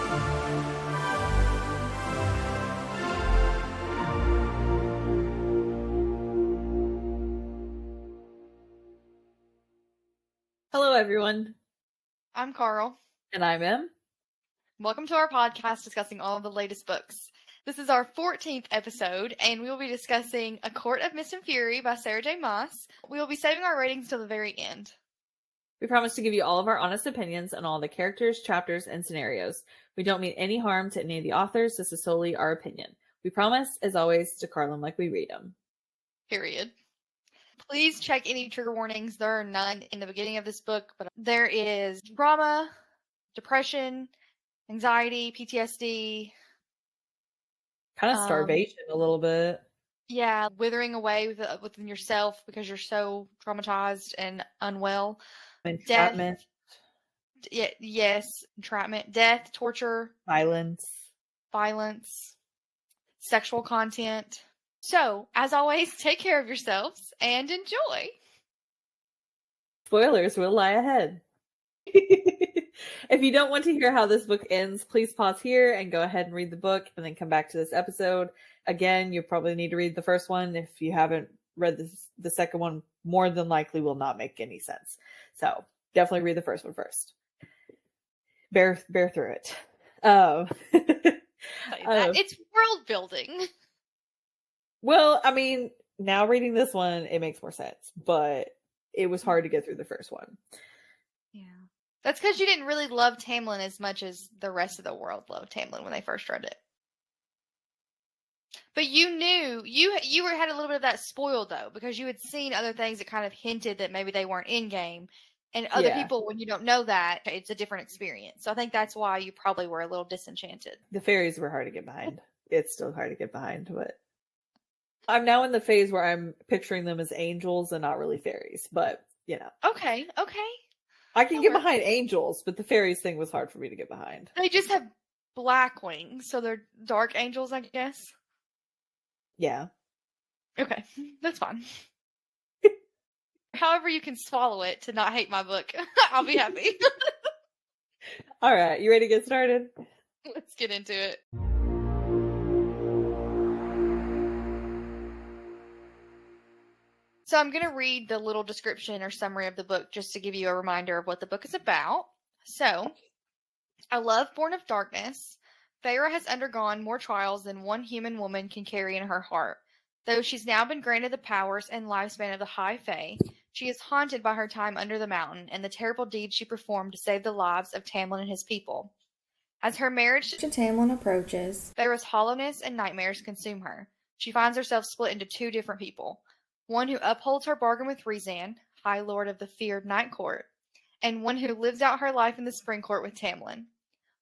Hello, everyone. I'm Karl. And I'm Em. Welcome to our podcast discussing all of the latest books. This is our 14th episode, and we will be discussing A Court of Mist and Fury by Sarah J. Maas. We will be saving our ratings till the very end. We promise to give you all of our honest opinions on all the characters, chapters, and scenarios. We don't mean any harm to any of the authors. This is solely our opinion. We promise, as always, to card them like we read them. Period. Please check any trigger warnings. There are none in the beginning of this book, but there is trauma, depression, anxiety, PTSD. Kind of starvation a little bit. Yeah, withering away within yourself because you're so traumatized and unwell. Entrapment. Yes, entrapment. Death, torture. Violence. Sexual content. So, as always, take care of yourselves and enjoy. Spoilers will lie ahead. If you don't want to hear how this book ends, please pause here and go ahead and read the book and then come back to this episode. Again, you probably need to read the first one. If you haven't read the second one, more than likely will not make any sense. So definitely read the first one first. Bear through it. It's world building. Well, I mean, now reading this one, it makes more sense, but it was hard to get through the first one. Yeah. That's because you didn't really love Tamlin as much as the rest of the world loved Tamlin when they first read it. But you knew, you had a little bit of that spoiled, though, because you had seen other things that kind of hinted that maybe they weren't in-game. And other people, when you don't know that, it's a different experience. So I think that's why you probably were a little disenchanted. The fairies were hard to get behind. It's still hard to get behind, but I'm now in the phase where I'm picturing them as angels and not really fairies, but, you know. Okay. I can get behind angels, but the fairies thing was hard for me to get behind. They just have black wings, so they're dark angels, I guess. Yeah. Okay, that's fine. However you can swallow it to not hate my book, I'll be happy. All right, you ready to get started? Let's get into it. So I'm going to read the little description or summary of the book just to give you a reminder of what the book is about. So, a love born of darkness, Feyre has undergone more trials than one human woman can carry in her heart. Though she's now been granted the powers and lifespan of the High Fae, she is haunted by her time under the mountain and the terrible deeds she performed to save the lives of Tamlin and his people. As her marriage to Tamlin approaches, Feyre's hollowness and nightmares consume her. She finds herself split into two different people. One who upholds her bargain with Rhysand, High Lord of the feared Night Court, and one who lives out her life in the Spring Court with Tamlin.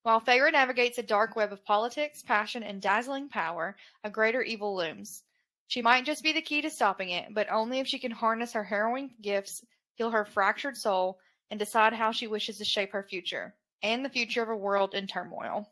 While Feyre navigates a dark web of politics, passion, and dazzling power, a greater evil looms. She might just be the key to stopping it, but only if she can harness her harrowing gifts, heal her fractured soul, and decide how she wishes to shape her future, and the future of a world in turmoil.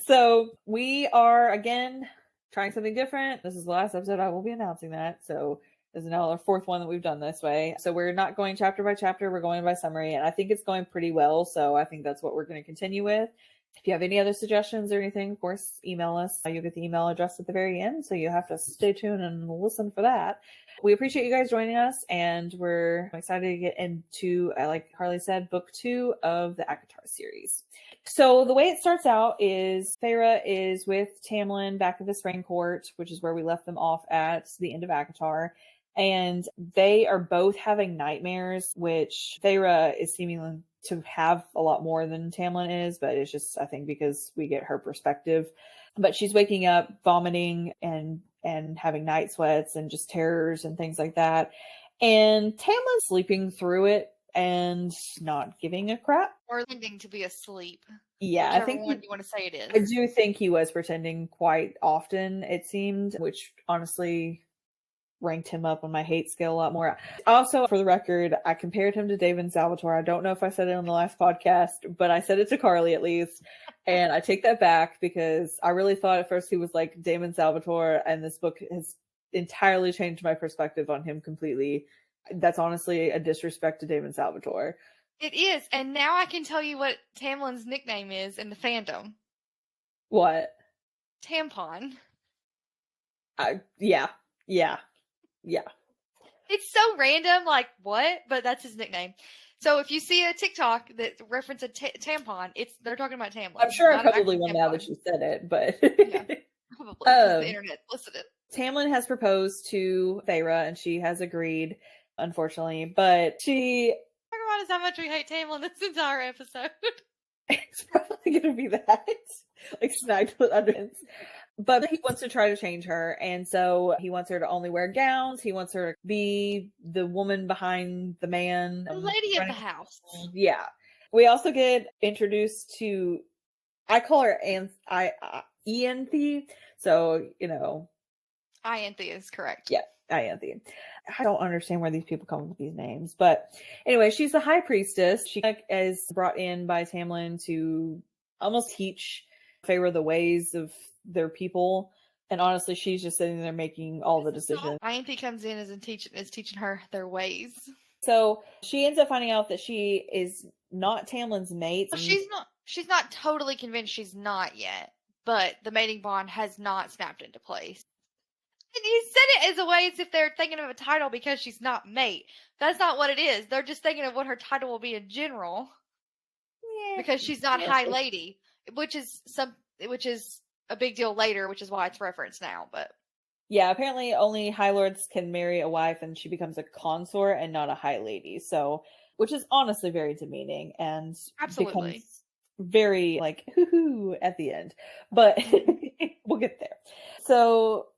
So we are, again, trying something different. This is the last episode. I will be announcing that. So this is now our fourth one that we've done this way. So we're not going chapter by chapter. We're going by summary. And I think it's going pretty well. So I think that's what we're going to continue with. If you have any other suggestions or anything, of course, email us. You'll get the email address at the very end. So you have to stay tuned and listen for that. We appreciate you guys joining us. And we're excited to get into, like Harley said, book 2 of the ACOTAR series. So the way it starts out is Feyre is with Tamlin back at the Spring Court, which is where we left them off at the end of ACOTAR. And they are both having nightmares, which Feyre is seeming to have a lot more than Tamlin is, but it's just, I think, because we get her perspective. But she's waking up, vomiting, and having night sweats and just terrors and things like that. And Tamlin's sleeping through it and not giving a crap. Or pretending to be asleep. Yeah, whichever I think one you want to say it is. I do think he was pretending quite often, it seemed, which honestly ranked him up on my hate scale a lot more. Also, for the record, I compared him to David Salvatore. I don't know if I said it on the last podcast, but I said it to Carly at least. And I take that back because I really thought at first he was like Damon Salvatore, and this book has entirely changed my perspective on him completely. that's honestly a disrespect to Damon Salvatore. It is, and now I can tell you what Tamlin's nickname is in the fandom. What? Tampon. Yeah. It's so random, like, what? But that's his nickname. So if you see a TikTok that reference a tampon, they're talking about Tamlin. I'm sure I probably will now that you said it, but yeah, probably because the internet listed it. Tamlin has proposed to Feyre, and she has agreed, unfortunately. But she talk about is how much we hate Tamlin this entire episode. It's probably going to be that, like sniped with underpants. But he wants to try to change her, and so he wants her to only wear gowns. He wants her to be the woman behind the man, the lady of the house. Yeah. We also get introduced to, I call her Ianthe. So, you know, Ianthe is correct. Yeah, Ianthe. I don't understand where these people come up with these names, but anyway, she's the high priestess. She is brought in by Tamlin to almost teach Feyre the ways of their people, and honestly, she's just sitting there making all the decisions. Ianthe comes in is teaching her their ways. So she ends up finding out that she is not Tamlin's mate. Well, she's not totally convinced she's not yet, but the mating bond has not snapped into place. And you said it as a way as if they're thinking of a title because she's not mate. That's not what it is. They're just thinking of what her title will be in general. Yeah, because she's not High Lady, which is a big deal later, which is why it's referenced now. But yeah, apparently only High Lords can marry a wife, and she becomes a consort and not a High Lady. So, which is honestly very demeaning and absolutely becomes very like hoo-hoo at the end. But we'll get there. So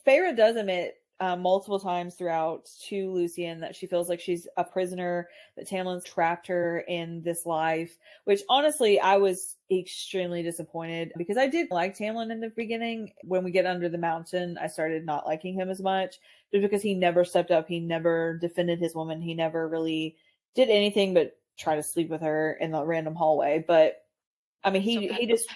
Feyre does admit multiple times throughout to Lucien that she feels like she's a prisoner, that Tamlin's trapped her in this life, which honestly I was extremely disappointed because I did like Tamlin in the beginning. When we get under the mountain, I started not liking him as much just because he never stepped up. He never defended his woman. He never really did anything but try to sleep with her in the random hallway. But I mean, he just...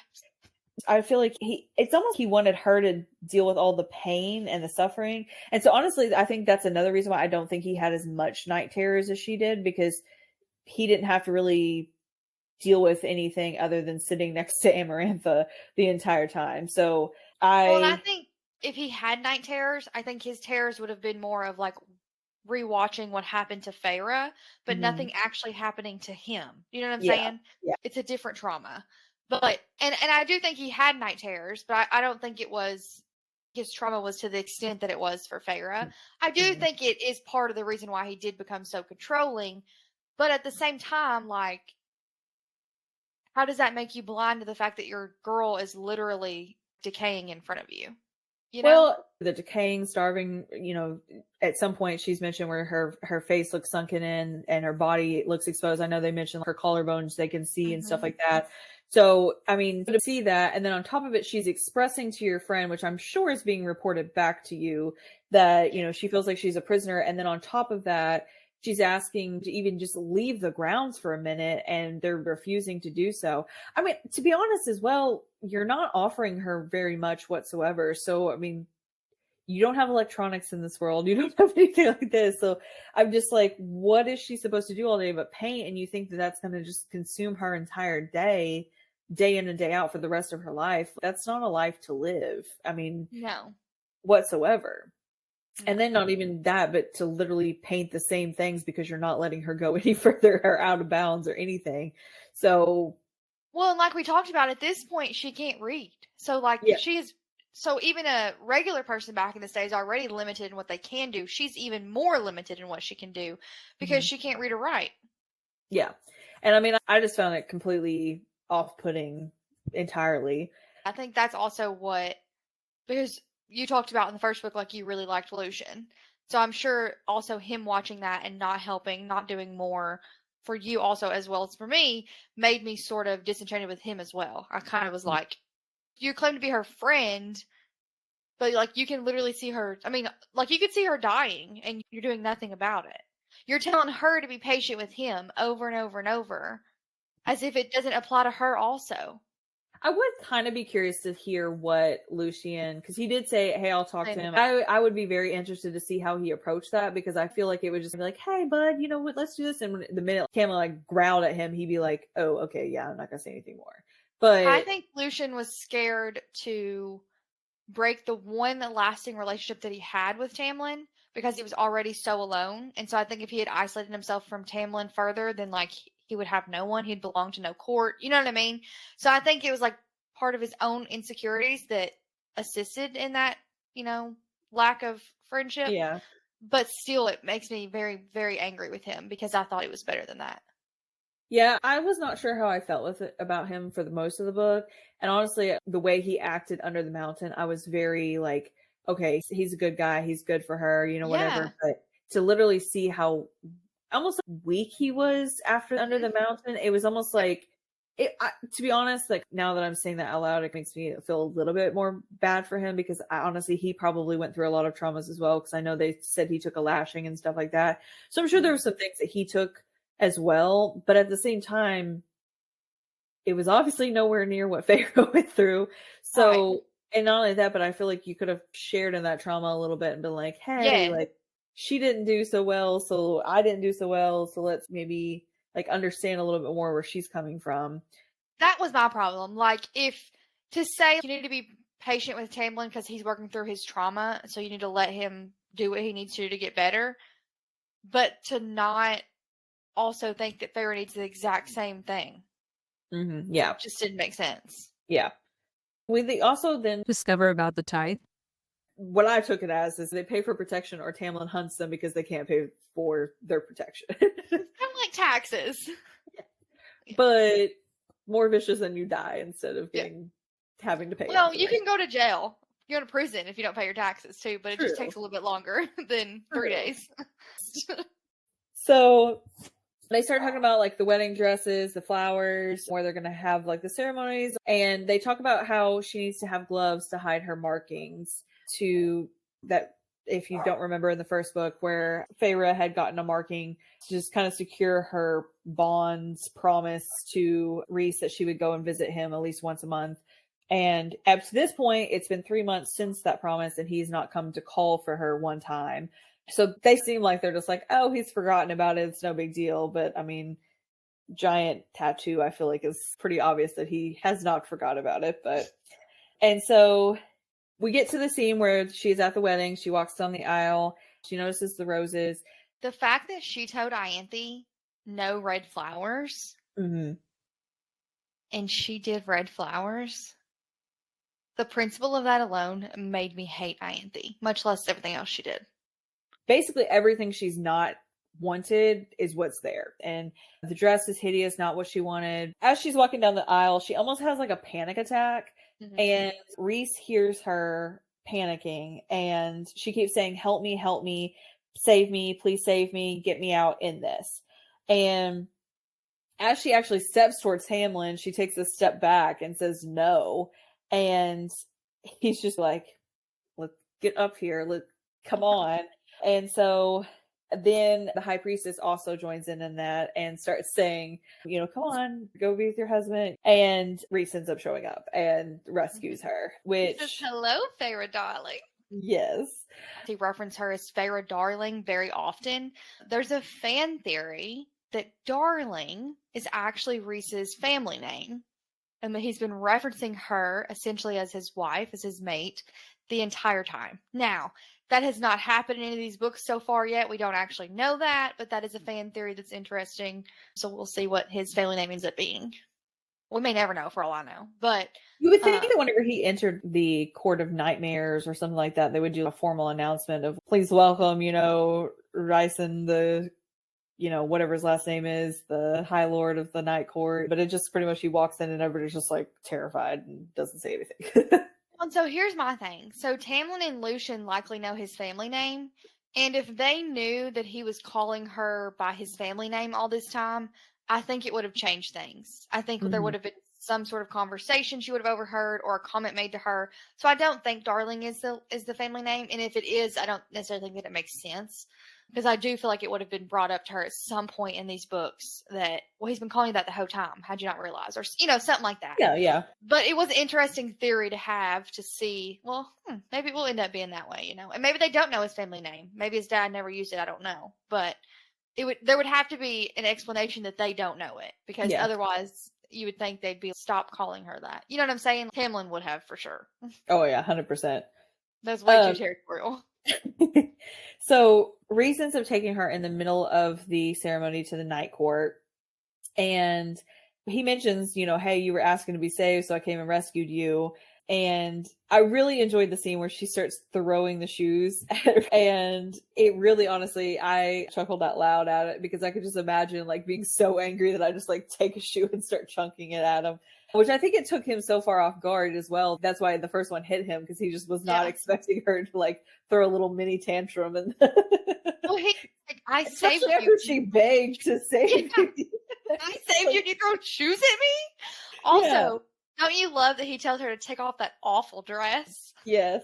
I feel like it's almost he wanted her to deal with all the pain and the suffering. And so honestly, I think that's another reason why I don't think he had as much night terrors as she did, because he didn't have to really deal with anything other than sitting next to Amarantha the entire time. So I think if he had night terrors, I think his terrors would have been more of like rewatching what happened to Feyre, but nothing actually happening to him. You know what I'm saying? Yeah. It's a different trauma. But and I do think he had night terrors, but I don't think it was his trauma was to the extent that it was for Feyre. I do think it is part of the reason why he did become so controlling, but at the same time, like, how does that make you blind to the fact that your girl is literally decaying in front of you? You know? Well, the decaying, starving, you know, at some point she's mentioned where her face looks sunken in and her body looks exposed. I know they mentioned her collarbones they can see and stuff like that. So, I mean, to see that, and then on top of it, she's expressing to your friend, which I'm sure is being reported back to you, that, you know, she feels like she's a prisoner. And then on top of that, she's asking to even just leave the grounds for a minute, and they're refusing to do so. I mean, to be honest as well, you're not offering her very much whatsoever. So, I mean, you don't have electronics in this world. You don't have anything like this. So I'm just like, what is she supposed to do all day but paint? And you think that that's going to just consume her entire day in and day out for the rest of her life. That's not a life to live. I mean, no, whatsoever. No. And then not even that, but to literally paint the same things because you're not letting her go any further or out of bounds or anything. So, well, like we talked about, at this point, she can't read. So, like, so even a regular person back in this day is already limited in what they can do. She's even more limited in what she can do because she can't read or write. Yeah. And I mean, I just found it completely off-putting entirely. I think that's also because you talked about in the first book, like, you really liked Lucian. So I'm sure also him watching that and not helping, not doing more for you also, as well as for me, made me sort of disenchanted with him as well. I kind of was like, you claim to be her friend, but like, you can literally see her. I mean, like, you could see her dying and you're doing nothing about it. You're telling her to be patient with him over and over and over, as if it doesn't apply to her also. I would kind of be curious to hear what Lucien, because he did say, hey, I'll talk to him. I would be very interested to see how he approached that, because I feel like it would just be like, hey, bud, you know what, let's do this. And when the minute Tamlin like growled at him, he'd be like, oh, okay, yeah, I'm not going to say anything more. But I think Lucien was scared to break the one lasting relationship that he had with Tamlin because he was already so alone. And so I think if he had isolated himself from Tamlin further, then like he would have no one. He'd belong to no court. You know what I mean? So I think it was like part of his own insecurities that assisted in that, you know, lack of friendship. yeah. But still, it makes me very, very angry with him because I thought he was better than that. Yeah, I was not sure how I felt with it about him for the most of the book. And honestly, the way he acted under the mountain, I was very like, okay, he's a good guy. He's good for her, you know, whatever. Yeah. But to literally see how almost weak he was after under the mountain, it was almost like to be honest, like now that I'm saying that out loud, it makes me feel a little bit more bad for him, because honestly, he probably went through a lot of traumas as well. Because I know they said he took a lashing and stuff like that. So I'm sure there were some things that he took as well, but at the same time, it was obviously nowhere near what Feyre went through. So, Right. and not only that, but I feel like you could have shared in that trauma a little bit and been like, hey, Yeah. like she didn't do so well, so I didn't do so well, so let's maybe like understand a little bit more where she's coming from. That was my problem. Like, if to say you need to be patient with Tamlin because he's working through his trauma, so you need to let him do what he needs to get better, but to not also think that Feyre needs the exact same thing. Yeah. Just didn't make sense. Yeah. They also then discover about the tithe. What I took it as is they pay for protection or Tamlin hunts them because they can't pay for their protection. Kind of like taxes. But more vicious than you die instead of having to pay. Well, you can go to jail. You go to prison if you don't pay your taxes too, but it just True. takes a little bit longer than 3 days. So they start talking about like the wedding dresses, the flowers, where they're going to have like the ceremonies. And they talk about how she needs to have gloves to hide her markings, to that, if you don't remember in the first book, where Feyre had gotten a marking to just kind of secure her bond's promise to Rhys that she would go and visit him at least once a month. And up to this point, it's been 3 months since that promise, and he's not come to call for her one time. So they seem like they're just like, oh, he's forgotten about it. It's no big deal. But I mean, giant tattoo, I feel like is pretty obvious that he has not forgot about it. And so we get to the scene where she's at the wedding. She walks down the aisle. She notices the roses. The fact that she told Ianthe no red flowers, Mm-hmm. and she did red flowers, the principle of that alone made me hate Ianthe, much less everything else she did. Basically, everything she's not wanted is what's there. And the dress is hideous, not what she wanted. As she's walking down the aisle, she almost has like a panic attack. Mm-hmm. And Rhys hears her panicking, and she keeps saying, help me, save me, please save me, get me out in this. And as she actually steps towards Tamlin, she takes a step back and says no. And he's just like, let's get up here, come on. And so then the high priestess also joins in that and starts saying, you know, come on, go be with your husband. And Rhys ends up showing up and rescues her, which says, hello, Feyre darling. Yes. They reference her as Feyre darling very often. There's a fan theory that darling is actually Rhys's family name. And that he's been referencing her essentially as his wife, as his mate, the entire time. Now, that has not happened in any of these books so far yet. We don't actually know that, but that is a fan theory that's interesting. So we'll see what his family name ends up being. We may never know, for all I know. But you would think that whenever he entered the Court of Nightmares or something like that, they would do a formal announcement of, please welcome, you know, Rhysand, the, you know, whatever his last name is, the High Lord of the Night Court. But it just pretty much, he walks in and everybody's just like terrified and doesn't say anything. And so here's my thing. So Tamlin and Lucien likely know his family name. And if they knew that he was calling her by his family name all this time, I think it would have changed things. I think there would have been some sort of conversation she would have overheard or a comment made to her. So I don't think Darling is the family name. And if it is, I don't necessarily think that it makes sense. Because I do feel like it would have been brought up to her at some point in these books that, well, he's been calling you that the whole time. How'd you not realize? Or, something like that. Yeah. But it was an interesting theory to have to see, well, maybe it will end up being that way, And maybe they don't know his family name. Maybe his dad never used it. I don't know. But there would have to be an explanation that they don't know it. Because otherwise, you would think they'd be stop calling her that. You know what I'm saying? Tamlin would have for sure. Oh, yeah, 100%. That's way too territorial. So Rhys ends up taking her in the middle of the ceremony to the night court, and he mentions, hey, you were asking to be saved, so I came and rescued you. And I really enjoyed the scene where she starts throwing the shoes at her, and it really, honestly, I chuckled out loud at it because I could just imagine like being so angry that I just like take a shoe and start chunking it at him. Which I think it took him so far off guard as well. That's why the first one hit him, because he just was not expecting her to like throw a little mini tantrum. And well, I saved you. After she begged to save you. I saved you and you throw shoes at me? Also, don't you love that he tells her to take off that awful dress? Yes.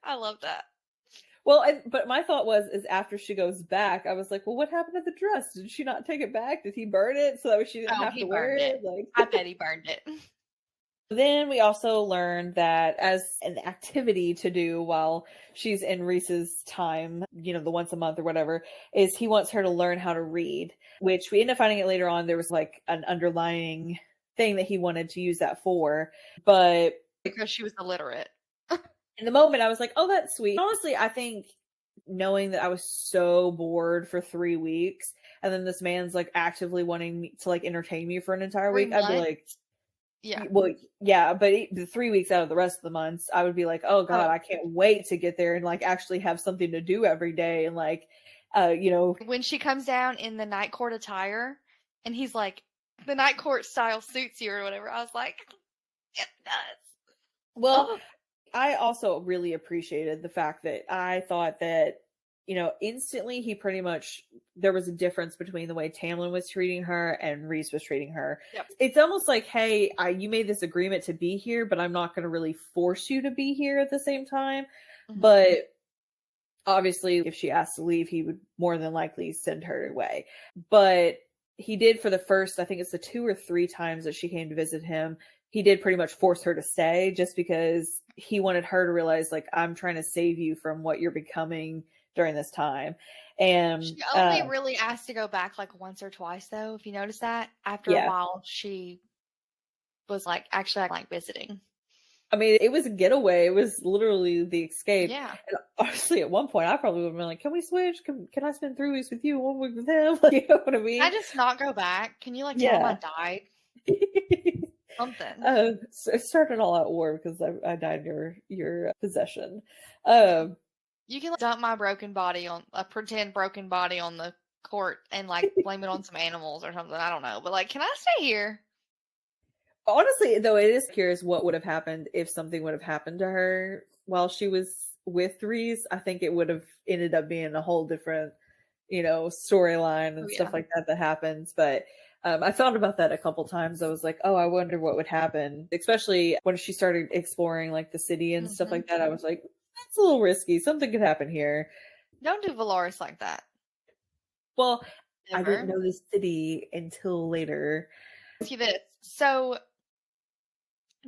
I love that. Well, but my thought is after she goes back, I was like, well, what happened to the dress? Did she not take it back? Did he burn it so that she didn't have to wear it? Like, I bet he burned it. Then we also learned that as an activity to do while she's in Rhys's time, the once a month or whatever, is he wants her to learn how to read, which we end up finding it later on. There was like an underlying thing that he wanted to use that for, but because she was illiterate. In the moment, I was like, oh, that's sweet. Honestly, I think knowing that I was so bored for 3 weeks, and then this man's like actively wanting me to like entertain me for an entire week, I'd be like, yeah. Well, yeah, but the 3 weeks out of the rest of the months, I would be like, oh God, I can't wait to get there and like actually have something to do every day. And like, when she comes down in the night court attire and he's like, the night court style suits you or whatever, I was like, it does. Well, I also really appreciated the fact that I thought that, instantly he pretty much, there was a difference between the way Tamlin was treating her and Rhys was treating her. Yep. It's almost like, hey, you made this agreement to be here, but I'm not going to really force you to be here at the same time. Mm-hmm. But obviously, if she asked to leave, he would more than likely send her away. But he did for the first, I think it's the 2 or 3 times that she came to visit him, he did pretty much force her to stay just because he wanted her to realize, like, I'm trying to save you from what you're becoming during this time. And she only really asked to go back like once or twice, though, if you notice that. After a while, she was like, actually, I like visiting. I mean, it was a getaway. It was literally the escape. Yeah. And honestly, at one point, I probably would have been like, can we switch? Can I spend 3 weeks with you, 1 week with him? Like, you know what I mean? Can I just not go back? Can you like tell him I died? Something. Start an all-out war because I died in your possession. You can dump my broken body on a pretend broken body on the court and like blame it on some animals or something. I don't know, but like, can I stay here? Honestly, though, it is curious what would have happened if something would have happened to her while she was with Rhys. I think it would have ended up being a whole different, storyline and stuff like that happens. But I thought about that a couple times. I was like, oh, I wonder what would happen, especially when she started exploring like the city and stuff like that. I was like, that's a little risky. Something could happen here. Don't do Valaris like that. Well, I didn't know the city until later. Ask you this. So,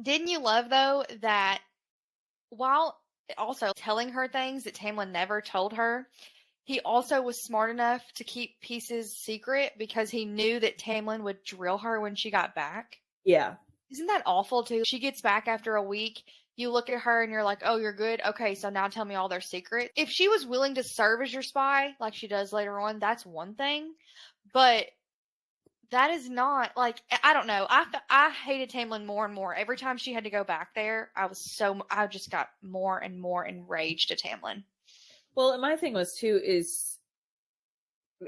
didn't you love, though, that while also telling her things that Tamlin never told her, he also was smart enough to keep pieces secret because he knew that Tamlin would drill her when she got back? Yeah. Isn't that awful, too? She gets back after a week. You look at her and you're like, oh, you're good? Okay, so now tell me all their secrets. If she was willing to serve as your spy, like she does later on, that's one thing. But that is not, like, I don't know. I hated Tamlin more and more. Every time she had to go back there, I just got more and more enraged at Tamlin. Well, and my thing was, too, is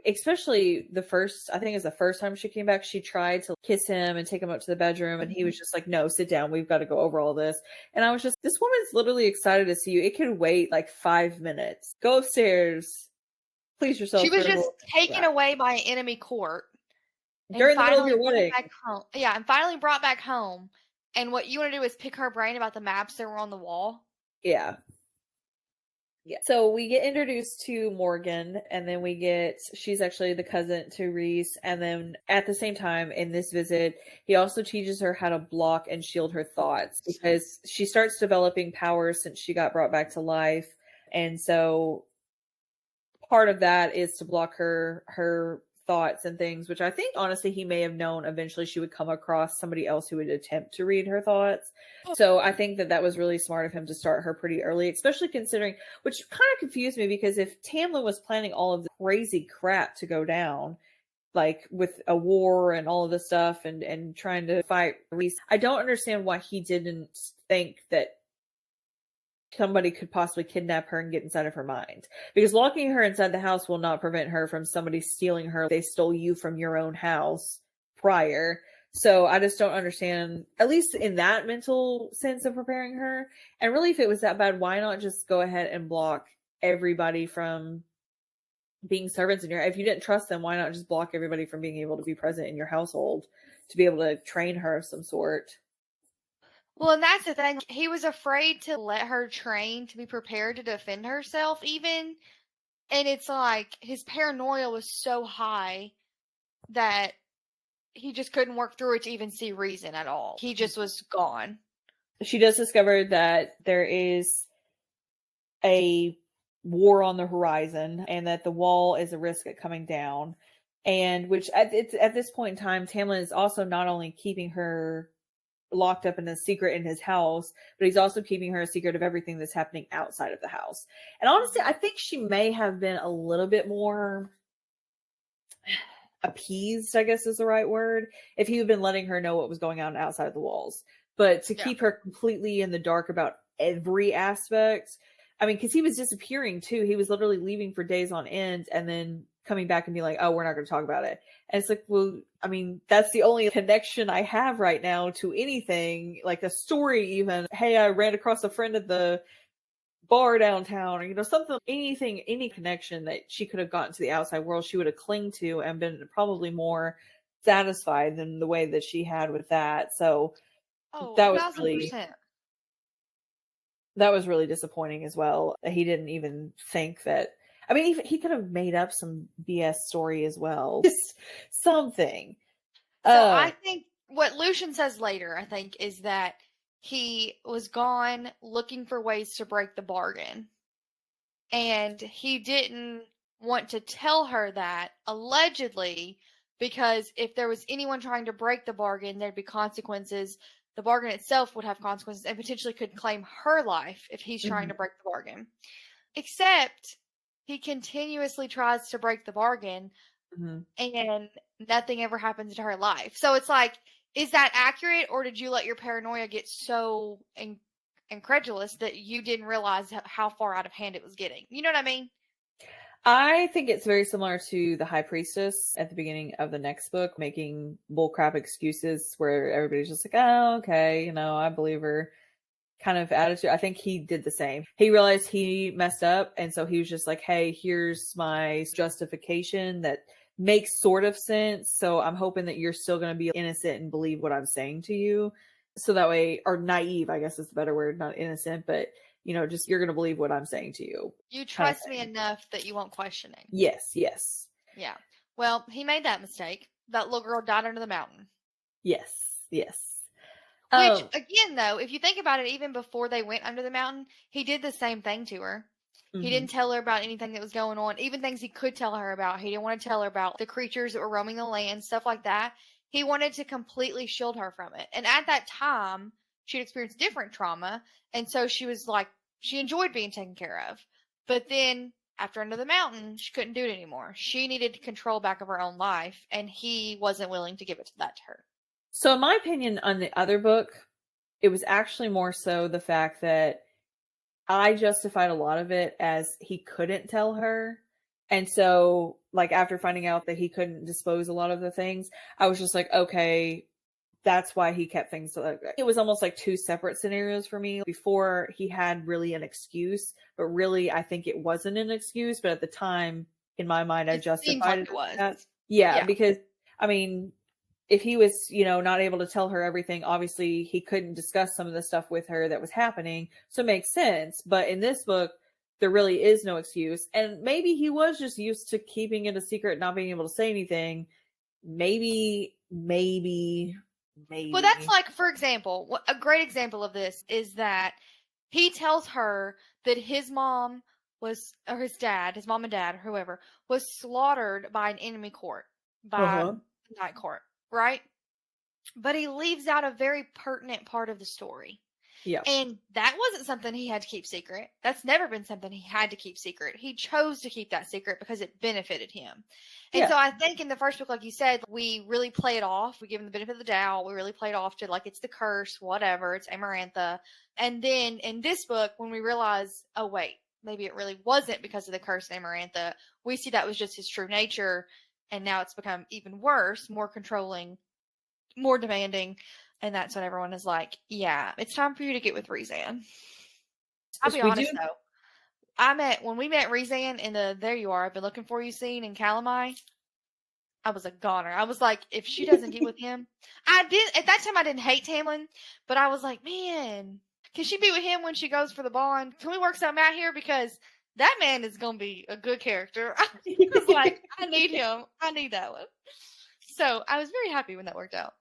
especially the first time she came back, she tried to kiss him and take him up to the bedroom, and he was just like, no, sit down. We've got to go over all this. And I was just, this woman's literally excited to see you. It could wait like 5 minutes. Go upstairs. Please yourself. She was just taken away by an enemy court. during the middle of finally your brought wedding. back home. Yeah, and finally brought back home. And what you want to do is pick her brain about the maps that were on the wall. Yeah. Yeah. So we get introduced to Morgan, and then she's actually the cousin to Rhys. And then at the same time in this visit, he also teaches her how to block and shield her thoughts, because she starts developing powers since she got brought back to life. And so part of that is to block her thoughts and things, which I think honestly he may have known eventually she would come across somebody else who would attempt to read her thoughts. So I think that was really smart of him to start her pretty early, especially considering, which kind of confused me, because if Tamlin was planning all of the crazy crap to go down, like with a war and all of this stuff and trying to fight Rhys, I don't understand why he didn't think that somebody could possibly kidnap her and get inside of her mind. Because locking her inside the house will not prevent her from somebody stealing her. They stole you from your own house prior. So I just don't understand, at least in that mental sense of preparing her. And really, if it was that bad, why not just go ahead and block everybody from being servants in your, if you didn't trust them, why not just block everybody from being able to be present in your household to be able to train her of some sort? Well, and that's the thing. He was afraid to let her train to be prepared to defend herself, even. And it's like his paranoia was so high that he just couldn't work through it to even see reason at all. He just was gone. She does discover that there is a war on the horizon and that the wall is a risk at coming down. And which at this point in time, Tamlin is also not only keeping her locked up in a secret in his house, but he's also keeping her a secret of everything that's happening outside of the house. And honestly, I think she may have been a little bit more appeased, I guess is the right word, if he had been letting her know what was going on outside of the walls. But to keep her completely in the dark about every aspect, I mean, because he was disappearing too. He was literally leaving for days on end and then coming back and be like, oh, we're not going to talk about it. And it's like, well, I mean, that's the only connection I have right now to anything, like a story even. Hey, I ran across a friend at the bar downtown, or, something, anything, any connection that she could have gotten to the outside world, she would have clung to and been probably more satisfied than the way that she had with that. So that was 1,000%. That was really disappointing as well. He didn't even think that. I mean, he could have made up some BS story as well. Just something. So I think what Lucian says later, I think, is that he was gone looking for ways to break the bargain. And he didn't want to tell her that, allegedly, because if there was anyone trying to break the bargain, there'd be consequences. The bargain itself would have consequences and potentially could claim her life if he's trying to break the bargain. Except he continuously tries to break the bargain and nothing ever happens to her life. So it's like, is that accurate, or did you let your paranoia get so incredulous that you didn't realize how far out of hand it was getting? You know what I mean? I think it's very similar to the High Priestess at the beginning of the next book, making bullcrap excuses where everybody's just like, oh, okay, I believe her kind of attitude. I think he did the same. He realized he messed up, and so he was just like, hey, here's my justification that makes sort of sense. So I'm hoping that you're still going to be innocent and believe what I'm saying to you. So that way, or naive, I guess is the better word, not innocent, but just you're going to believe what I'm saying to you. You trust me enough that you won't question it. Yes, yes. Yeah. Well, he made that mistake. That little girl died under the mountain. Yes, yes. Which, again, though, if you think about it, even before they went under the mountain, he did the same thing to her. He didn't tell her about anything that was going on, even things he could tell her about. He didn't want to tell her about the creatures that were roaming the land, stuff like that. He wanted to completely shield her from it. And at that time, she'd experienced different trauma, and so she was like, she enjoyed being taken care of. But then, after Under the Mountain, she couldn't do it anymore. She needed control back of her own life, and he wasn't willing to give it to that to her. So in my opinion, on the other book, it was actually more so the fact that I justified a lot of it as he couldn't tell her. And so, like, after finding out that he couldn't dispose a lot of the things, I was just like, okay, that's why he kept things like that. It was almost like two separate scenarios for me. Before, he had really an excuse, but really, I think it wasn't an excuse. But at the time, in my mind, I justified it. Like it was. Yeah, because, I mean, if he was, you know, not able to tell her everything, obviously he couldn't discuss some of the stuff with her that was happening. So it makes sense. But in this book, there really is no excuse. And maybe he was just used to keeping it a secret, not being able to say anything. Maybe. Well, that's like, for example, a great example of this is that he tells her that his mom was, or his dad, his mom and dad, or whoever, was slaughtered by an enemy court, by the Night Court, right? But he leaves out a very pertinent part of the story. Yeah. And that wasn't something he had to keep secret. That's never been something he had to keep secret. He chose to keep that secret because it benefited him. And so I think in the first book, like you said, we really play it off. We give him the benefit of the doubt. We really play it off to like, it's the curse, whatever. It's Amarantha. And then in this book, when we realize, oh, wait, maybe it really wasn't because of the curse in Amarantha, we see that was just his true nature. And now it's become even worse, more controlling, more demanding. And that's when everyone is like, yeah, it's time for you to get with Rhysand. I'll be honest, though. When we met Rhysand in the There You Are, I've been looking for you scene in Calamai, I was a goner. I was like, if she doesn't get with him, at that time I didn't hate Tamlin, but I was like, man, can she be with him when she goes for the bond? Can we work something out here? Because that man is going to be a good character. I was like, I need him. I need that one. So I was very happy when that worked out.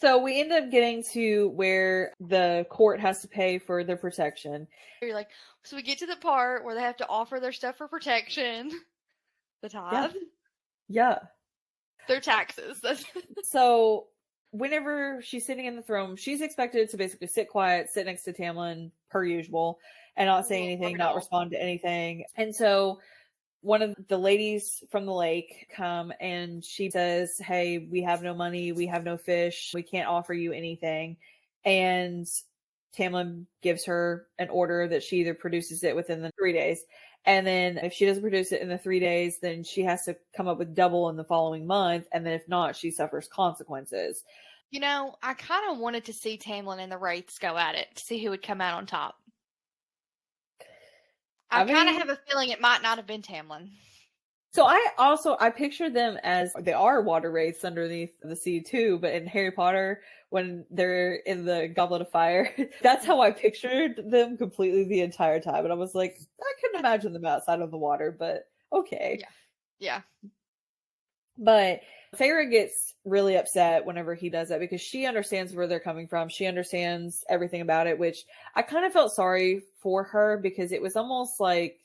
So we end up getting to where the court has to pay for their protection. You're like, so we get to the part where they have to offer their stuff for protection. The tithe. Yeah. Their taxes. So whenever she's sitting in the throne, she's expected to basically sit quiet, sit next to Tamlin per usual, and not say anything, not respond to anything. And so one of the ladies from the lake come and she says, hey, we have no money. We have no fish. We can't offer you anything. And Tamlin gives her an order that she either produces it within the 3 days. And then if she doesn't produce it in the 3 days, then she has to come up with double in the following month. And then if not, she suffers consequences. You know, I kind of wanted to see Tamlin and the Wraiths go at it to see who would come out on top. I kind of have a feeling it might not have been Tamlin. So I picture them as they are water wraiths underneath the sea too, but in Harry Potter, when they're in the Goblet of Fire, that's how I pictured them completely the entire time. And I was like, I couldn't imagine them outside of the water, but okay. Yeah. But Feyre gets really upset whenever he does that because she understands where they're coming from. She understands everything about it, which I kind of felt sorry for her because it was almost like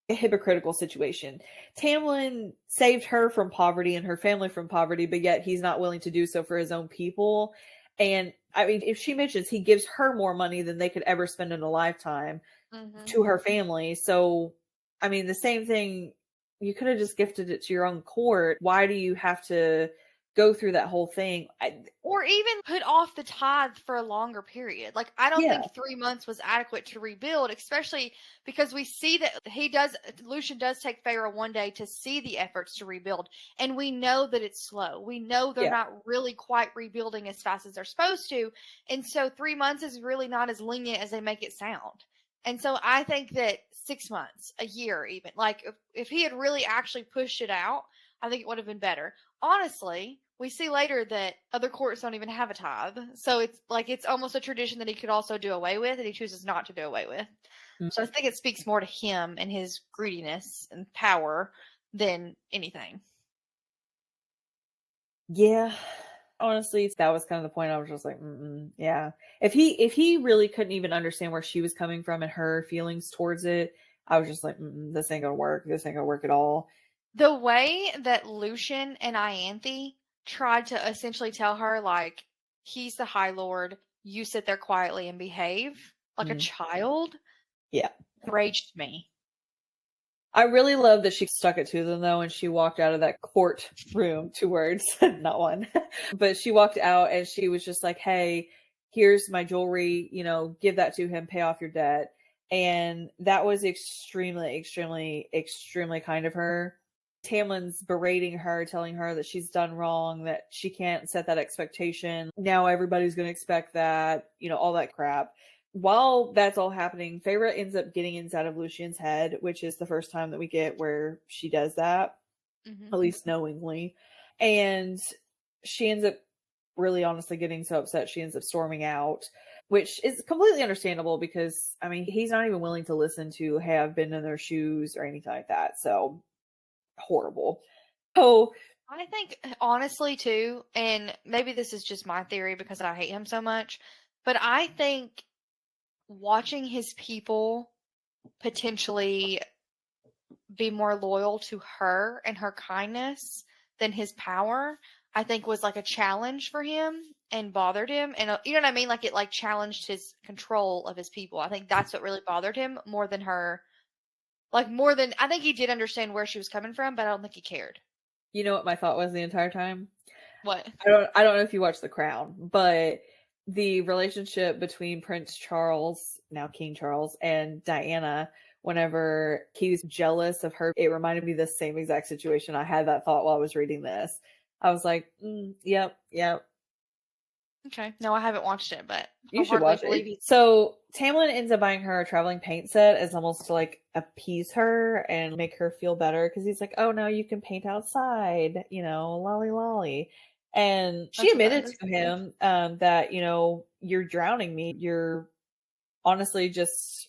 a hypocritical situation. Tamlin saved her from poverty and her family from poverty, but yet he's not willing to do so for his own people. And I mean, if she mentions he gives her more money than they could ever spend in a lifetime to her family. So, I mean, the same thing, you could have just gifted it to your own court. Why do you have to go through that whole thing? Or even put off the tithe for a longer period. Like, I don't think 3 months was adequate to rebuild, especially because we see that Lucian does take Feyre one day to see the efforts to rebuild. And we know that it's slow. We know they're not really quite rebuilding as fast as they're supposed to. And so 3 months is really not as lenient as they make it sound. And so I think that 6 months, a year even, like if he had really actually pushed it out, I think it would have been better. Honestly, we see later that other courts don't even have a tithe. So it's like, it's almost a tradition that he could also do away with, and he chooses not to do away with. Mm-hmm. So I think it speaks more to him and his greediness and power than anything. Yeah. Honestly, that was kind of the point. I was just like, yeah. If he really couldn't even understand where she was coming from and her feelings towards it, I was just like, this ain't gonna work. This ain't gonna work at all. The way that Lucian and Ianthe tried to essentially tell her, like, he's the High Lord, you sit there quietly and behave like a child, enraged me. I really love that she stuck it to them, though, and she walked out of that court room, 2 words, not one. But she walked out and she was just like, hey, here's my jewelry, you know, give that to him, pay off your debt. And that was extremely, extremely, extremely kind of her. Tamlin's berating her, telling her that she's done wrong, that she can't set that expectation. Now everybody's going to expect that, you know, all that crap. While that's all happening, Feyre ends up getting inside of Lucian's head, which is the first time that we get where she does that. Mm-hmm. at least knowingly. And she ends up really honestly getting so upset she ends up storming out, which is completely understandable because I mean he's not even willing to listen to, hey, I've been in their shoes or anything like that. So horrible. So I think, honestly, too, and maybe this is just my theory because I hate him so much, but I think watching his people potentially be more loyal to her and her kindness than his power, I think was like a challenge for him and bothered him. And you know what I mean? Like it like challenged his control of his people. I think that's what really bothered him more than her. Like more than I think he did understand where she was coming from, but I don't think he cared. you know what my thought was the entire time? What? I don't know if you watched The Crown, but the relationship between Prince Charles, now King Charles, and Diana, whenever he's jealous of her, it reminded me of the same exact situation. I had that thought while I was reading this. I was like, yep, yep. Okay. No, I haven't watched it, but You should wholeheartedly watch believe it. he. So Tamlin ends up buying her a traveling paint set as almost to like appease her and make her feel better because he's like, oh, now you can paint outside, lolly lolly. And she That's what that admitted is. to him that, you're drowning me. You're honestly just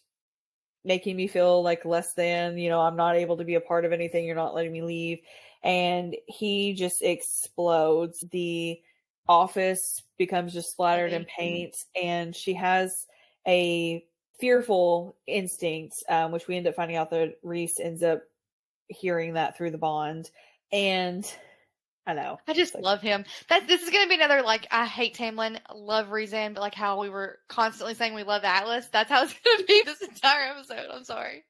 making me feel like less than, I'm not able to be a part of anything. You're not letting me leave. And he just explodes. The office becomes just splattered in Heavy. paint, and she has a fearful instinct, which we end up finding out that Rhys ends up hearing that through the bond. And I know. I just love him. This is gonna be another like I hate Tamlin, love Rhysand, but like how we were constantly saying we love Atlas. That's how it's gonna be this entire episode. I'm sorry.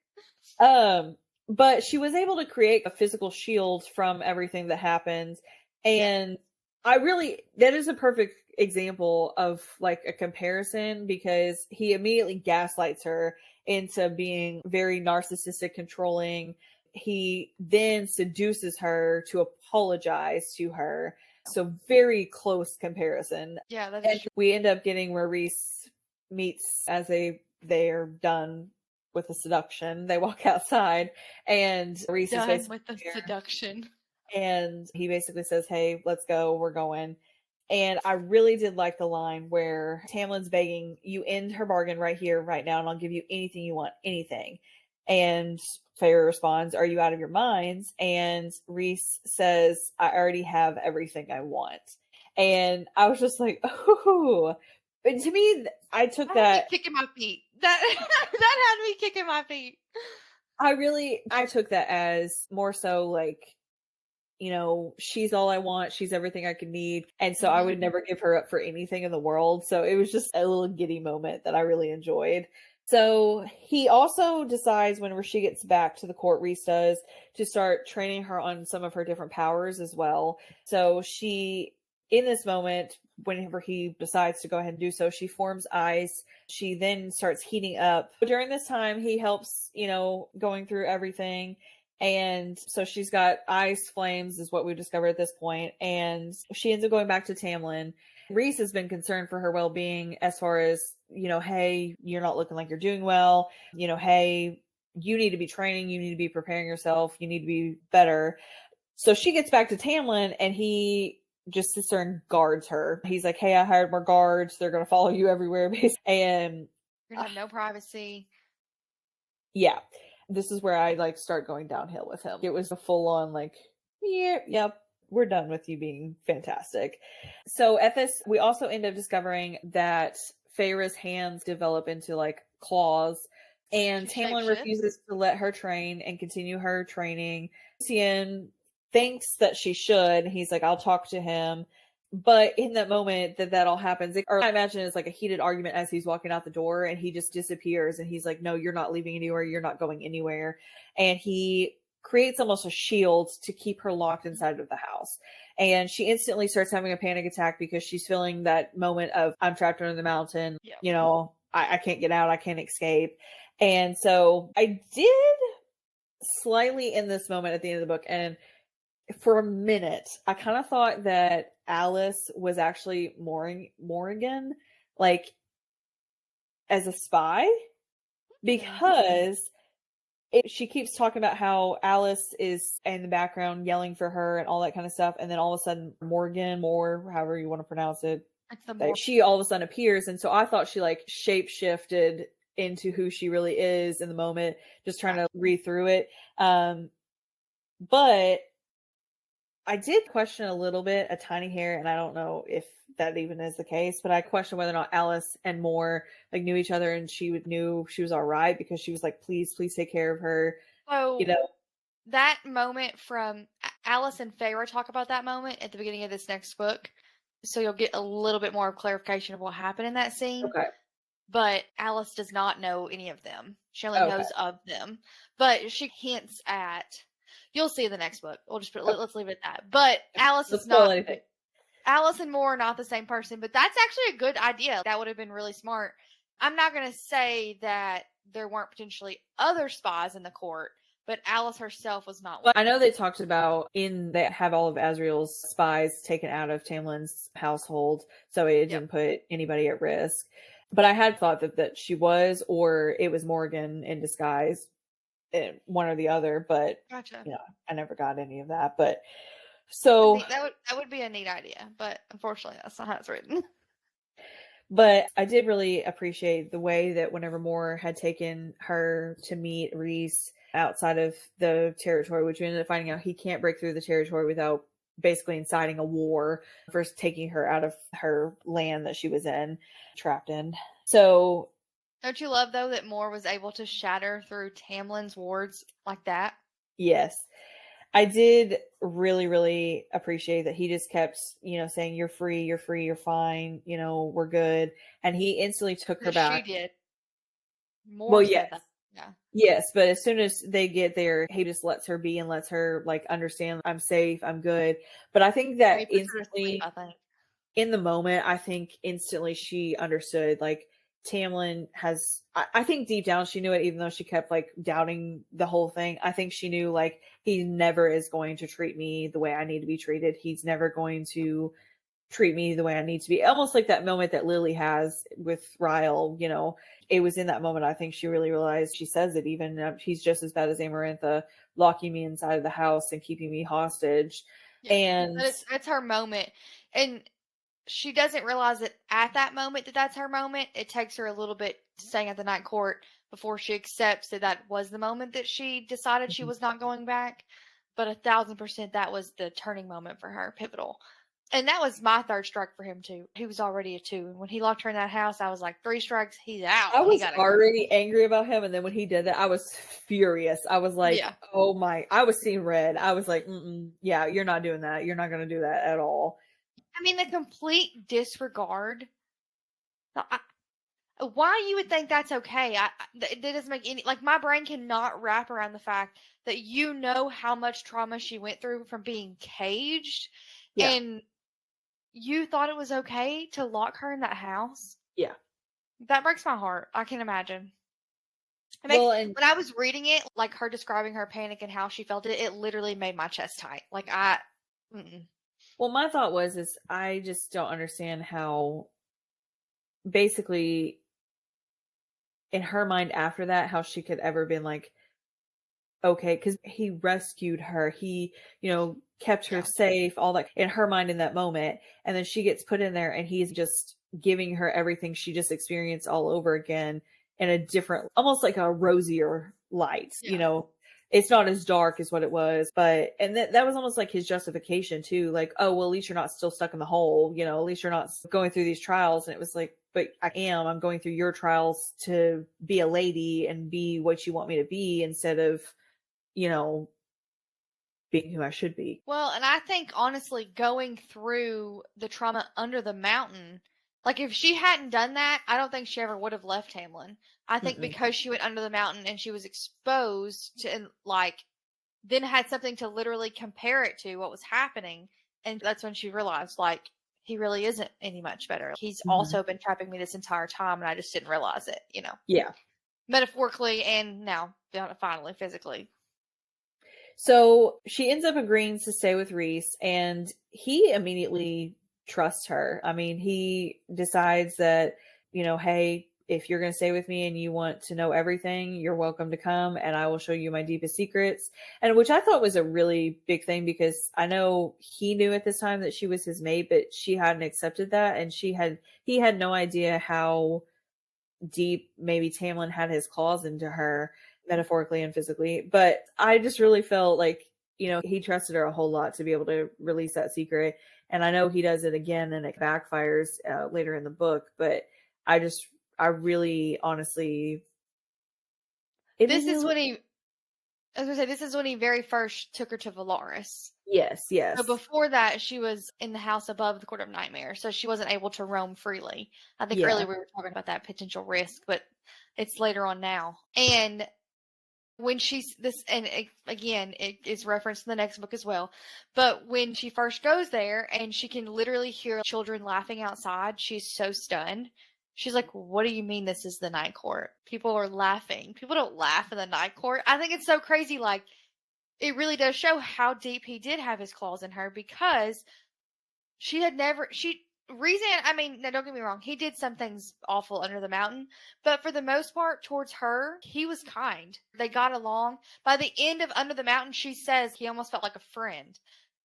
But she was able to create a physical shield from everything that happened. And that is a perfect example of like a comparison because he immediately gaslights her into being very narcissistic, controlling. He then seduces her to apologize to her. So very close comparison. Yeah, that And is true. we end up getting where Rhys meets as they're done with the seduction. They walk outside and Rhys is Done basically with the there, seduction. and he basically says, hey, let's go, we're going. And I really did like the line where Tamlin's begging, you end her bargain right here, right now, and I'll give you anything you want, anything. And Feyre responds, are you out of your minds? And Rhys says, I already have everything I want. And I was just like, oh. But to me, I took that. Kicking my feet. That that had me kicking my feet. I took that as more so like, she's all I want. She's everything I could need. And so I would never give her up for anything in the world. So it was just a little giddy moment that I really enjoyed. So he also decides whenever she gets back to the court, Rhys does, to start training her on some of her different powers as well. So she, in this moment, whenever he decides to go ahead and do so, she forms ice. She then starts heating up. During this time, he helps, going through everything. And so she's got ice flames is what we discovered at this point. And she ends up going back to Tamlin. Rhys has been concerned for her well-being as far as, hey, you're not looking like you're doing well. Hey, you need to be training. You need to be preparing yourself. You need to be better. So she gets back to Tamlin and he just sits there and guards her. He's like, hey, I hired more guards. They're going to follow you everywhere. And You're gonna have no privacy. yeah. This is where I like start going downhill with him. It was a full on like, yeah, yep, we're done with you being fantastic. So at this, we also end up discovering that Feyre's hands develop into like claws, and Tamlin refuses to let her train and continue her training. Lucian thinks that she should. He's like, I'll talk to him. But in that moment that all happens, or I imagine it's like a heated argument as he's walking out the door and he just disappears and he's like, no, you're not leaving anywhere. You're not going anywhere. And he creates almost a shield to keep her locked inside of the house. And she instantly starts having a panic attack because she's feeling that moment of I'm trapped under the mountain. Yeah. I can't get out. I can't escape. And so I did slightly in this moment at the end of the book. And for a minute, I kind of thought that Alice was actually Morrigan, like as a spy, because she keeps talking about how Alice is in the background yelling for her and all that kind of stuff. And then all of a sudden, Moore, however you want to pronounce it, It's the that she all of a sudden appears. And so I thought she like shape shifted into who she really is in the moment, just trying to read through it. But I did question a little bit, a tiny hair, and I don't know if that even is the case, but I question whether or not Alice and Moore like knew each other and knew she was all right, because she was like, please take care of her. So You know, that moment from Alice and Feyre talk about that moment at the beginning of this next book. So you'll get a little bit more of clarification of what happened in that scene. okay. But Alice does not know any of them. She only Okay. knows of them. But she hints at, you'll see in the next book. We'll just let's leave it at that. But Alice is not. Alice and Moore are not the same person, but that's actually a good idea. That would have been really smart. I'm not going to say that there weren't potentially other spies in the court, but Alice herself was not one. I know they talked about they have all of Azriel's spies taken out of Tamlin's household, so it didn't put anybody at risk. But I had thought that she was, or it was Morgan in disguise, one or the other. But gotcha. I never got any of that. But so that would be a neat idea, but unfortunately, that's not how it's written. But I did really appreciate the way that whenever Moore had taken her to meet Rhys outside of the territory, which we ended up finding out he can't break through the territory without basically inciting a war, first taking her out of her land that she was trapped in. So don't you love, though, that Moore was able to shatter through Tamlin's wards like that? Yes. I did really, really appreciate that he just kept, saying, you're free, you're fine, we're good. And he instantly took her back. She did. Moore said that. Yeah. Yes, but as soon as they get there, he just lets her be and lets her like understand, I'm safe, I'm good. But I think that instantly, in the moment, I think instantly she understood, like, Tamlin has, I think deep down she knew it, even though she kept like doubting the whole thing. I think she knew, like, he never is going to treat me the way I need to be treated. He's never going to treat me the way I need to be. Almost like that moment that Lily has with Ryle, it was in that moment I think she really realized. She says it even, he's just as bad as Amarantha, locking me inside of the house and keeping me hostage. Yeah, and that's her moment. And she doesn't realize it at that moment that that's her moment. It takes her a little bit staying at the night court before she accepts that was the moment that she decided she was not going back. But 1,000% that was the turning moment for her, pivotal. And that was my third strike for him too. He was already a 2. And when he locked her in that house, I was like, 3 strikes, he's out. I was already angry about him. And then when he did that, I was furious. I was like, oh my, I was seeing red. I was like, yeah, you're not doing that. You're not going to do that at all. I mean, the complete disregard. Why you would think that's okay? That doesn't make any, like, my brain cannot wrap around the fact that how much trauma she went through from being caged, and you thought it was okay to lock her in that house. Yeah, that breaks my heart. I can imagine. When I was reading it, like her describing her panic and how she felt it, it literally made my chest tight. Like Well, my thought was, I just don't understand how, basically, in her mind after that, how she could ever been like, okay, because he rescued her. He, kept her safe, all that, in her mind in that moment. And then she gets put in there and he's just giving her everything she just experienced all over again in a different, almost like a rosier light, It's not as dark as what it was, but, and that was almost like his justification too. Like, oh, well, at least you're not still stuck in the hole, at least you're not going through these trials. And it was like, but I'm going through your trials to be a lady and be what you want me to be, instead of, being who I should be. Well, and I think honestly, going through the trauma under the mountain, like if she hadn't done that, I don't think she ever would have left Tamlin. I think because she went under the mountain and she was exposed to, and like, then had something to literally compare it to what was happening. And that's when she realized, like, he really isn't any much better. He's also been trapping me this entire time and I just didn't realize it, Yeah. Metaphorically and now, finally, physically. So she ends up agreeing to stay with Rhys, and he immediately trusts her. I mean, he decides that, hey, if you're going to stay with me and you want to know everything, you're welcome to come and I will show you my deepest secrets. And which I thought was a really big thing, because I know he knew at this time that she was his mate, but she hadn't accepted that. And he had no idea how deep maybe Tamlin had his claws into her, metaphorically and physically. But I just really felt like, he trusted her a whole lot to be able to release that secret. And I know he does it again and it backfires later in the book, but I really honestly, This is when he, I was going to say, this is when he very first took her to Valaris. Yes. So before that, she was in the house above the Court of Nightmares, so she wasn't able to roam freely. I think earlier we were talking about that potential risk, but it's later on now. And when she's this, and again, it is referenced in the next book as well, but when she first goes there and she can literally hear children laughing outside, she's so stunned. She's like, what do you mean this is the Night Court? People are laughing. People don't laugh in the Night Court. I think it's so crazy. Like, it really does show how deep he did have his claws in her, because Rhysand, I mean, no, don't get me wrong, he did some things awful under the mountain, but for the most part, towards her, he was kind. They got along. By the end of Under the Mountain, she says he almost felt like a friend.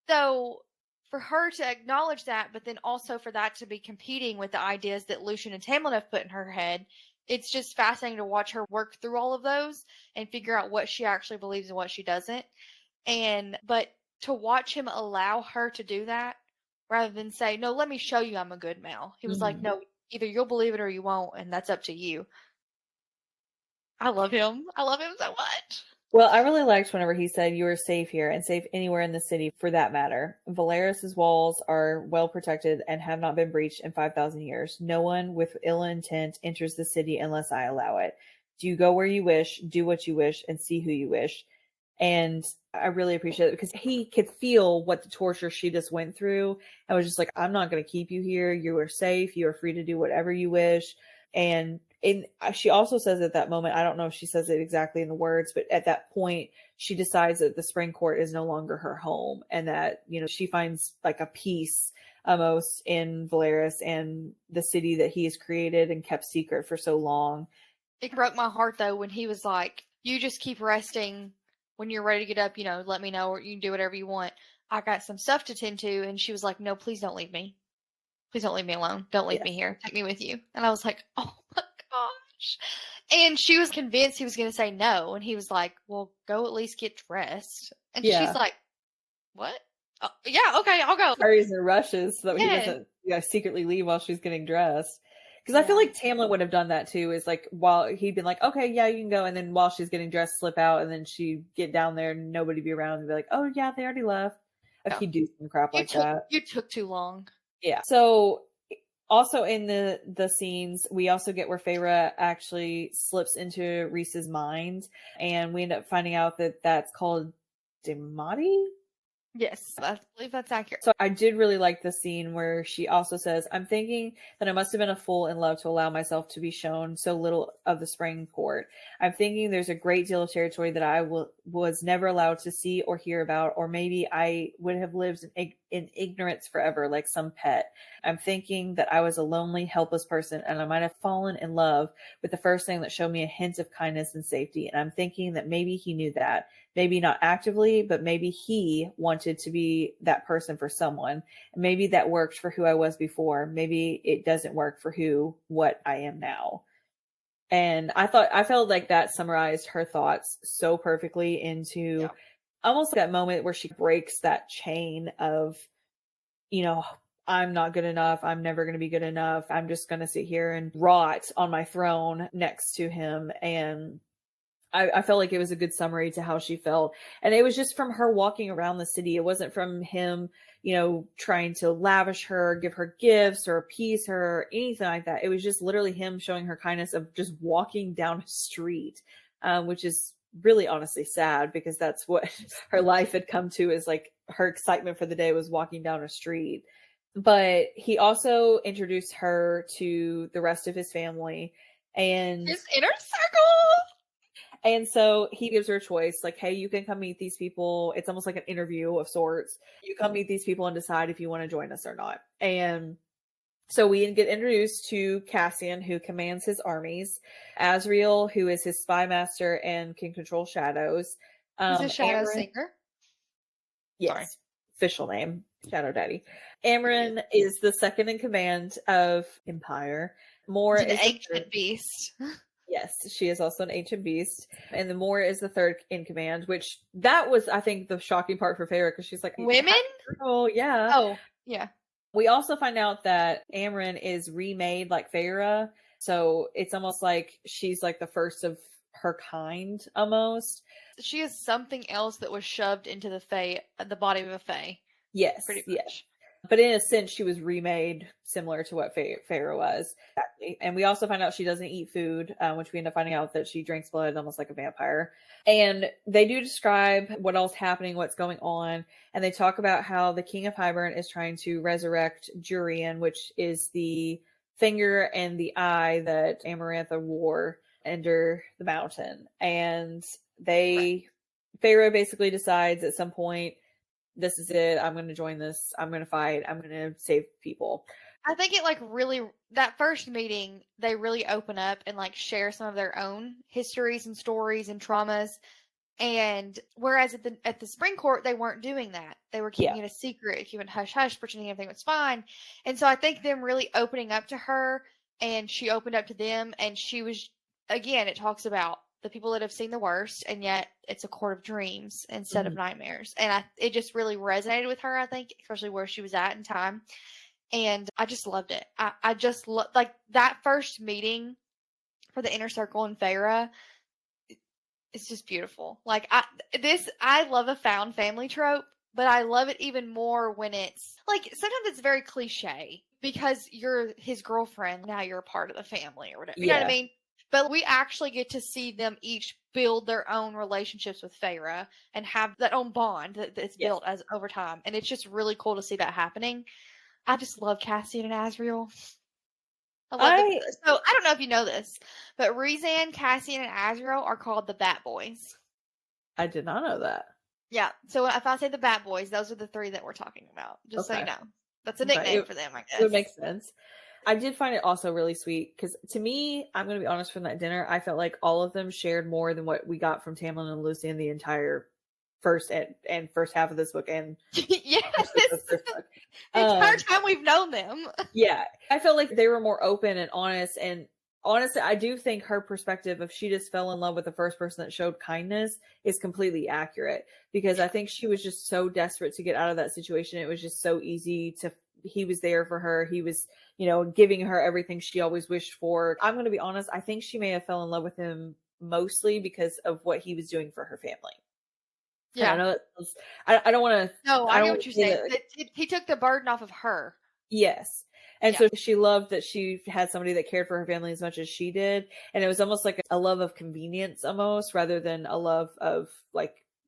So, for her to acknowledge that, but then also for that to be competing with the ideas that Lucien and Tamlin have put in her head, it's just fascinating to watch her work through all of those and figure out what she actually believes and what she doesn't. But to watch him allow her to do that, rather than say, no, let me show you I'm a good Mal. He was like, no, either you'll believe it or you won't, and that's up to you. I love him. I love him so much. Well, I really liked whenever he said, you are safe here and safe anywhere in the city for that matter. Valaris's walls are well protected and have not been breached in 5,000 years. No one with ill intent enters the city unless I allow it. Do you go where you wish, do what you wish, and see who you wish. And I really appreciate it, because he could feel what the torture she just went through. I was just like, I'm not going to keep you here. You are safe. You are free to do whatever you wish. And she also says at that moment, I don't know if she says it exactly in the words, but at that point, she decides that the Spring Court is no longer her home, and that, she finds like a peace almost in Valaris and the city that he has created and kept secret for so long. It broke my heart, though, when he was like, you just keep resting. When you're ready to get up, let me know, or you can do whatever you want. I got some stuff to tend to. And she was like, no, please don't leave me. Please don't leave me alone. Don't leave me here. Take me with you. And I was like, oh my gosh. And she was convinced he was going to say no. And he was like, well, go at least get dressed. And she's like, what? Oh, yeah, okay, I'll go. Hurries and rushes so that he doesn't secretly leave while she's getting dressed. Because I feel like Tamlin would have done that too, is like, while he'd been like, okay, yeah, you can go. And then while she's getting dressed, slip out. And then she'd get down there and nobody be around and be like, oh yeah, they already left. If he'd do some crap like that. You took too long. Yeah. So also in the scenes, we also get where Feyre actually slips into Rhys's mind. And we end up finding out that that's called Demati? Yes, I believe that's accurate. So I did really like the scene where she also says, I'm thinking that I must have been a fool in love to allow myself to be shown so little of the Spring Court. I'm thinking there's a great deal of territory that I was never allowed to see or hear about, or maybe I would have lived in ignorance forever, like some pet. I'm thinking that I was a lonely, helpless person, and I might have fallen in love with the first thing that showed me a hint of kindness and safety. And I'm thinking that maybe he knew that. Maybe not actively, but maybe he wanted to be that person for someone. Maybe that worked for who I was before. Maybe it doesn't work for what I am now. And I felt like that summarized her thoughts so perfectly into almost that moment where she breaks that chain of, I'm not good enough. I'm never going to be good enough. I'm just going to sit here and rot on my throne next to him. And I felt like it was a good summary to how she felt. And it was just from her walking around the city. It wasn't from him, trying to lavish her, give her gifts or appease her or anything like that. It was just literally him showing her kindness of just walking down a street, which is really honestly sad, because that's what her life had come to, is like her excitement for the day was walking down a street. But he also introduced her to the rest of his family and his inner circle. And so he gives her a choice, like, hey, you can come meet these people. It's almost like an interview of sorts. You come meet these people and decide if you want to join us or not. And So we get introduced to Cassian, who commands his armies, Azriel, who is his spy master and can control shadows. He's a shadow Amren, seeker. yes, Sorry. official name, Shadow Daddy. Amren is the second in command of Empire. Moore He's an is the ancient third. beast. Yes, she is also an ancient beast. And the Moore is the third in command, which that was, I think, the shocking part for Feyre, because she's like, Women? Oh, yeah. Oh, yeah. We also find out that Amren is remade like Feyre. So it's almost like she's like the first of her kind, almost. She is something else that was shoved into the body of a fae. Yes, Pretty much. yes. But in a sense, she was remade similar to what Feyre was. Exactly. And we also find out she doesn't eat food, which we end up finding out that she drinks blood almost like a vampire. And they do describe what else happening, what's going on. And they talk about how the King of Hybern is trying to resurrect Jurian, which is the finger and the eye that Amarantha wore under the mountain. And Feyre basically decides at some point, this is it. I'm going to join this. I'm going to fight. I'm going to save people. I think it really, that first meeting, they really open up and share some of their own histories and stories and traumas. And whereas at the spring court, they weren't doing that. They were keeping it a secret, keeping hush hush, pretending everything was fine. And so I think them really opening up to her, and she opened up to them, and she was, again, it talks about the people that have seen the worst, and yet it's a court of dreams instead of nightmares. And it just really resonated with her, I think, especially where she was at in time. And I just loved it. I just that first meeting for the inner circle in Feyre. It's just beautiful. I love a found family trope, but I love it even more when it's sometimes it's very cliche because you're his girlfriend, now you're a part of the family or whatever. You know what I mean? But we actually get to see them each build their own relationships with Feyre and have that own bond that's built as over time. And it's just really cool to see that happening. I just love Cassian and Azriel. So I don't know if you know this, but Rhysand, Cassian, and Azriel are called the Bat Boys. I did not know that. Yeah. So if I say the Bat Boys, those are the three that we're talking about. Just so you know. That's a nickname for them, I guess. It makes sense. I did find it also really sweet because to me, I'm going to be honest, from that dinner, I felt like all of them shared more than what we got from Tamlin and Lucy in the entire first half of this book. And yes, the entire time we've known them. Yeah, I felt like they were more open and honest. And honestly, I do think her perspective of she just fell in love with the first person that showed kindness is completely accurate, because I think she was just so desperate to get out of that situation. It was just so easy he was there for her. He was, giving her everything she always wished for. I'm going to be honest. I think she may have fell in love with him mostly because of what he was doing for her family. Yeah. I don't want to. No, I know what you're saying. He took the burden off of her. Yes. And so she loved that she had somebody that cared for her family as much as she did. And it was almost like a love of convenience almost, rather than a love of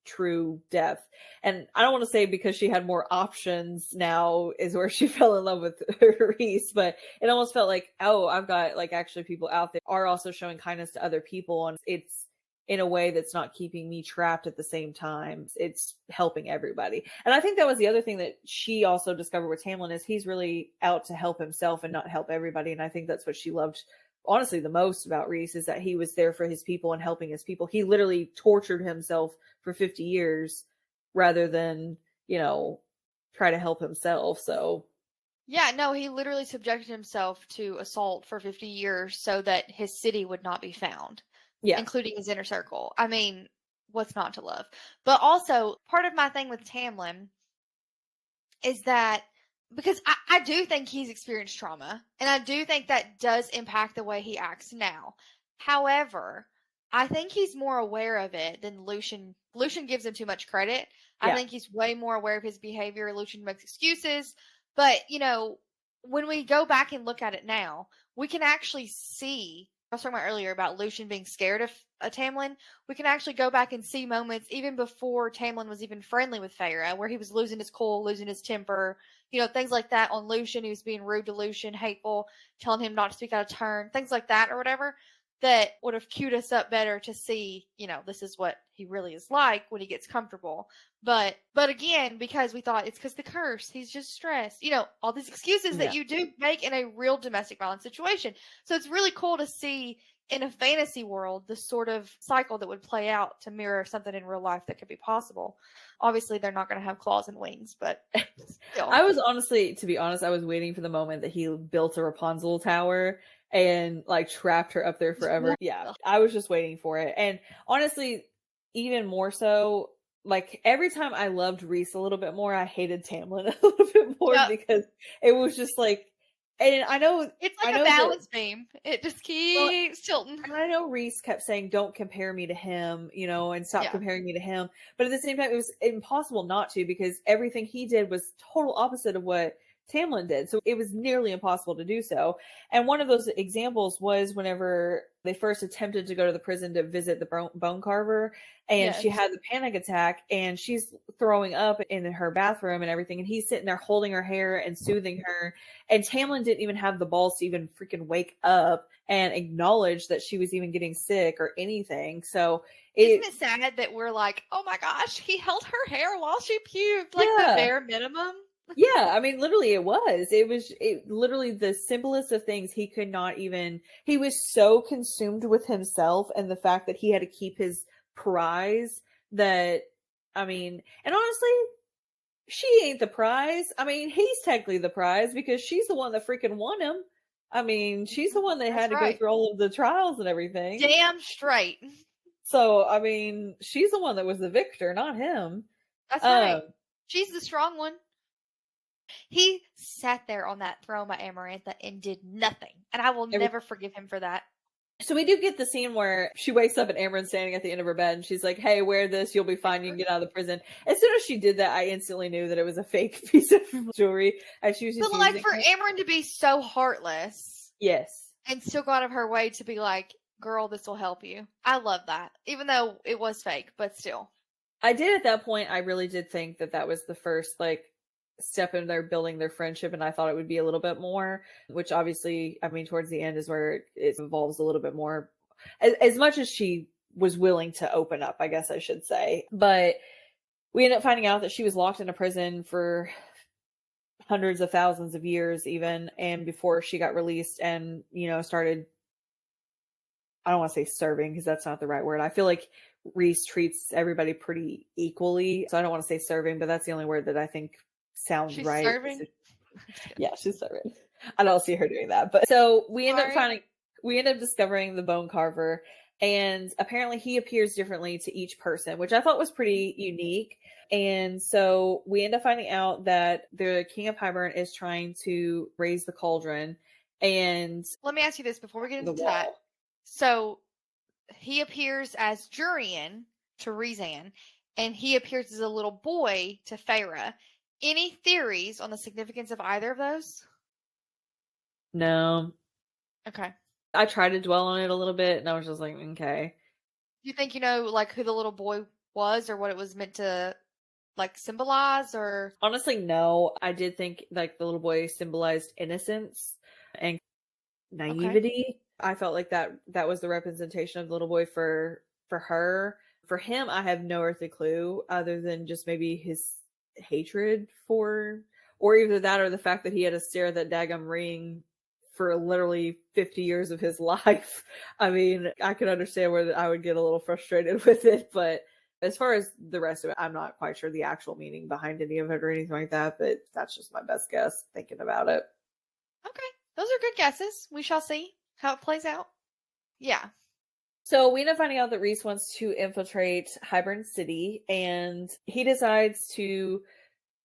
true depth. And I don't want to say because she had more options now is where she fell in love with Rhys, but it almost felt like, oh, I've got actually people out there are also showing kindness to other people. And it's in a way that's not keeping me trapped at the same time. It's helping everybody. And I think that was the other thing that she also discovered with Tamlin, is he's really out to help himself and not help everybody. And I think that's what she loved, honestly, the most about Rhys, is that he was there for his people and helping his people. He literally tortured himself for 50 years rather than, try to help himself. So yeah, no, he literally subjected himself to assault for 50 years so that his city would not be found. Yeah. Including his inner circle. I mean, what's not to love? But also, part of my thing with Tamlin is that, because I do think he's experienced trauma, and I do think that does impact the way he acts now. However, I think he's more aware of it than Lucien. Lucien gives him too much credit. I think he's way more aware of his behavior. Lucien makes excuses. But, when we go back and look at it now, we can actually see, I was talking about earlier about Lucien being scared of Tamlin. We can actually go back and see moments even before Tamlin was even friendly with Feyre, where he was losing his cool, losing his temper, things like that on Lucien. He was being rude to Lucien, hateful, telling him not to speak out of turn, things like that or whatever. that would have queued us up better to see, this is what he really is like when he gets comfortable. But again, because we thought it's because the curse, he's just stressed, all these excuses that you do make in a real domestic violence situation. So it's really cool to see in a fantasy world the sort of cycle that would play out to mirror something in real life that could be possible. Obviously, they're not going to have claws and wings, but still. I was honestly, to be honest, I was waiting for the moment that he built a Rapunzel tower and like trapped her up there forever. Yeah, I was just waiting for it. And honestly, even more so, like every time I loved Rhys a little bit more, I hated Tamlin a little bit more because it was just like, and I know it's like a balance beam. It just keeps tilting. And I know Rhys kept saying, "Don't compare me to him," and stop comparing me to him. But at the same time, it was impossible not to, because everything he did was total opposite of what Tamlin did. So it was nearly impossible to do so. And one of those examples was whenever they first attempted to go to the prison to visit the bone carver, and she had the panic attack, and she's throwing up in her bathroom and everything, and he's sitting there holding her hair and soothing her, and Tamlin didn't even have the balls to even freaking wake up and acknowledge that she was even getting sick or anything. So isn't it sad that we're like, oh my gosh, he held her hair while she puked, like the bare minimum? Yeah, I mean, literally it was literally the simplest of things. He could not even, he was so consumed with himself and the fact that he had to keep his prize that, I mean, and honestly, she ain't the prize. I mean, he's technically the prize because she's the one that freaking won him. I mean, she's the one that had to go through all of the trials and everything. Damn straight. So, I mean, she's the one that was the victor, not him. That's right. She's the strong one. He sat there on that throne by Amarantha and did nothing. And I will never forgive him for that. So we do get the scene where she wakes up and Amarant's standing at the end of her bed and she's like, "Hey, wear this. You'll be fine. You can get out of the prison." As soon as she did that, I instantly knew that it was a fake piece of jewelry. And she was just like for Amarant to be so heartless. Yes. And still go out of her way to be like, "Girl, this will help you." I love that. Even though it was fake, but still. I did at that point. I really did think that was the first, step in their building their friendship, and I thought it would be a little bit more, which obviously, I mean, towards the end is where it evolves a little bit more, as much as she was willing to open up, I guess I should say. But we ended up finding out that she was locked in a prison for hundreds of thousands of years even, and before she got released and started, I don't want to say serving because that's not the right word. I feel like Rhys treats everybody pretty equally, so I don't want to say serving, but that's the only word that I think sounds she's right. Serving? Yeah, she's serving. I don't see her doing that. But so we end up discovering the bone carver, and apparently he appears differently to each person, which I thought was pretty unique. And so we end up finding out that the King of Hybern is trying to raise the cauldron. And let me ask you this before we get into that. So he appears as Jurian to Rhysand, and he appears as a little boy to Feyre. Any theories on the significance of either of those? No. Okay. I tried to dwell on it a little bit, and I was just like, okay. Do you think who the little boy was, or what it was meant to symbolize? Or honestly, no. I did think the little boy symbolized innocence and naivety. Okay. I felt like that was the representation of the little boy for her. For him, I have no earthly clue other than just maybe his hatred for, or either that or the fact that he had to stare at that daggum ring for literally 50 years of his life. I mean, I could understand where I would get a little frustrated with it, but as far as the rest of it, I'm not quite sure the actual meaning behind any of it or anything like that, but that's just my best guess thinking about it. Okay. Those are good guesses. We shall see how it plays out. Yeah. So we end up finding out that Rhys wants to infiltrate Hybern City, and he decides to,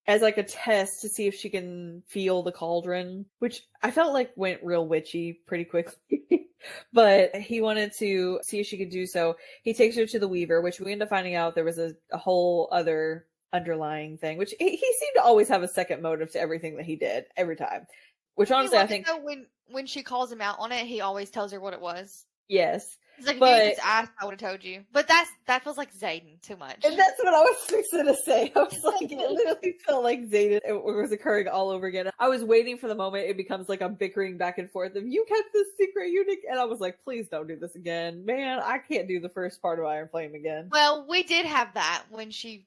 as a test to see if she can feel the cauldron, which I felt like went real witchy pretty quickly. But he wanted to see if she could do so. He takes her to the Weaver, which we end up finding out there was a whole other underlying thing, which he seemed to always have a second motive to everything that he did every time. Which honestly, I think when she calls him out on it, he always tells her what it was. Yes. It's like, if you But just asked, I would have told you. But that feels like Zayden too much. and that's what I was fixing to say. I was like, it literally felt like Zayden was occurring all over again. I was waiting for the moment it becomes like a bickering back and forth of you kept this secret eunuch, and I was like, please don't do this again. Man, I can't do the first part of Iron Flame again. Well, we did have that when she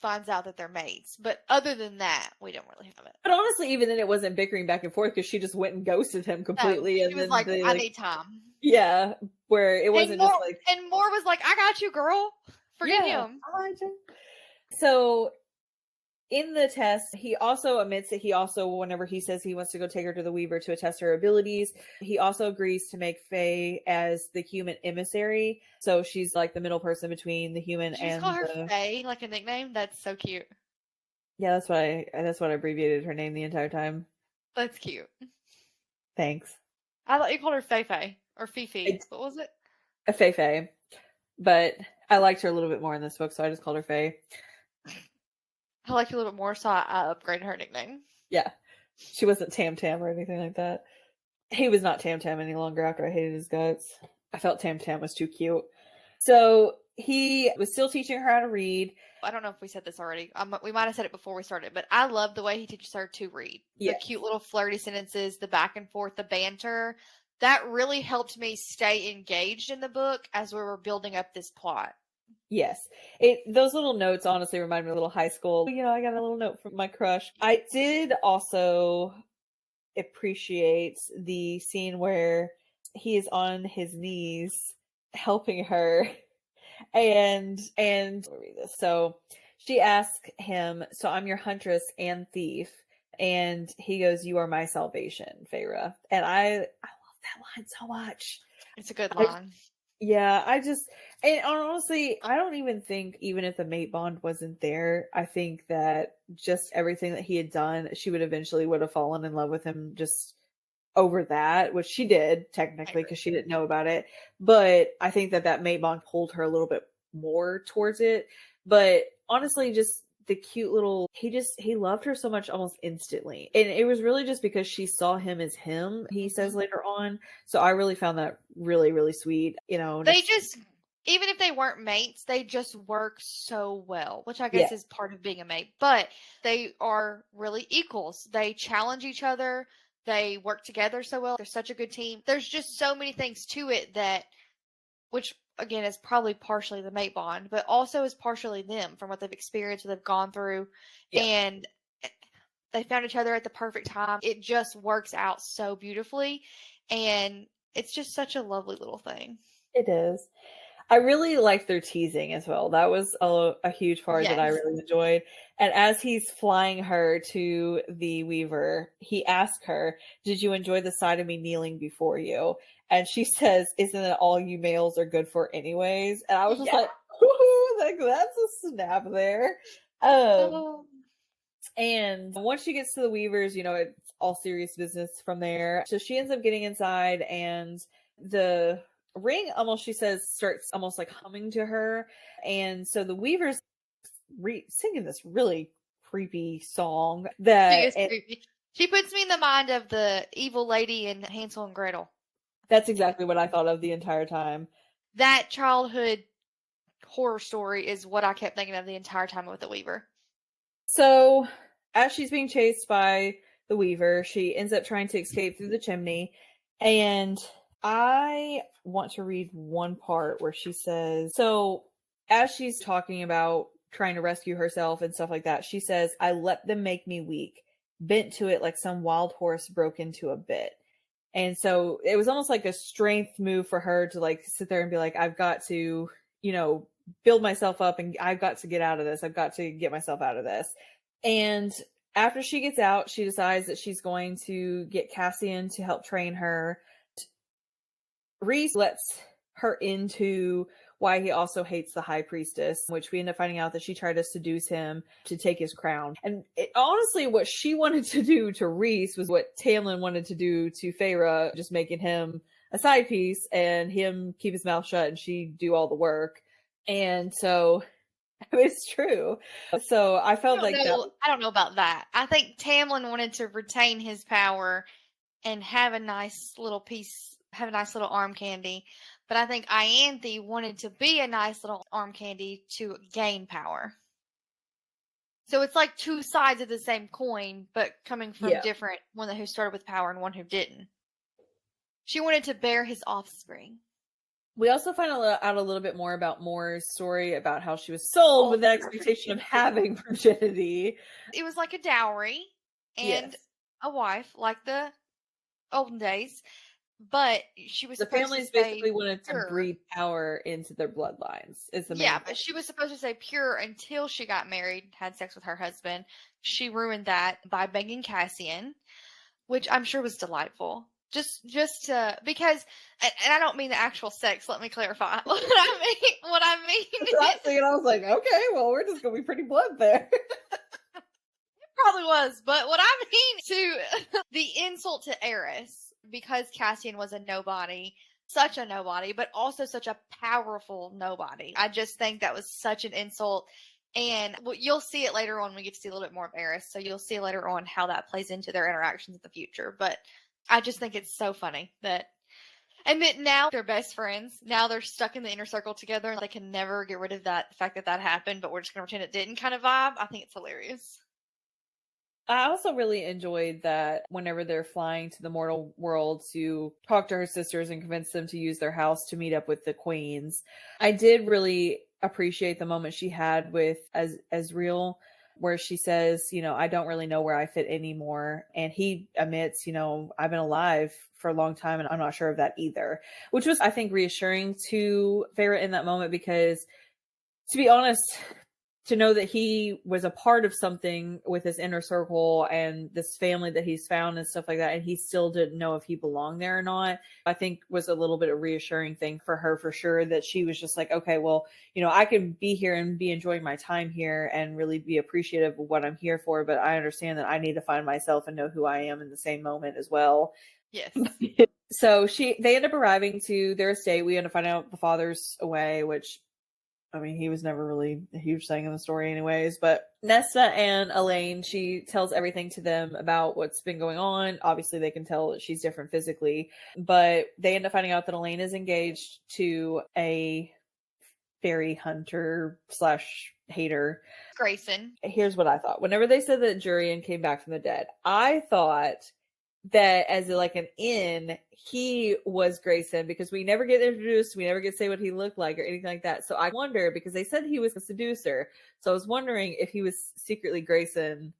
finds out that they're mates. But other than that, we don't really have it. But honestly, even then it wasn't bickering back and forth because she just went and ghosted him completely. No, and she was then like, they, I need time. yeah, where it wasn't just like. And Moore was like, I got you, girl. Forget him. So in the test, he also admits that whenever he says he wants to go take her to the Weaver to test her abilities, he also agrees to make Faye as the human emissary. So she's like the middle person between the human Did you and call her Faye, like a nickname? That's so cute. Yeah, that's what I abbreviated her name the entire time. That's cute. Thanks. I thought you called her Faye or Fifi. What was it? A Faye. But I liked her a little bit more in this book, so I just called her Faye. I liked her a little bit more, so I upgraded her nickname. Yeah. She wasn't Tam Tam or anything like that. He was not Tam Tam any longer after I hated his guts. I felt Tam Tam was too cute. So he was still teaching her how to read. I don't know if we said this already. We might have said it before we started, but I love the way he teaches her to read. Yes. The cute little flirty sentences, the back and forth, the banter. That really helped me stay engaged in the book as we were building up this plot. Yes. Those little notes honestly remind me of a little high school. You know, I got a little note from my crush. I did also appreciate the scene where he is on his knees helping her and let me read this. So she asks him, so I'm your huntress and thief, and he goes, you are my salvation, Feyre. And I love that line so much. It's a good line. And honestly, I don't even think, even if the mate bond wasn't there, I think that just everything that he had done, she would have fallen in love with him just over that, which she did technically because she didn't know about it. But I think that mate bond pulled her a little bit more towards it. But honestly, just the cute little, he loved her so much almost instantly. And it was really just because she saw him as him, he says later on. So I really found that really, really sweet. You know, they just, even if they weren't mates, they just work so well, which I guess is part of being a mate. But they are really equals. They challenge each other. They work together so well. They're such a good team. There's just so many things to it which again is probably partially the mate bond, but also is partially them from what they've experienced, what they've gone through, and they found each other at the perfect time. It just works out so beautifully, and it's just such a lovely little thing. It is. I really liked their teasing as well. That was a huge part that I really enjoyed. And as he's flying her to the Weaver, he asks her, did you enjoy the sight of me kneeling before you? And she says, isn't it all you males are good for anyways? And I was just like, ooh, like, that's a snap there. And once she gets to the Weavers, you know, it's all serious business from there. So she ends up getting inside, and the ring she says starts almost like humming to her. And so the Weavers singing this really creepy song she puts me in the mind of the evil lady in Hansel and Gretel. That's exactly what I thought of the entire time. That childhood horror story is what I kept thinking of the entire time with the Weaver. So as she's being chased by the Weaver, she ends up trying to escape through the chimney. And I want to read one part where she says, so as she's talking about trying to rescue herself and stuff like that, she says, I let them make me weak, bent to it like some wild horse broke into a bit. And so it was almost like a strength move for her to like sit there and be like, I've got to, you know, build myself up, and I've got to get out of this. I've got to get myself out of this. And after she gets out, she decides that she's going to get Cassian to help train her. Rhys lets her into why he also hates the High Priestess, which we end up finding out that she tried to seduce him to take his crown. And honestly, what she wanted to do to Rhys was what Tamlin wanted to do to Feyre, just making him a side piece and him keep his mouth shut and she do all the work. And so it's true. So I felt I don't know about that. I think Tamlin wanted to retain his power and have a nice little arm candy. But I think Ianthe wanted to be a nice little arm candy to gain power. So it's like two sides of the same coin, but coming from different, one who started with power and one who didn't. She wanted to bear his offspring. We also find out a little bit more about Moore's story about how she was sold with the expectation of having virginity. It was like a dowry and a wife, like the olden days. But she was the families basically wanted to breed power into their bloodlines. Is the main but she was supposed to stay pure until she got married, had sex with her husband. She ruined that by banging Cassian, which I'm sure was delightful. Just because, and I don't mean the actual sex. Let me clarify. What I mean. And I was like, okay, well, we're just gonna be pretty blunt there. It probably was, but what I mean to the insult to Eris. Because Cassian was a nobody, such a nobody, but also such a powerful nobody. I just think that was such an insult. And you'll see it later on when we get to see a little bit more of Eris. So you'll see later on how that plays into their interactions in the future. But I just think it's so funny that now they're best friends. Now they're stuck in the inner circle together and they can never get rid of the fact that happened, but we're just going to pretend it didn't kind of vibe. I think it's hilarious. I also really enjoyed that whenever they're flying to the mortal world to talk to her sisters and convince them to use their house to meet up with the queens. I did really appreciate the moment she had with Ezreal, where she says, I don't really know where I fit anymore. And he admits, I've been alive for a long time and I'm not sure of that either, which was, I think, reassuring to Feyre in that moment, because to be honest, to know that he was a part of something with his inner circle and this family that he's found and stuff like that, and he still didn't know if he belonged there or not, I think was a little bit of a reassuring thing for her, for sure, that she was just like, okay, well, I can be here and be enjoying my time here and really be appreciative of what I'm here for, but I understand that I need to find myself and know who I am in the same moment as well. Yes. So they end up arriving to their estate. We end up finding out the father's away, which, I mean, he was never really a huge thing in the story anyways, but Nesta and Elaine, she tells everything to them about what's been going on. Obviously, they can tell that she's different physically, but they end up finding out that Elaine is engaged to a fairy hunter / hater. Grayson. Here's what I thought. Whenever they said that Jurian came back from the dead, I thought that as like an in, he was Grayson, because we never get introduced, we never get to say what he looked like or anything like that. So I wonder, because they said he was a seducer, so I was wondering if he was secretly Grayson,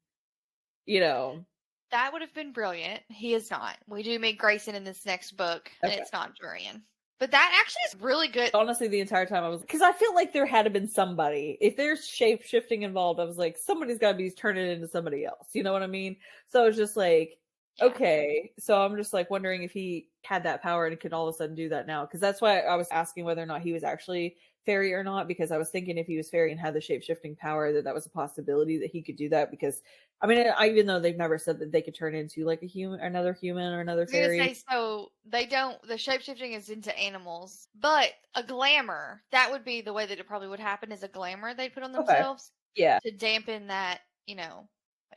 That would have been brilliant. He is not. We do meet Grayson in this next book, and it's not Jurian. But that actually is really good. Honestly, the entire time I was, because I feel like there had to been somebody. If there's shape shifting involved, I was like, somebody's got to be turning into somebody else. You know what I mean? So it was just like, okay, so I'm just like wondering if he had that power and could all of a sudden do that now, because that's why I was asking whether or not he was actually fairy or not, because I was thinking if he was fairy and had the shape-shifting power, that was a possibility that he could do that, because I mean, even though they've never said that they could turn into like a human, another human, or another fairy. I was gonna say, so they don't, the shape-shifting is into animals, but a glamour, that would be the way that it probably would happen, is a glamour they put on themselves. Yeah. To dampen that,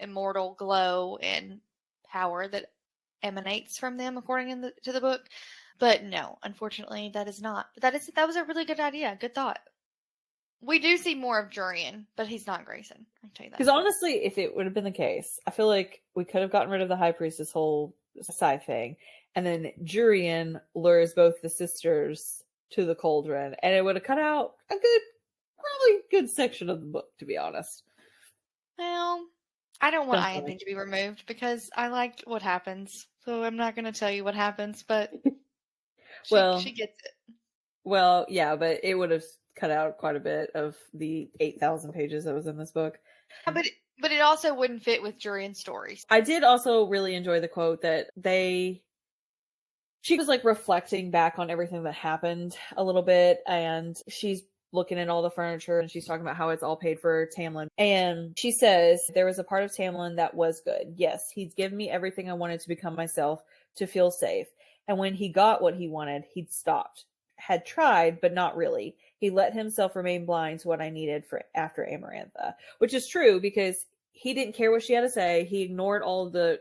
immortal glow and power that emanates from them, according to the book. But no, unfortunately, that is not. That was a really good idea. Good thought. We do see more of Jurian, but he's not Grayson. I can tell you that. Because honestly, if it would have been the case, I feel like we could have gotten rid of the High Priestess whole side thing, and then Jurian lures both the sisters to the cauldron, and it would have cut out a probably good section of the book, to be honest. Well, I don't want Ianthe to be removed because I like what happens, so I'm not going to tell you what happens, but she gets it. Well, yeah, but it would have cut out quite a bit of the 8,000 pages that was in this book. Yeah, but it also wouldn't fit with Jurian's stories. I did also really enjoy the quote that she was like reflecting back on everything that happened a little bit, and she's looking at all the furniture and she's talking about how it's all paid for Tamlin. And she says, there was a part of Tamlin that was good. Yes, he's given me everything I wanted to become myself, to feel safe. And when he got what he wanted, he'd stopped. Had tried, but not really. He let himself remain blind to what I needed for after Amarantha. Which is true, because he didn't care what she had to say. He ignored all the,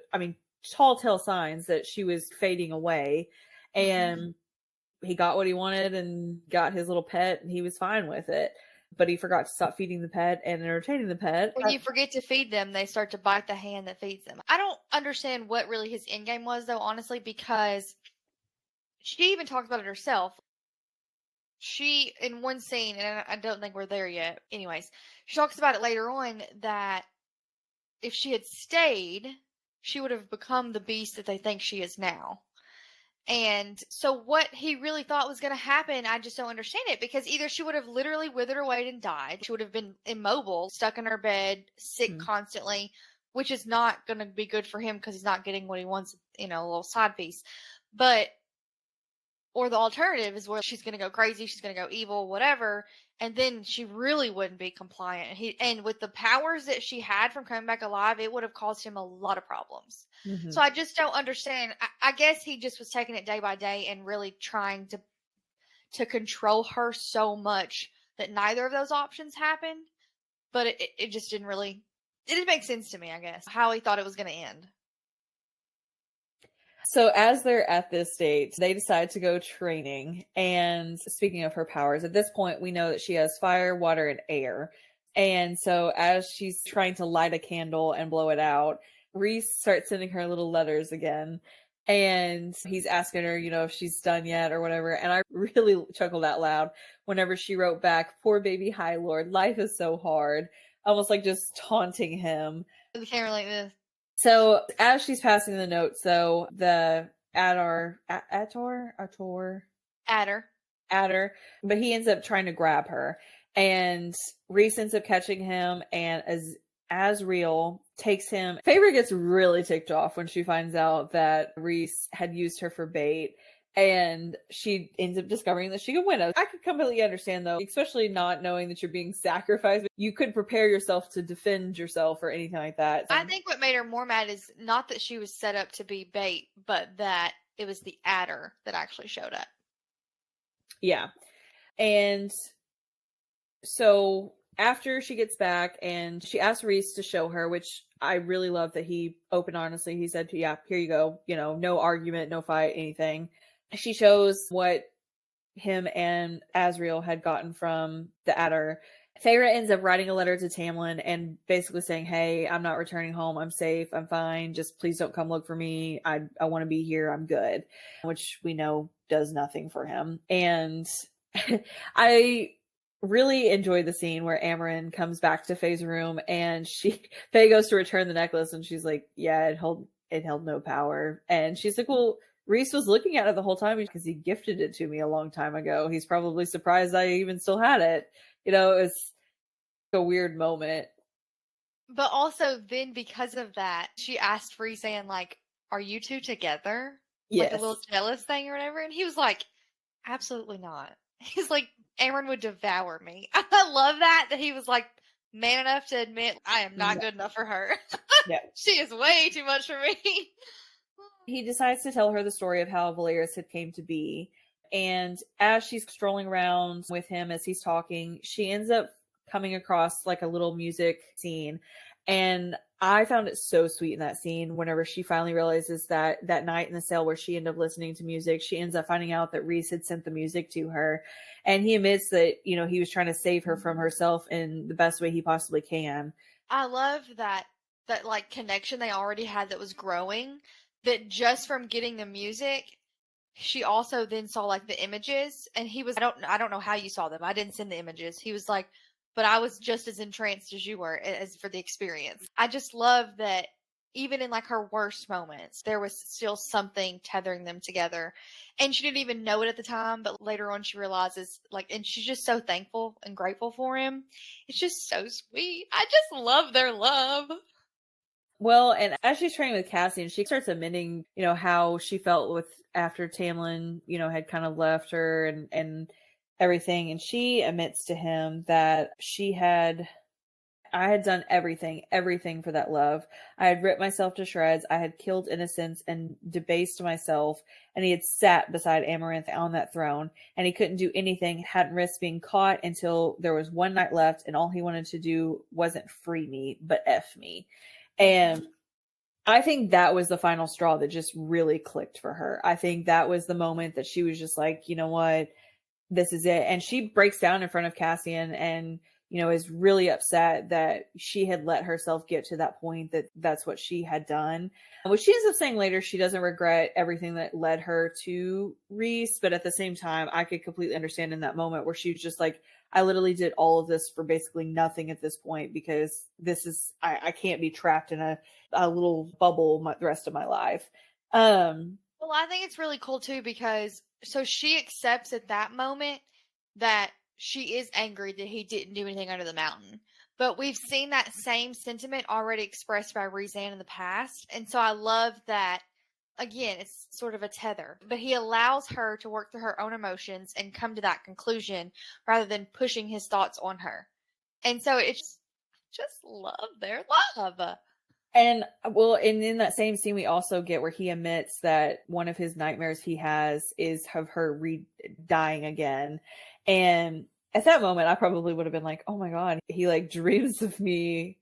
tall tale signs that she was fading away. And he got what he wanted and got his little pet, and he was fine with it. But he forgot to stop feeding the pet and entertaining the pet. When you forget to feed them, they start to bite the hand that feeds them. I don't understand what really his end game was, though, honestly, because she even talked about it herself. She, in one scene, and I don't think we're there yet, anyways, she talks about it later on that if she had stayed, she would have become the beast that they think she is now. And so what he really thought was going to happen, I just don't understand it, because either she would have literally withered away and died. She would have been immobile, stuck in her bed, sick constantly, which is not going to be good for him because he's not getting what he wants, a little side piece. Or the alternative is where she's going to go crazy, she's going to go evil, whatever, and then she really wouldn't be compliant. And with the powers that she had from coming back alive, it would have caused him a lot of problems. Mm-hmm. So I just don't understand. I guess he just was taking it day by day and really trying to control her so much that neither of those options happened. But it just didn't really, it didn't make sense to me, I guess, how he thought it was going to end. So as they're at this state, they decide to go training. And speaking of her powers, at this point, we know that she has fire, water, and air. And so as she's trying to light a candle and blow it out, Rhys starts sending her little letters again. And he's asking her, if she's done yet or whatever. And I really chuckled out loud whenever she wrote back, "Poor baby High Lord, life is so hard." Almost like just taunting him. The camera like this. So as she's passing the notes, though, the Adder, but he ends up trying to grab her, and Rhys ends up catching him, and as Asriel takes him, Feyre gets really ticked off when she finds out that Rhys had used her for bait. And she ends up discovering that she can win. I could completely understand, though, especially not knowing that you're being sacrificed. You could prepare yourself to defend yourself or anything like that. I think what made her more mad is not that she was set up to be bait, but that it was the adder that actually showed up. Yeah. And so after she gets back and she asks Rhys to show her, which I really love that he opened honestly. He said, "Yeah, here you go. No argument, no fight, anything." She shows what him and Asriel had gotten from the Adder. Feyre ends up writing a letter to Tamlin and basically saying, "Hey, I'm not returning home. I'm safe. I'm fine. Just please don't come look for me. I want to be here. I'm good." Which we know does nothing for him. And I really enjoyed the scene where Amren comes back to Faye's room and Faye goes to return the necklace and she's like, "Yeah, it held no power." And she's like, "Well, Rhys was looking at it the whole time because he gifted it to me a long time ago. He's probably surprised I even still had it." It's a weird moment. But also then because of that, she asked Rhysand, like, "Are you two together?" Yes. Like a little jealous thing or whatever. And he was like, "Absolutely not." He's like, "Amren would devour me." I love that he was like man enough to admit, I am not good enough for her. Yeah. She is way too much for me. He decides to tell her the story of how Valeris had came to be. And as she's strolling around with him as he's talking, she ends up coming across like a little music scene. And I found it so sweet in that scene whenever she finally realizes that night in the cell where she ended up listening to music, she ends up finding out that Rhys had sent the music to her. And he admits that, he was trying to save her from herself in the best way he possibly can. I love that like connection they already had that was growing, that just from getting the music, she also then saw like the images, and he was, I don't know how you saw them. I didn't send the images. He was like, "But I was just as entranced as you were as for the experience." I just love that even in like her worst moments, there was still something tethering them together. And she didn't even know it at the time, but later on she realizes, like, and she's just so thankful and grateful for him. It's just so sweet. I just love their love. Well, and as she's training with Cassian, she starts admitting, how she felt with after Tamlin, had kind of left her and everything. And she admits to him that I had done everything for that love. I had ripped myself to shreds. I had killed innocents and debased myself. And he had sat beside Amaranth on that throne, and he couldn't do anything, hadn't risked being caught until there was one night left, and all he wanted to do wasn't free me, but F me. And I think that was the final straw that just really clicked for her. I think that was the moment that she was just like, you know what, this is it. And she breaks down in front of Cassian and, is really upset that she had let herself get to that point, that that's what she had done. Which she ends up saying later, she doesn't regret everything that led her to Rhys. But at the same time, I could completely understand in that moment where she was just like, I literally did all of this for basically nothing at this point, because I can't be trapped in a little bubble the rest of my life. Well, I think it's really cool too, because so she accepts at that moment that she is angry that he didn't do anything under the mountain. But we've seen that same sentiment already expressed by Rhysand in the past. And so I love that, again, it's sort of a tether. But he allows her to work through her own emotions and come to that conclusion rather than pushing his thoughts on her. And so it's just love their love. And in that same scene, we also get where he admits that one of his nightmares he has is of her dying again. And at that moment, I probably would have been like, oh my God, he like dreams of me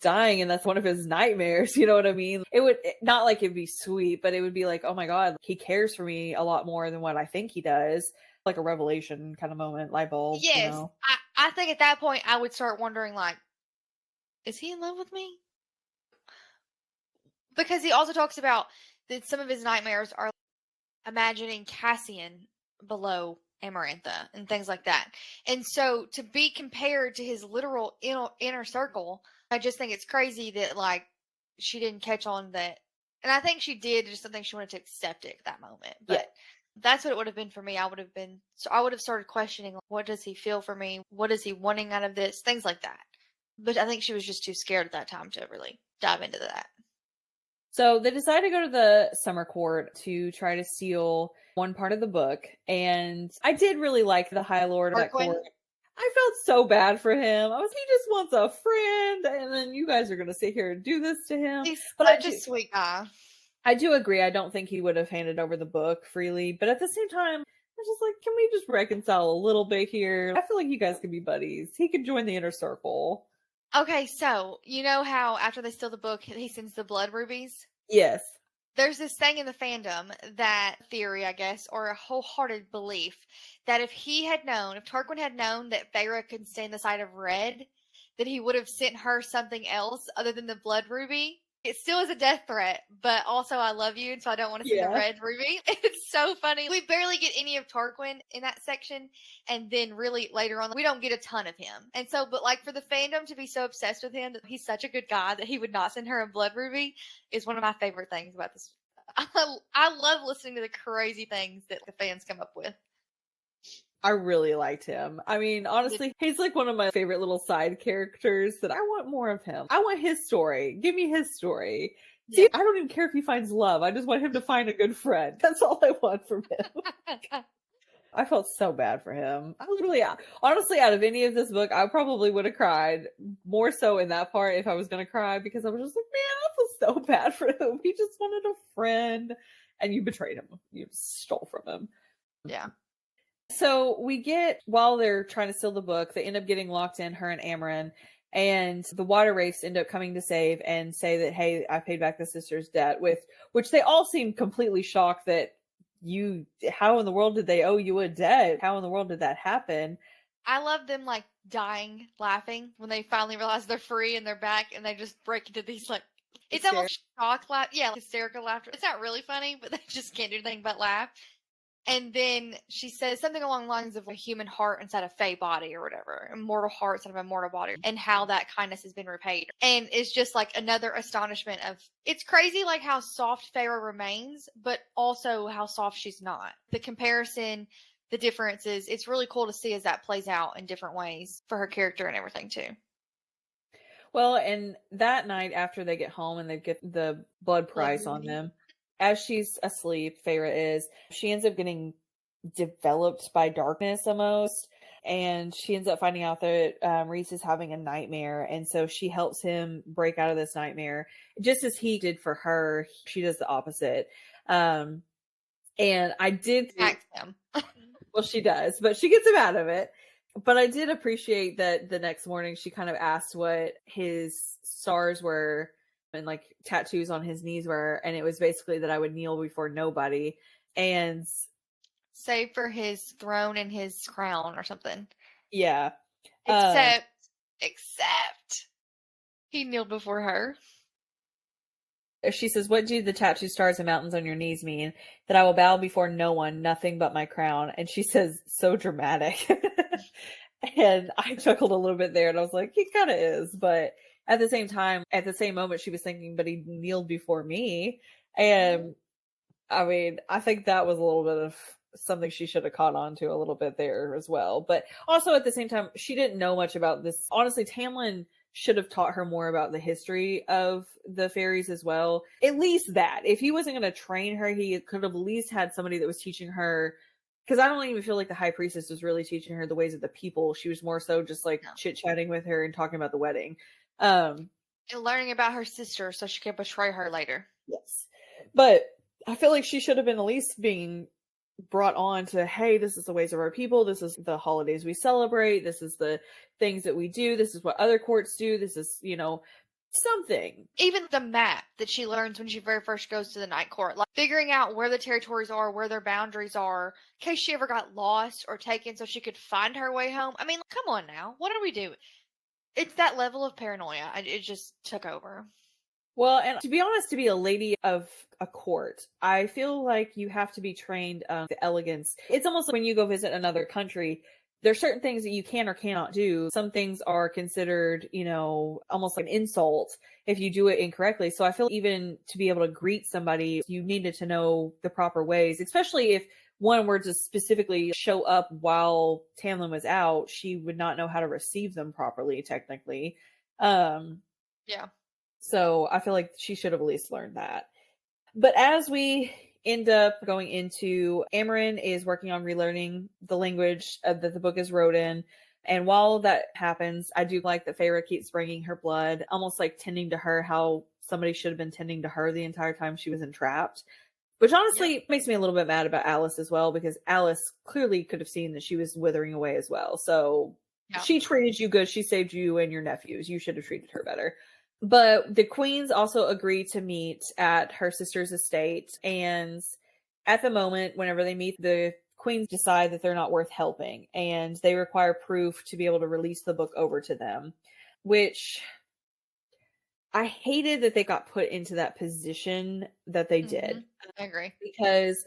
dying, and that's one of his nightmares. You know what I mean? It would not like it'd be sweet, but it would be like, oh my God, he cares for me a lot more than what I think he does. Like a revelation kind of moment, light bulb. Yes. I think at that point, I would start wondering, like, is he in love with me? Because he also talks about that some of his nightmares are imagining Cassian below Amarantha and things like that. And so to be compared to his literal inner circle, I just think it's crazy that, like, she didn't catch on that. And I think she did, just something she wanted to accept it at that moment. But that's what it would have been for me. I would have started questioning, what does he feel for me? What is he wanting out of this? Things like that. But I think she was just too scared at that time to really dive into that. So they decide to go to the summer court to try to steal one part of the book. And I did really like the High Lord of that court. I felt so bad for him. He just wants a friend, and then you guys are going to sit here and do this to him. He's such a sweet guy. I do agree. I don't think he would have handed over the book freely. But at the same time, I'm just like, can we just reconcile a little bit here? I feel like you guys could be buddies. He could join the inner circle. Okay, so you know how after they steal the book, he sends the blood rubies? Yes. There's this thing in the fandom, that theory, I guess, or a wholehearted belief, that if Tarquin had known that Feyre could stand the side of red, that he would have sent her something else other than the blood ruby. It still is a death threat, but also I love you, and so I don't want to see the red ruby. It's so funny. We barely get any of Tarquin in that section, and then really later on, we don't get a ton of him. And so, but like for the fandom to be so obsessed with him, that he's such a good guy that he would not send her a blood ruby, is one of my favorite things about this. I love listening to the crazy things that the fans come up with. I really liked him. I mean, honestly, he's like one of my favorite little side characters that I want more of him. I want his story. Give me his story. Yeah. See, I don't even care if he finds love. I just want him to find a good friend. That's all I want from him. I felt so bad for him. I literally, honestly, out of any of this book, I probably would have cried more so in that part if I was going to cry, because I was just like, man, I feel so bad for him. He just wanted a friend, and you betrayed him. You stole from him. Yeah. So we get, while they're trying to steal the book, they end up getting locked in, her and Amaran, and the water wraiths end up coming to save and say that, hey, I paid back the sister's debt, which they all seem completely shocked that how in the world did they owe you a debt? How in the world did that happen? I love them like dying laughing when they finally realize they're free and they're back, and they just break into these like, it's almost shock laugh. Yeah, like hysterical laughter. It's not really funny, but they just can't do anything but laugh. And then she says something along the lines of a human heart inside a fey body or whatever, a mortal heart inside of a mortal body, and how that kindness has been repaid. And it's just like another astonishment of, it's crazy like how soft Feyre remains, but also how soft she's not. The comparison, the differences, it's really cool to see as that plays out in different ways for her character and everything too. Well, and that night after they get home and they get the blood price on them, as she's asleep, Feyre she ends up getting developed by darkness almost. And she ends up finding out that Rhys is having a nightmare. And so she helps him break out of this nightmare. Just as he did for her, she does the opposite. And I did... him. Well, she does, but she gets him out of it. But I did appreciate that the next morning she kind of asked what his stars were and like tattoos on his knees and it was basically that I would kneel before nobody. And save for his throne and his crown or something. yeah. Except he kneeled before her. She says, "What do the tattoo stars and mountains on your knees mean? That I will bow before no one, nothing but my crown." And she says, "So dramatic." And I chuckled a little bit there, and I was like, he kind of is. But at the same time, at the same moment, she was thinking, but he kneeled before me. And I mean, I think that was a little bit of something she should have caught on to a little bit there as well. But also at the same time, she didn't know much about this. Honestly, Tamlin should have taught her more about the history of the fairies as well. At least that. If he wasn't going to train her, he could have at least had somebody that was teaching her. Because I don't even feel like the high priestess was really teaching her the ways of the people. She was more so just like chit-chatting with her and talking about the wedding. And learning about her sister so she could betray her later. Yes. But I feel like she should have been at least being brought on to, hey, this is the ways of our people. This is the holidays we celebrate. This is the things that we do. This is what other courts do. This is, something. Even the map that she learns when she very first goes to the night court, like figuring out where the territories are, where their boundaries are, in case she ever got lost or taken so she could find her way home. I mean, come on now. What are we doing? It's that level of paranoia. It just took over. Well, and to be honest, to be a lady of a court, I feel like you have to be trained the elegance. It's almost like when you go visit another country, there's certain things that you can or cannot do. Some things are considered, almost like an insult if you do it incorrectly. So I feel even to be able to greet somebody, you needed to know the proper ways, especially if one were to specifically show up while Tamlin was out, she would not know how to receive them properly, technically. Yeah. So I feel like she should have at least learned that. But as we end up going into, Amarin is working on relearning the language that the book is wrote in. And while that happens, I do like that Feyre keeps bringing her blood, almost like tending to her how somebody should have been tending to her the entire time she was entrapped. Which honestly makes me a little bit mad about Alice as well, because Alice clearly could have seen that she was withering away as well. So she treated you good. She saved you and your nephews. You should have treated her better. But the queens also agree to meet at her sister's estate. And at the moment, whenever they meet, the queens decide that they're not worth helping. And they require proof to be able to release the book over to them. Which I hated that they got put into that position that they did. I agree. Because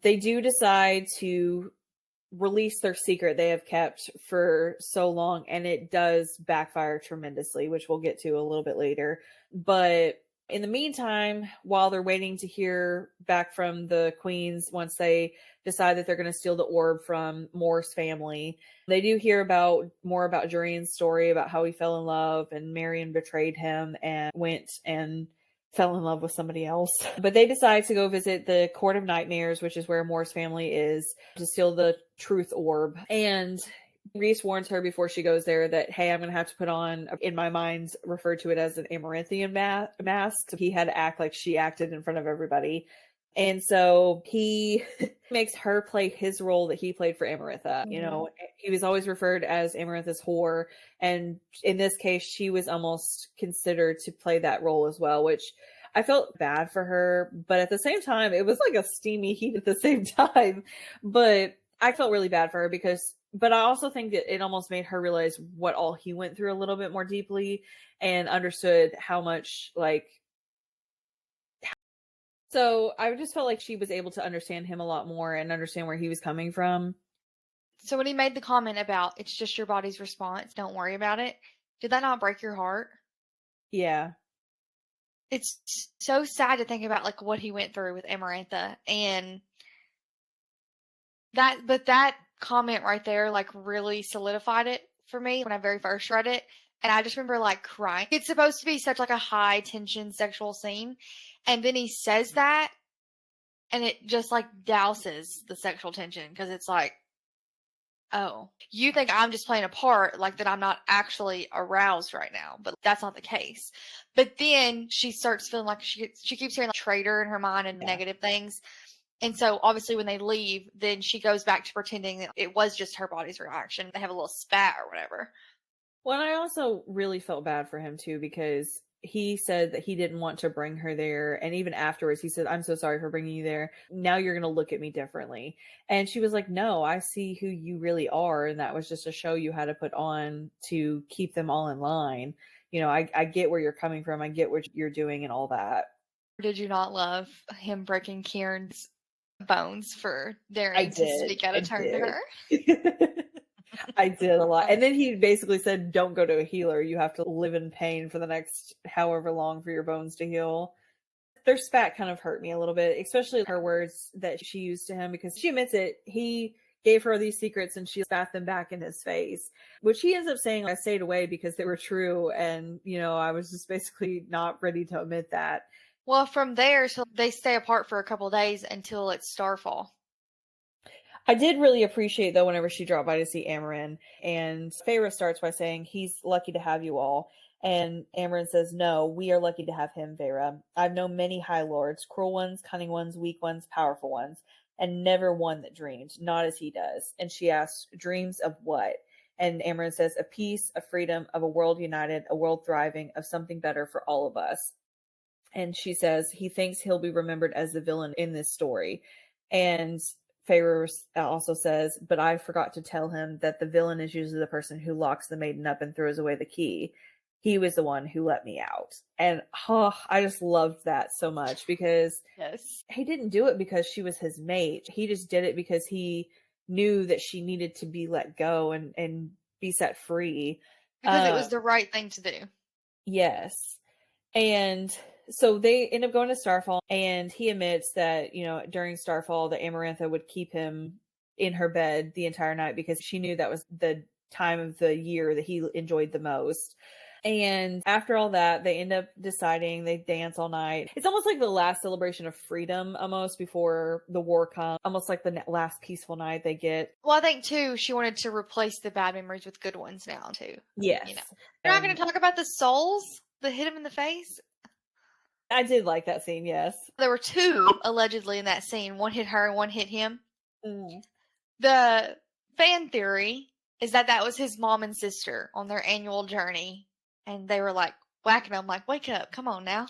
they do decide to release their secret they have kept for so long, and it does backfire tremendously, which we'll get to a little bit later. But in the meantime, while they're waiting to hear back from the queens, once they decide that they're going to steal the orb from Moore's family, they do hear more about Jurian's story, about how he fell in love and Marion betrayed him and went and fell in love with somebody else. But they decide to go visit the Court of Nightmares, which is where Moore's family is, to steal the truth orb. And Rhys warns her before she goes there that, hey, I'm going to have to put on, in my mind, referred to it as an Amaranthian mask. He had to act like she acted in front of everybody. And so he makes her play his role that he played for Amarantha. He was always referred as Amarantha's whore. And in this case, she was almost considered to play that role as well, which I felt bad for her. But at the same time, it was like a steamy heat at the same time. But I felt really bad for her but I also think that it almost made her realize what all he went through a little bit more deeply and understood how much, so I just felt like she was able to understand him a lot more and understand where he was coming from. So when he made the comment about, it's just your body's response, don't worry about it, did that not break your heart? Yeah. It's so sad to think about, what he went through with Amarantha. And that comment right there, really solidified it for me when I very first read it. And I just remember, crying. It's supposed to be such, a high-tension sexual scene. And then he says that, and it just, douses the sexual tension. Because it's oh, you think I'm just playing a part, that I'm not actually aroused right now. But that's not the case. But then she starts feeling like she keeps hearing, traitor in her mind and negative things. And so, obviously, when they leave, then she goes back to pretending that it was just her body's reaction. They have a little spat or whatever. Well, and I also really felt bad for him, too, because he said that he didn't want to bring her there. And even afterwards, he said, I'm so sorry for bringing you there. Now you're going to look at me differently. And she was like, no, I see who you really are. And that was just a show you had to put on to keep them all in line. You know, I get where you're coming from. I get what you're doing and all that. Did you not love him breaking Kieran's bones for I daring to did. speak out I of turn to her? did. I did a lot. And then he basically said, don't go to a healer. You have to live in pain for the next however long for your bones to heal. Their spat kind of hurt me a little bit, especially her words that she used to him, because she admits it. He gave her these secrets and she spat them back in his face, which he ends up saying, I stayed away because they were true. And, you know, I was just basically not ready to admit that. Well, from there, so they stay apart for a couple days until it's Starfall. I did really appreciate, though, whenever she dropped by to see Amarin, and Feyre starts by saying, he's lucky to have you all. And Amarin says, no, we are lucky to have him, Feyre. I've known many high lords, cruel ones, cunning ones, weak ones, powerful ones, and never one that dreamed, not as he does. And she asks, dreams of what? And Amarin says, of peace, of freedom, of a world united, a world thriving, of something better for all of us. And she says, he thinks he'll be remembered as the villain in this story. And Feyre also says, but I forgot to tell him that the villain is usually the person who locks the maiden up and throws away the key. He was the one who let me out. And I just loved that so much, because Yes, he didn't do it because she was his mate. He just did it because he knew that she needed to be let go and be set free. because it was the right thing to do. Yes. And so they end up going to Starfall, and he admits that, you know, during Starfall, the Amarantha would keep him in her bed the entire night because she knew that was the time of the year that he enjoyed the most. And after all that, they end up deciding, they dance all night. It's almost like the last celebration of freedom, almost before the war comes, almost like the last peaceful night they get. Well, I think, too, she wanted to replace the bad memories with good ones now, too. Yes. You know, we're not going to talk about the souls that hit him in the face. I did like that scene, yes. There were two, allegedly, in that scene. One hit her, one hit him. Mm. The fan theory is that that was his mom and sister on their annual journey. And they were, like, whacking him, like, wake up, come on now.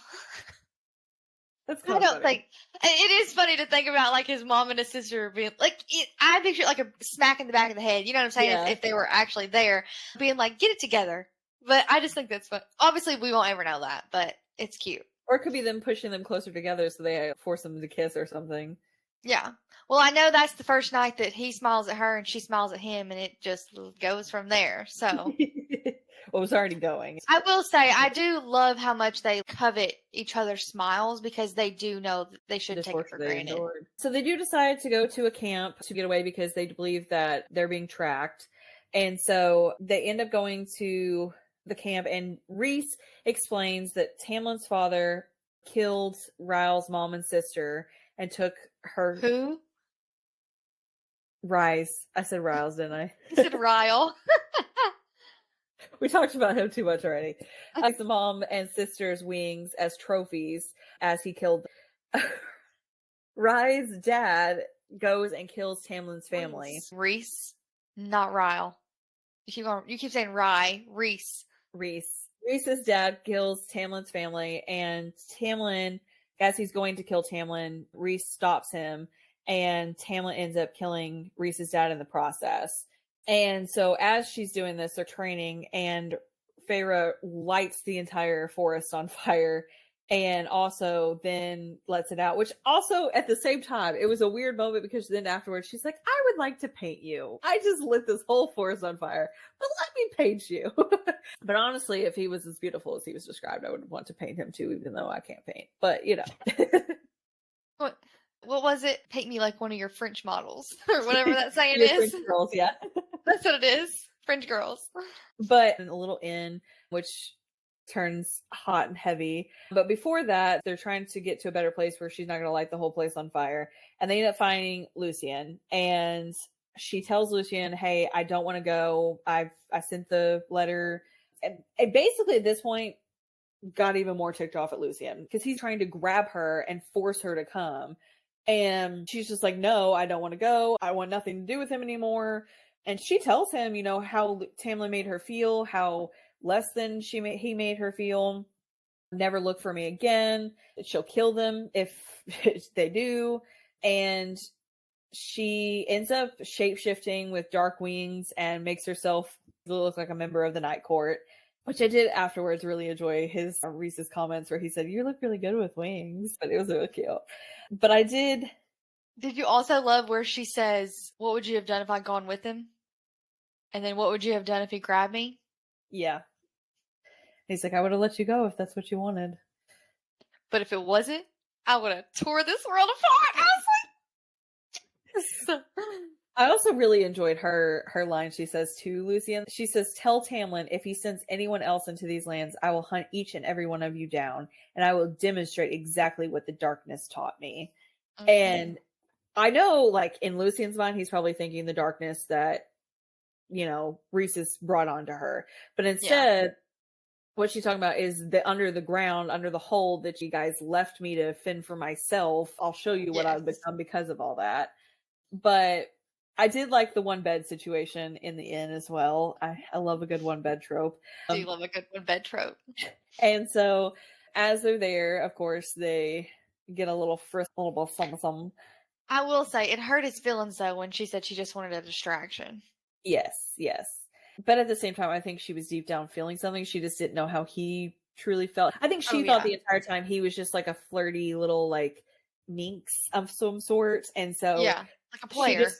That's I don't think it is funny to think about, like, his mom and his sister being like, I picture it like a smack in the back of the head. You know what I'm saying? Yeah. If they were actually there, being like, get it together. But I just think that's fun. Obviously, we won't ever know that, but it's cute. Or it could be them pushing them closer together so they force them to kiss or something. Yeah. Well, I know that's the first night that he smiles at her and she smiles at him, and it just goes from there. So. Well, it was already going. I will say, I do love how much they covet each other's smiles, because they do know that they shouldn't take it for granted. So they do decide to go to a camp to get away because they believe that they're being tracked. And so they end up going to the camp, and Rhys explains that Tamlin's father killed Ryle's mom and sister and took her... Who? Rhys. I said Ryle's, didn't I? You said Ryle. We talked about him too much already. The mom and sister's wings as trophies as he killed them. Rye's dad goes and kills Tamlin's family. Rhys, not Ryle. You keep saying Rye. Rhys. Rhys's dad kills Tamlin's family, and Tamlin, as he's going to kill Tamlin, Rhys stops him, and Tamlin ends up killing Rhys's dad in the process. And so as she's doing this, they're training, and Feyre lights the entire forest on fire and also then lets it out, which also at the same time, it was a weird moment because then afterwards she's like, I would like to paint you. I just lit this whole forest on fire, but let me paint you. But honestly, if he was as beautiful as he was described, I would want to paint him too, even though I can't paint. But, you know. What was it? Paint me like one of your French models or whatever that saying is. French girls, yeah. That's what it is. French girls. But a little inn, which turns hot and heavy. But before that, they're trying to get to a better place where she's not going to light the whole place on fire. And they end up finding Lucien. And she tells Lucien, hey, I don't want to go. I sent the letter. And basically at this point, got even more ticked off at Lucien because he's trying to grab her and force her to come. And she's just like, no, I don't want to go. I want nothing to do with him anymore. And she tells him, you know, how Tamlin made her feel, how less than he made her feel. never look for me again. She'll kill them if they do. And she ends up shape-shifting with dark wings and makes herself look like a member of the Night Court, which I did afterwards really enjoy his Rhys's comments where he said, "You look really good with wings," but it was really cute. But I did. Did you also love where she says, "What would you have done if I'd gone with him?" And then, "What would you have done if he grabbed me?" Yeah. He's like, "I would have let you go if that's what you wanted. But if it wasn't, I would have tore this world apart." I was like, I also really enjoyed her line she says to Lucian. She says, "Tell Tamlin if he sends anyone else into these lands, I will hunt each and every one of you down, and I will demonstrate exactly what the darkness taught me." mm-hmm. And I know, like, in Lucian's mind, he's probably thinking the darkness that, Rhys has brought onto her. But instead, what she's talking about is the under the ground, under the hole that you guys left me to fend for myself. I'll show you what I've become because of all that. But I did like the one bed situation in the inn as well. I love a good one bed trope. Do you love a good one bed trope? And so as they're there, of course, they get a little something. I will say it hurt his feelings though when she said she just wanted a distraction. Yes. But at the same time, I think she was deep down feeling something. She just didn't know how he truly felt. I think she thought the entire time he was just like a flirty little like minx of some sort. And so like a player.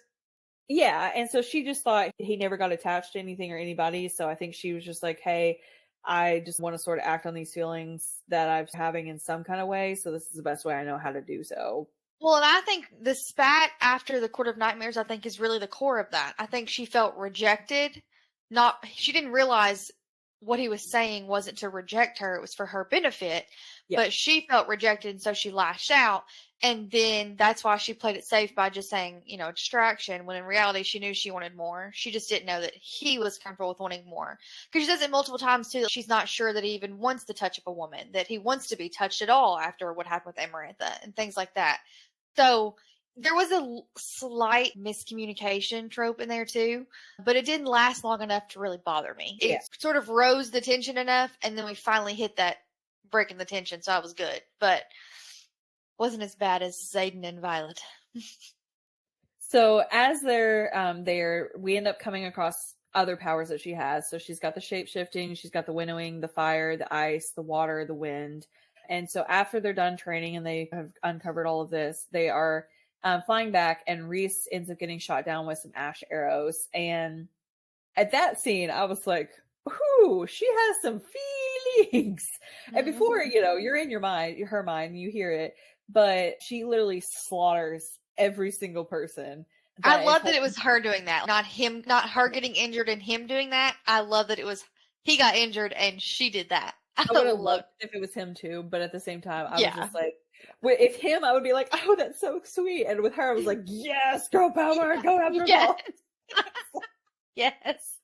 And so she just thought he never got attached to anything or anybody. So I think she was just like, hey, I just want to sort of act on these feelings that I'm having in some kind of way. So this is the best way I know how to do so. Well, and I think the spat after the Court of Nightmares, I think, is really the core of that. I think she felt rejected. She didn't realize what he was saying wasn't to reject her. It was for her benefit. Yeah. But she felt rejected, and so she lashed out. And then that's why she played it safe by just saying, distraction, when in reality she knew she wanted more. She just didn't know that he was comfortable with wanting more. Because she says it multiple times, too, that she's not sure that he even wants the touch of a woman, that he wants to be touched at all after what happened with Amarantha and things like that. So there was a slight miscommunication trope in there, too, but it didn't last long enough to really bother me. It sort of rose the tension enough, and then we finally hit that breaking the tension, so I was good. But wasn't as bad as Xaden and Violet. So as they're there, we end up coming across other powers that she has. So she's got the shape-shifting, she's got the winnowing, the fire, the ice, the water, the wind. And so after they're done training and they have uncovered all of this, they are flying back, and Rhys ends up getting shot down with some ash arrows. And at that scene, I was like, ooh, she has some feelings. Mm-hmm. And before, you're in her mind, you hear it. But she literally slaughters every single person. I love that it was her doing that, not her getting injured and him doing that. I love that it was he got injured and she did that. I would have loved it if it was him too, but at the same time, I was just like, if him, I would be like, oh, that's so sweet. And with her, I was like, yes, girl power, go after yes. Yes.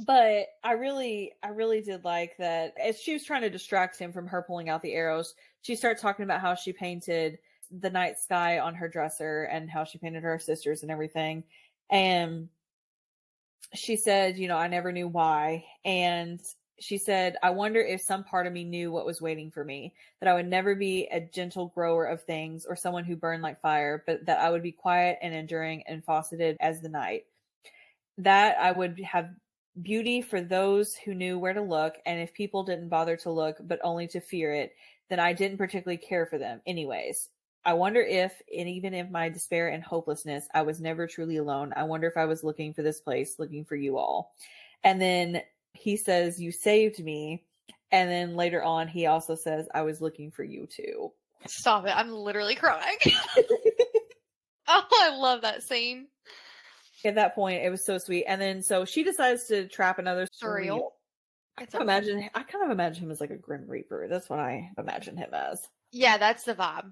But I really did like that. As she was trying to distract him from her pulling out the arrows, she started talking about how she painted the night sky on her dresser and how she painted her sisters and everything. And she said, I never knew why. And she said, I wonder if some part of me knew what was waiting for me, that I would never be a gentle grower of things or someone who burned like fire, but that I would be quiet and enduring and faceted as the night. That I would have beauty for those who knew where to look, and if people didn't bother to look, but only to fear it, then I didn't particularly care for them anyways. I wonder if, and even in my despair and hopelessness, I was never truly alone. I wonder if I was looking for this place, looking for you all. And then he says, you saved me. And then later on, he also says, I was looking for you too. Stop it. I'm literally crying. Oh, I love that scene. At that point, it was so sweet. And then, so she decides to trap another surreal. I kind of imagine him as like a Grim Reaper. That's what I imagine him as. Yeah, that's the vibe.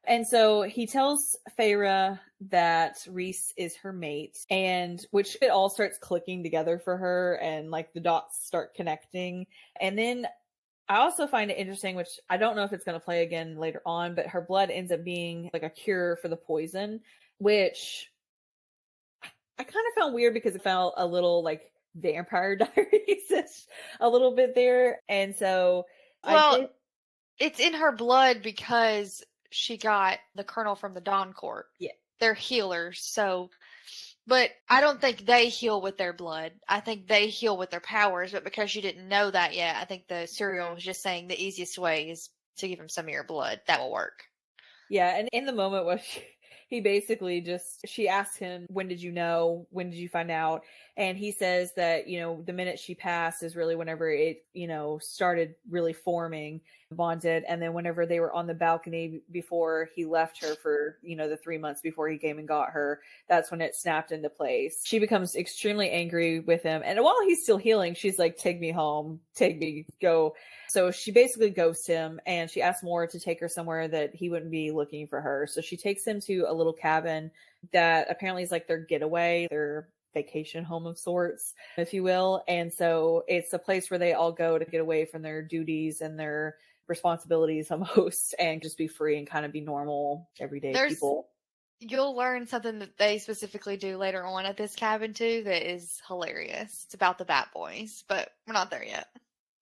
And so he tells Feyre that Rhys is her mate, and which it all starts clicking together for her, and like the dots start connecting. And then I also find it interesting, which I don't know if it's going to play again later on, but her blood ends up being like a cure for the poison, which I kind of found weird because it felt a little like Vampire Diaries a little bit there. And so I Well, did. it's in her blood because she got the Colonel from the Dawn Court. Yeah. They're healers, so. But I don't think they heal with their blood. I think they heal with their powers, but because you didn't know that yet, I think the serial was just saying the easiest way is to give him some of your blood. That will work. Yeah, and in the moment where he basically she asked him, when did you know? When did you find out? And he says that, the minute she passed is really whenever it, started really forming, bonded. And then whenever they were on the balcony before he left her for, the 3 months before he came and got her, that's when it snapped into place. She becomes extremely angry with him. And while he's still healing, she's like, take me home, take me, go. So she basically ghosts him, and she asks Moore to take her somewhere that he wouldn't be looking for her. So she takes him to a little cabin that apparently is like their getaway, their vacation home of sorts, if you will. And so it's a place where they all go to get away from their duties and their responsibilities almost, and just be free and kind of be normal, everyday people. You'll learn something that they specifically do later on at this cabin too that is hilarious. It's about the Bat Boys, but we're not there yet.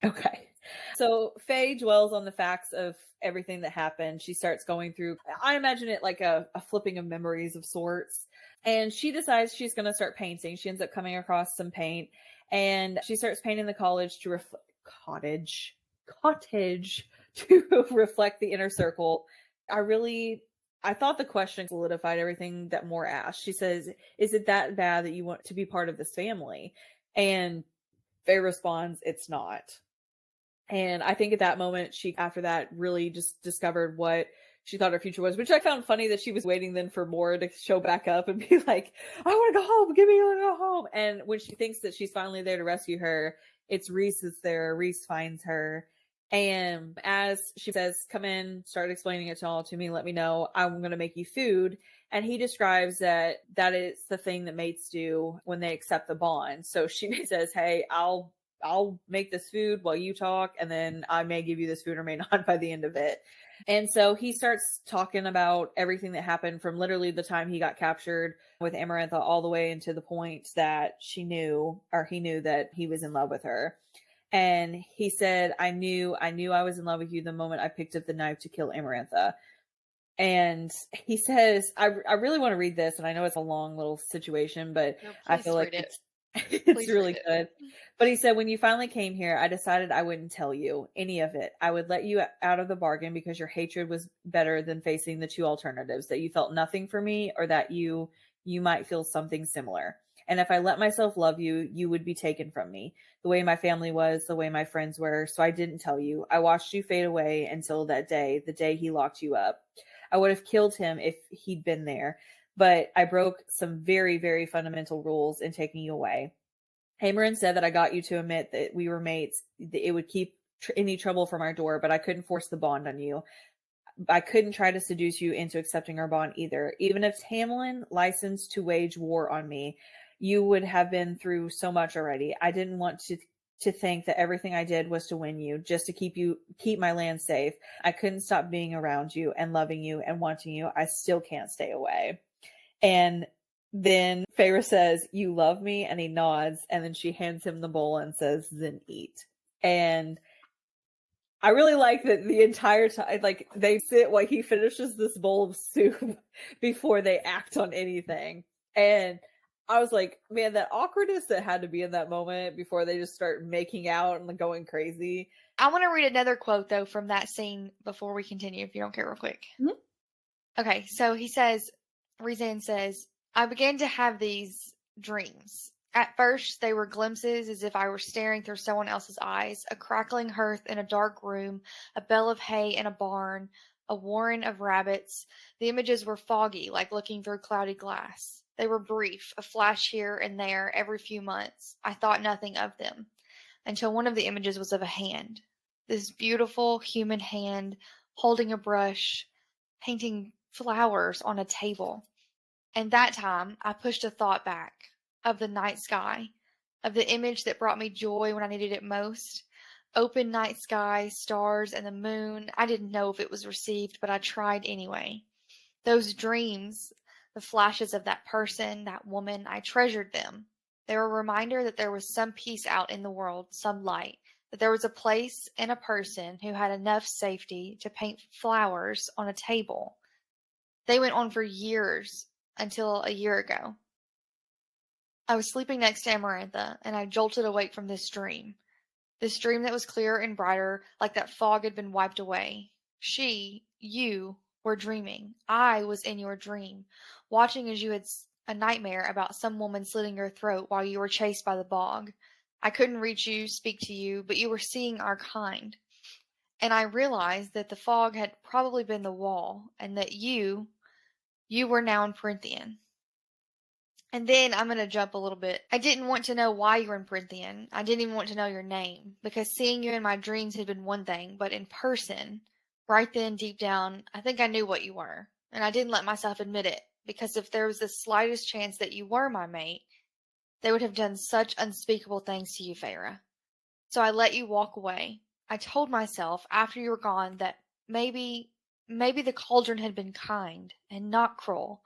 Okay. So Faye dwells on the facts of everything that happened. She starts going through, I imagine it like a flipping of memories of sorts. And she decides she's going to start painting. She ends up coming across some paint, and she starts painting the cottage to reflect the inner circle. I thought the question solidified everything that Moore asked. She says, is it that bad that you want to be part of this family? And Faye responds, it's not. And I think at that moment, she, after that, really just discovered what she thought her future was, which I found funny that she was waiting then for Moore to show back up and be like, I want to go home. Give me a go home. And when she thinks that she's finally there to rescue her, it's Rhys that's there. Rhys finds her. And as she says, come in, start explaining it all to me, let me know, I'm going to make you food. And he describes that is the thing that mates do when they accept the bond. So she says, hey, I'll make this food while you talk, and then I may give you this food or may not by the end of it. And so he starts talking about everything that happened from literally the time he got captured with Amarantha all the way into the point that he knew that he was in love with her. And he said, I knew I was in love with you the moment I picked up the knife to kill Amarantha. And he says, I really want to read this, and I know it's a long little situation, but I feel like it's really good. But he said, when you finally came here, I decided I wouldn't tell you any of it. I would let you out of the bargain because your hatred was better than facing the two alternatives, that you felt nothing for me, or that you might feel something similar. And if I let myself love you, you would be taken from me, the way my family was, the way my friends were. So I didn't tell you. I watched you fade away until that day, the day he locked you up. I would have killed him if he'd been there, but I broke some very, very fundamental rules in taking you away. Amarin said that I got you to admit that we were mates. It would keep any trouble from our door, but I couldn't force the bond on you. I couldn't try to seduce you into accepting our bond either. Even if Tamlin licensed to wage war on me, you would have been through so much already. I didn't want to think that everything I did was to win you, just to keep my land safe. I couldn't stop being around you and loving you and wanting you. I still can't stay away. And then Feyre says, you love me? And he nods. And then she hands him the bowl and says, then eat. And I really like that the entire time, like, they sit while he finishes this bowl of soup before they act on anything. And I was like, man, that awkwardness that had to be in that moment before they just start making out and going crazy. I want to read another quote, though, from that scene before we continue, if you don't care, real quick. Mm-hmm. Okay, so he says, Rhysand says, I began to have these dreams. At first, they were glimpses as if I were staring through someone else's eyes, a crackling hearth in a dark room, a bale of hay in a barn, a warren of rabbits. The images were foggy, like looking through cloudy glass. They were brief, a flash here and there every few months. I thought nothing of them, until one of the images was of a hand. This beautiful human hand, holding a brush, painting flowers on a table. And that time, I pushed a thought back, of the night sky, of the image that brought me joy when I needed it most. Open night sky, stars, and the moon. I didn't know if it was received, but I tried anyway. Those dreams, the flashes of that person, that woman, I treasured them. They were a reminder that there was some peace out in the world, some light, that there was a place and a person who had enough safety to paint flowers on a table. They went on for years until a year ago. I was sleeping next to Amarantha, and I jolted awake from this dream that was clearer and brighter, like that fog had been wiped away. You were dreaming. I was in your dream, watching as you had a nightmare about some woman slitting your throat while you were chased by the bog. I couldn't reach you, speak to you, but you were seeing our kind. And I realized that the fog had probably been the wall, and that you were now in Prynthian. And then I'm going to jump a little bit. I didn't want to know why you were in Prynthian. I didn't even want to know your name, because seeing you in my dreams had been one thing, but in person, right then, deep down, I think I knew what you were. And I didn't let myself admit it, because if there was the slightest chance that you were my mate, they would have done such unspeakable things to you, Feyre. So I let you walk away. I told myself, after you were gone, that maybe the cauldron had been kind and not cruel,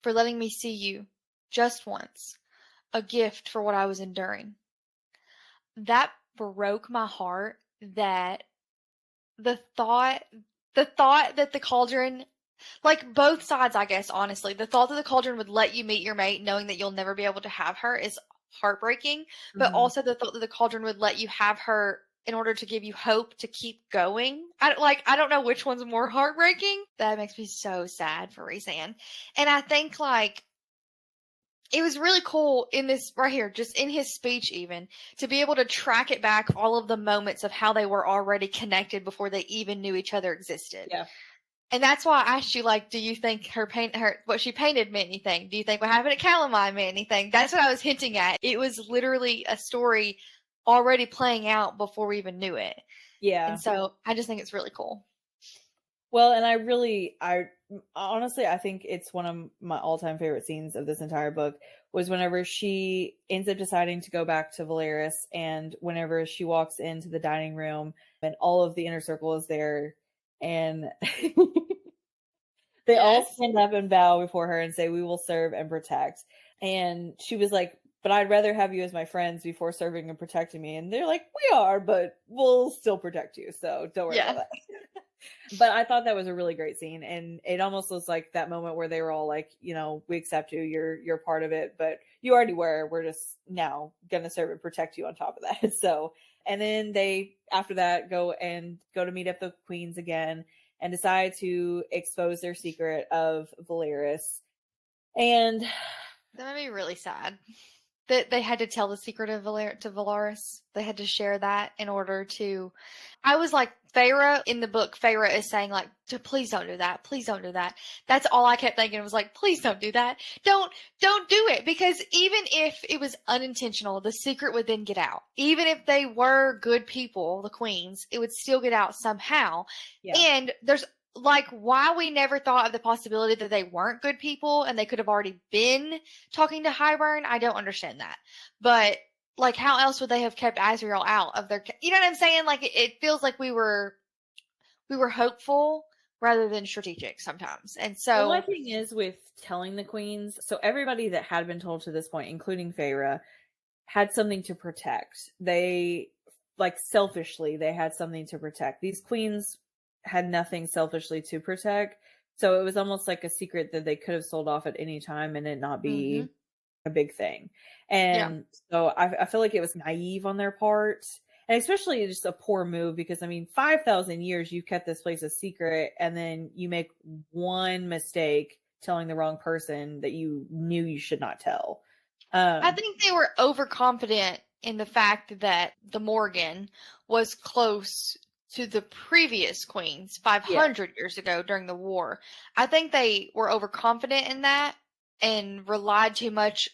for letting me see you just once, a gift for what I was enduring. That broke my heart, that the thought that the cauldron, like both sides, I guess, honestly, the thought that the cauldron would let you meet your mate knowing that you'll never be able to have her is heartbreaking, but also the thought that the cauldron would let you have her in order to give you hope to keep going. I don't know which one's more heartbreaking. That makes me so sad for Rhysand. And I think, like, it was really cool in this right here, just in his speech even, to be able to track it back, all of the moments of how they were already connected before they even knew each other existed. Yeah. And that's why I asked you, like, do you think what she painted meant anything? Do you think what happened at Calamine meant anything? That's what I was hinting at. It was literally a story already playing out before we even knew it. Yeah. And so I just think it's really cool. Well, and I honestly, I think it's one of my all-time favorite scenes of this entire book was whenever she ends up deciding to go back to Velaris, and whenever she walks into the dining room and all of the inner circle is there, and they all stand up and bow before her and say, "We will serve and protect." And she was like, "But I'd rather have you as my friends before serving and protecting me." And they're like, "We are, but we'll still protect you, so don't worry about that." But I thought that was a really great scene, and it almost was like that moment where they were all like, you know, "We accept you, you're part of it, but you already were. We're just now gonna serve and protect you on top of that." So, and then they after that go to meet up the queens again and decide to expose their secret of Velaris. And that made me really sad that they had to tell the secret of to Velaris. They had to share that in order to. I was like, Feyre in the book, Feyre is saying, like, please don't do that. Please don't do that. That's all I kept thinking. Was like, please don't do that. Don't do it. Because even if it was unintentional, the secret would then get out. Even if they were good people, the queens, it would still get out somehow. Yeah. And there's, like, why we never thought of the possibility that they weren't good people and they could have already been talking to Hybern, I don't understand that. But, like, how else would they have kept Azriel out of their, you know what I'm saying? Like, it feels like we were hopeful rather than strategic sometimes. And so, well, my thing is with telling the queens, so everybody that had been told to this point, including Feyre, had something to protect. They, like, selfishly, they had something to protect. These queens had nothing selfishly to protect. So it was almost like a secret that they could have sold off at any time and it not be a big thing. And so I feel like it was naive on their part. And especially just a poor move because, I mean, 5,000 years you've kept this place a secret and then you make one mistake telling the wrong person that you knew you should not tell. I think they were overconfident in the fact that the Morgan was close to the previous queens 500 years ago during the war. I think they were overconfident in that and relied too much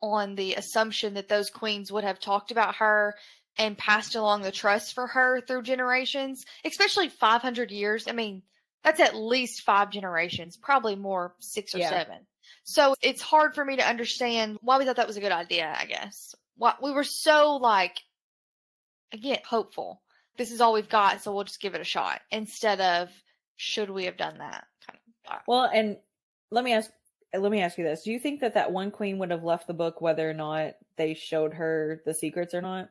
on the assumption that those queens would have talked about her and passed along the trust for her through generations, especially 500 years. I mean, that's at least 5 generations, probably more, 6 or 7. So it's hard for me to understand why we thought that was a good idea, I guess. We were so, like, again, hopeful. This is all we've got, so we'll just give it a shot. Instead of, should we have done that? Kind of. Well, and let me ask, let me ask you this. Do you think that that one queen would have left the book whether or not they showed her the secrets or not?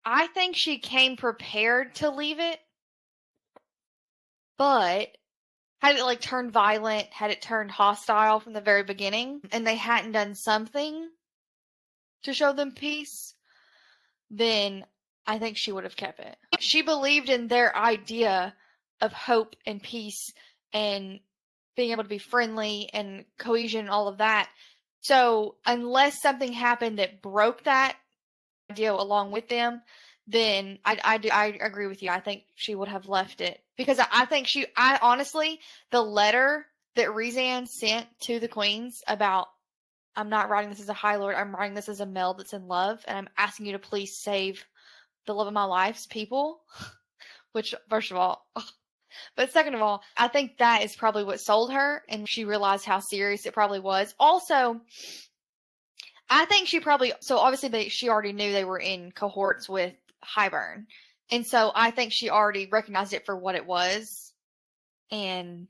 I think she came prepared to leave it, but had it like turned violent, had it turned hostile from the very beginning, and they hadn't done something to show them peace, then I think she would have kept it. She believed in their idea of hope and peace and being able to be friendly and cohesion and all of that. So unless something happened that broke that idea along with them, then I agree with you. I think she would have left it because I think I honestly, the letter that Rhysand sent to the queens about, I'm not writing this as a High Lord, I'm writing this as a male that's in love, and I'm asking you to please save the love of my life's people, which, first of all, but second of all, I think that is probably what sold her, and she realized how serious it probably was. Also, I think she probably, so obviously she already knew they were in cohorts with Highburn, and so I think she already recognized it for what it was, and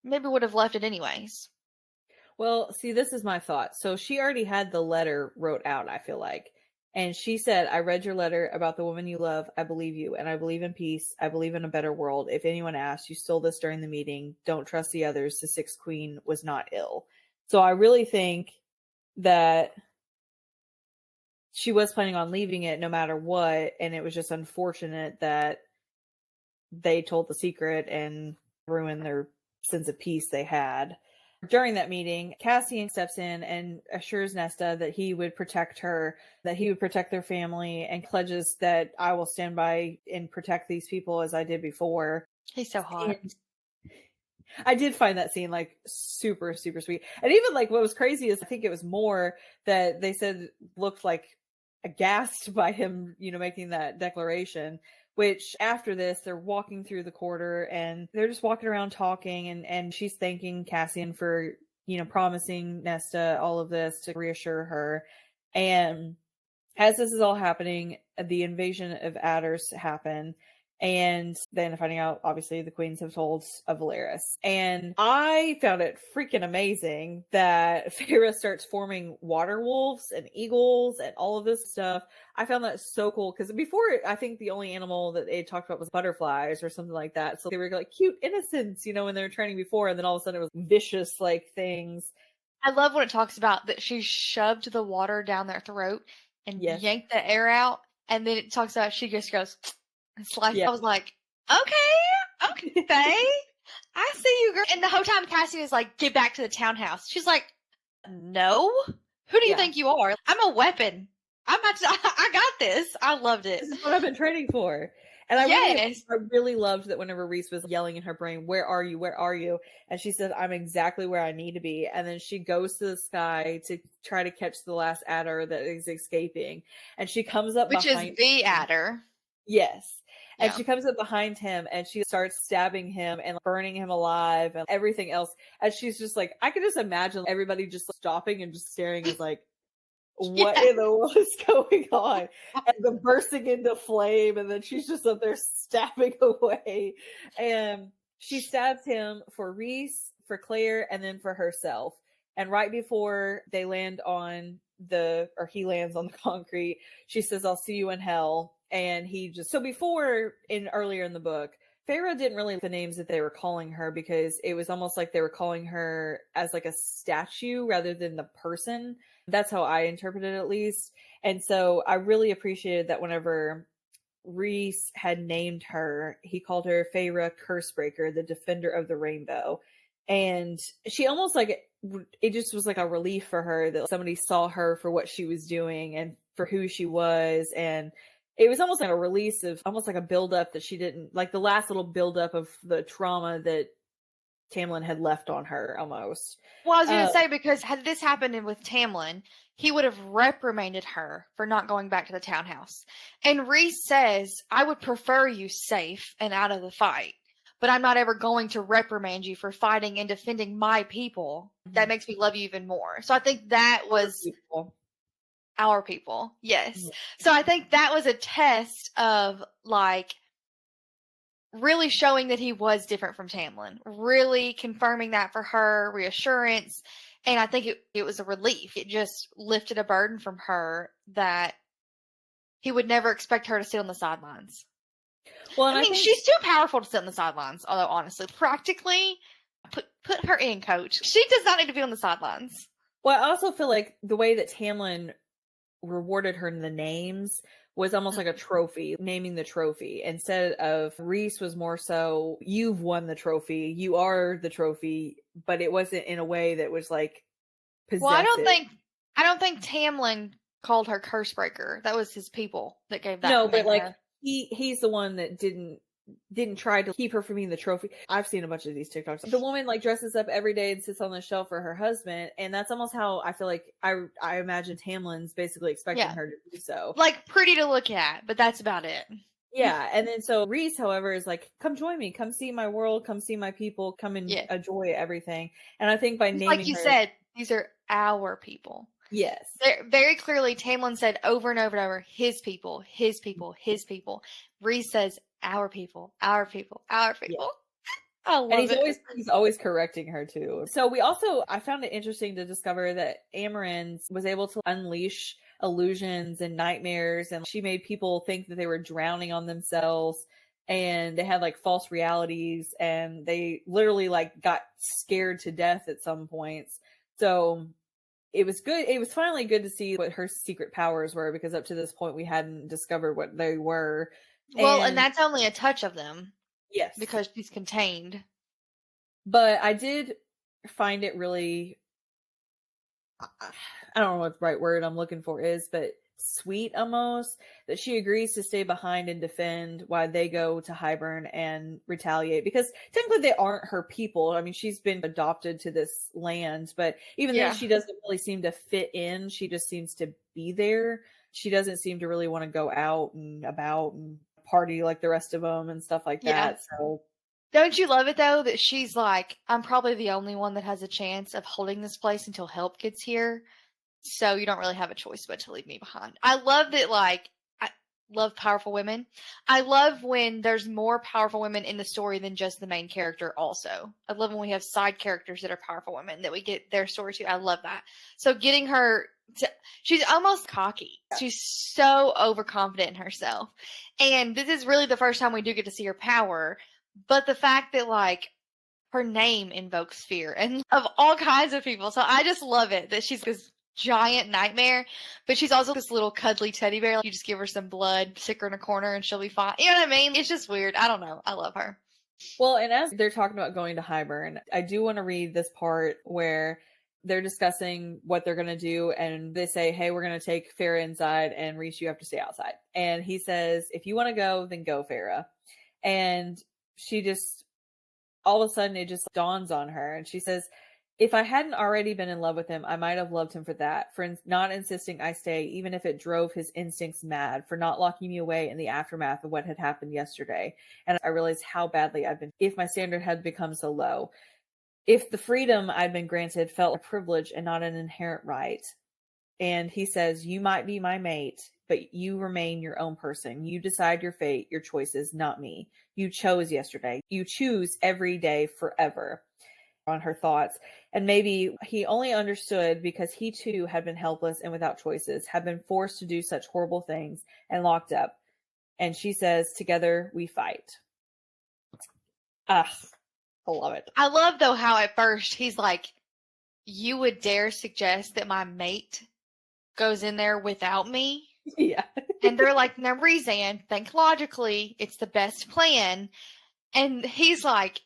maybe would have left it anyways. Well, see, this is my thought. So she already had the letter wrote out, I feel like. And she said, I read your letter about the woman you love. I believe you, and I believe in peace. I believe in a better world. If anyone asks, you stole this during the meeting. Don't trust the others. The sixth queen was not ill. So I really think that she was planning on leaving it no matter what. And it was just unfortunate that they told the secret and ruined their sense of peace they had. During that meeting, Cassian steps in and assures Nesta that he would protect her, that he would protect their family, and pledges that I will stand by and protect these people as I did before. He's so hot. And I did find that scene like super, super sweet. And even like what was crazy is I think it was more that they said looked like aghast by him, making that declaration. Which after this, they're walking through the quarter and they're just walking around talking, and she's thanking Cassian for, promising Nesta all of this to reassure her. And as this is all happening, the invasion of adders happen. And then finding out, obviously, the queens have told of Valeris. And I found it freaking amazing that Feyre starts forming water wolves and eagles and all of this stuff. I found that so cool because before, I think the only animal that they talked about was butterflies or something like that. So they were like cute innocents, when they were training before. And then all of a sudden it was vicious like things. I love when it talks about that she shoved the water down their throat and yanked the air out. And then it talks about she just goes... It's like, I was like, okay, I see you, girl. And the whole time Cassie is like, get back to the townhouse. She's like, no, who do you think you are? I'm a weapon. I got this. I loved it. This is what I've been training for. And I really loved that whenever Rhys was yelling in her brain, where are you? Where are you? And she said, I'm exactly where I need to be. And then she goes to the sky to try to catch the last adder that is escaping. And she comes up behind Which is the adder. Yes. And she comes up behind him and she starts stabbing him and burning him alive and everything else. And she's just like, I can just imagine everybody just stopping and just staring as like, what in the world is going on? And the bursting into flame. And then she's just up there stabbing away. And she stabs him for Rhys, for Claire, and then for herself. And right before they land on he lands on the concrete, she says, I'll see you in hell. And so before, earlier in the book, Feyre didn't really like the names that they were calling her because it was almost like they were calling her as like a statue rather than the person. That's how I interpreted it, at least. And so I really appreciated that whenever Rhys had named her, he called her Feyre Cursebreaker, the defender of the rainbow. And she almost it just was like a relief for her that somebody saw her for what she was doing and for who she was. And it was almost like a release of almost like a buildup that she didn't like, the last little buildup of the trauma that Tamlin had left on her almost. Well, I was going to say, because had this happened with Tamlin, he would have reprimanded her for not going back to the townhouse. And Rhys says, I would prefer you safe and out of the fight, but I'm not ever going to reprimand you for fighting and defending my people. That makes me love you even more. So I think that was... Our people. Yes. So I think that was a test of like really showing that he was different from Tamlin, really confirming that for her, reassurance. And I think it was a relief. It just lifted a burden from her that he would never expect her to sit on the sidelines. Well, and I mean, she's too powerful to sit on the sidelines, although honestly, practically, put her in, coach. She does not need to be on the sidelines. Well, I also feel like the way that Tamlin rewarded her in the names was almost like a trophy, naming the trophy, instead of Rhys was more so, you've won the trophy, you are the trophy, but it wasn't in a way that was like possessive. Well, I don't think Tamlin called her Cursebreaker. That was his people that gave that. No, but like he's the one that didn't try to keep her from being the trophy. I've seen a bunch of these TikToks. The woman like dresses up every day and sits on the shelf for her husband, and that's almost how I feel like I imagine Tamlin's basically expecting her to do so. Like pretty to look at, but that's about it. Yeah, and then so Rhys, however, is like, come join me, come see my world, come see my people, come and enjoy everything. And I think by naming like you said, these are our people. Yes. Very clearly, Tamlin said over and over and over, his people, his people, his people. Rhys says, our people, our people, our people. Yeah. I love it. He's always correcting her too. So I found it interesting to discover that Amaranth was able to unleash illusions and nightmares, and she made people think that they were drowning on themselves, and they had like false realities, and they literally like got scared to death at some points. So it was good. It was finally good to see what her secret powers were, because up to this point we hadn't discovered what they were. Well, and that's only a touch of them. Yes. Because she's contained. But I did find it really, I don't know what the right word I'm looking for is, but sweet almost, that she agrees to stay behind and defend while they go to Hybern and retaliate, because technically they aren't her people. I mean, she's been adopted to this land, but even then she doesn't really seem to fit in. She just seems to be there. She doesn't seem to really want to go out and about and party like the rest of them and stuff like that. So don't you love it though that she's like, I'm probably the only one that has a chance of holding this place until help gets here, so you don't really have a choice but to leave me behind. I love that. Like, I love powerful women. I love when there's more powerful women in the story than just the main character also. I love when we have side characters that are powerful women, that we get their story too. I love that. So getting her she's almost cocky. She's so overconfident in herself. And this is really the first time we do get to see her power. But the fact that, like, her name invokes fear and of all kinds of people. So I just love it that she's this giant nightmare, but she's also this little cuddly teddy bear. Like, you just give her some blood, stick her in a corner, and she'll be fine. You know what I mean? It's just weird. I don't know. I love her. Well, and as they're talking about going to Hybern, I do want to read this part where they're discussing what they're going to do, and they say, hey, we're going to take Farah inside, and Rhys, you have to stay outside. And he says, if you want to go, then go, Farah. And she just, all of a sudden, it just dawns on her, and she says, if I hadn't already been in love with him, I might have loved him for that, for not insisting I stay, even if it drove his instincts mad, for not locking me away in the aftermath of what had happened yesterday. And I realized how badly I've been, if my standard had become so low. If the freedom I'd been granted felt a privilege and not an inherent right. And he says, you might be my mate, but you remain your own person. You decide your fate, your choices, not me. You chose yesterday. You choose every day forever. On her thoughts. And maybe he only understood because he too had been helpless and without choices, had been forced to do such horrible things and locked up. And she says, together we fight. I love it. I love, though, how at first he's like, you would dare suggest that my mate goes in there without me? Yeah. And they're like, no, Rhysand, think logically. It's the best plan. And he's like,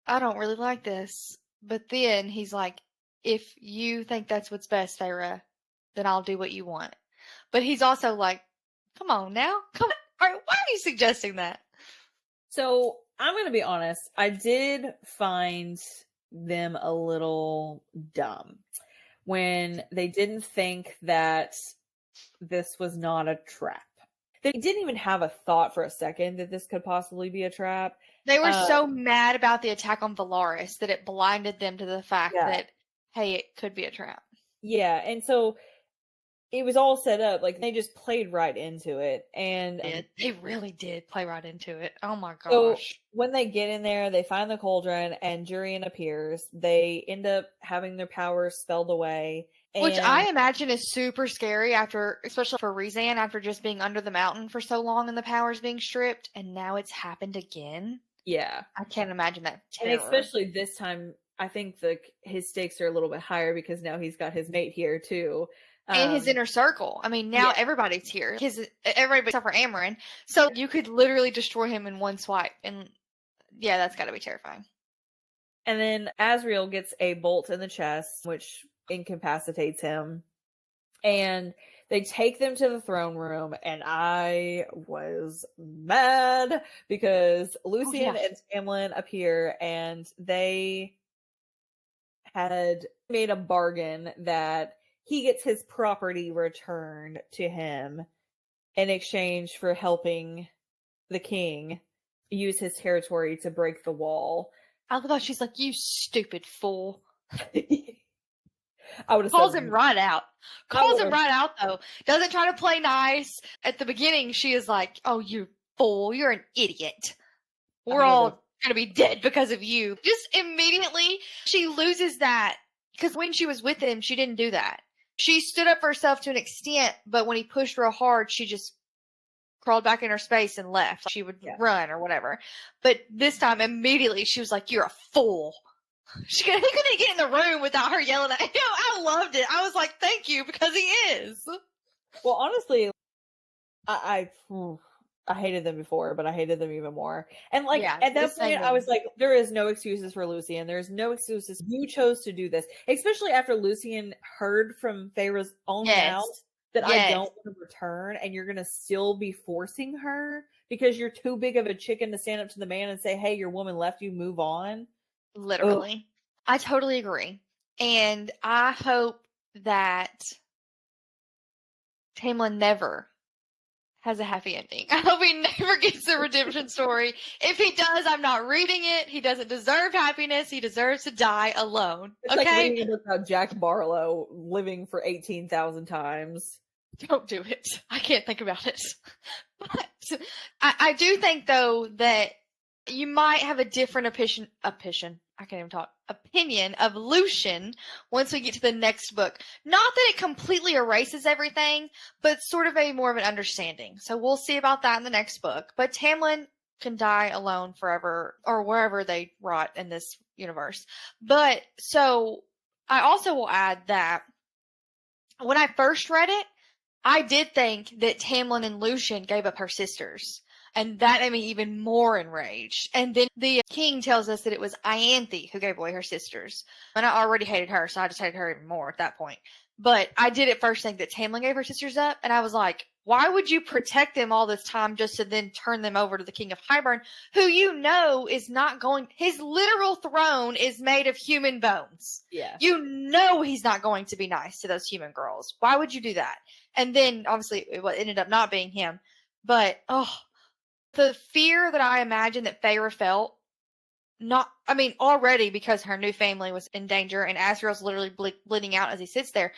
I don't really like this. But then he's like, if you think that's what's best, Farah, then I'll do what you want. But he's also like, come on now. Come on. Why are you suggesting that? So I'm going to be honest. I did find them a little dumb when they didn't think that this was not a trap. They didn't even have a thought for a second that this could possibly be a trap. They were so mad about the attack on Valaris that it blinded them to the fact that, hey, it could be a trap. Yeah, and so it was all set up. Like, they just played right into it. And They really did play right into it. Oh my so gosh. when they get in there, they find the cauldron, and Jurian appears. They end up having their powers spelled away. Which And I imagine is super scary after, especially for Rhysand, after just being under the mountain for so long and the powers being stripped, and now it's happened again. yeah. I can't imagine that And terror. especially this time, I think his stakes are a little bit higher because now he's got his mate here too. And his inner circle. I mean, now everybody's here. Everybody except for Amarin. So you could literally destroy him in one swipe. And yeah, that's got to be terrifying. And then Asriel gets a bolt in the chest, which incapacitates him. And they take them to the throne room, and I was mad because Lucian and Tamlin appear, and they had made a bargain that he gets his property returned to him in exchange for helping the king use his territory to break the wall. I love how she's like, "You stupid fool." I would have calls him right out. Calls him right out, though. Doesn't try to play nice. At the beginning, she is like, "Oh, you fool. You're an idiot. We're all going to be dead because of you." Just immediately, she loses that. Because when she was with him, she didn't do that. She stood up for herself to an extent, but when he pushed real hard, she just crawled back in her space and left. She would run or whatever. But this time, immediately, she was like, "You're a fool." He couldn't get in the room without her yelling at him. I loved it. I was like, thank you, because he is. Well, honestly, I hated them before, but I hated them even more. And like at that point, I was like, there is no excuses for Lucian. There's no excuses. You chose to do this, especially after Lucian heard from Feyre's own mouth that I don't want to return, and you're gonna still be forcing her because you're too big of a chicken to stand up to the man and say, "Hey, your woman left you. Move on." Literally. I totally agree. And I hope that Tamlin never has a happy ending. I hope he never gets a redemption story. If he does, I'm not reading it. He doesn't deserve happiness. He deserves to die alone. It's like reading a book about Jack Barlow living for 18,000 times. Don't do it. I can't think about it. But I do think, though, that you might have a different opinion of Lucian once we get to the next book. Not that it completely erases everything, but sort of more of an understanding. So we'll see about that in the next book. But Tamlin can die alone forever, or wherever they rot in this universe. But so I also will add that when I first read it, I did think that Tamlin and Lucian gave up her sisters. And that made me even more enraged. And then the king tells us that it was Ianthe who gave away her sisters. And I already hated her, so I just hated her even more at that point. But I did at first think that Tamlin gave her sisters up. And I was like, why would you protect them all this time just to then turn them over to the king of Hybern, who you know is not going... His literal throne is made of human bones. Yeah. You know he's not going to be nice to those human girls. Why would you do that? And then, obviously, it ended up not being him. But, the fear that I imagine that Feyre felt, already because her new family was in danger and Asriel's literally bleeding out as he sits there.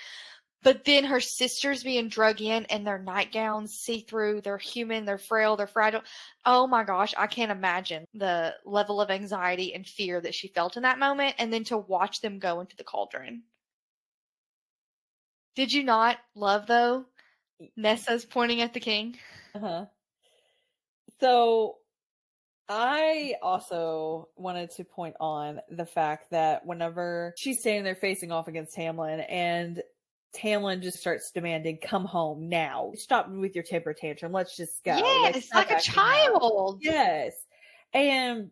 But then her sisters being drug in and their nightgowns see-through, they're human, they're frail, they're fragile. Oh my gosh, I can't imagine the level of anxiety and fear that she felt in that moment, and then to watch them go into the cauldron. Did you not love, though, Nessa's pointing at the king? Uh-huh. So I also wanted to point on the fact that whenever she's standing there facing off against Tamlin, and Tamlin just starts demanding, "Come home now. Stop with your temper tantrum. Let's just go." Yes, like a child. Yes. And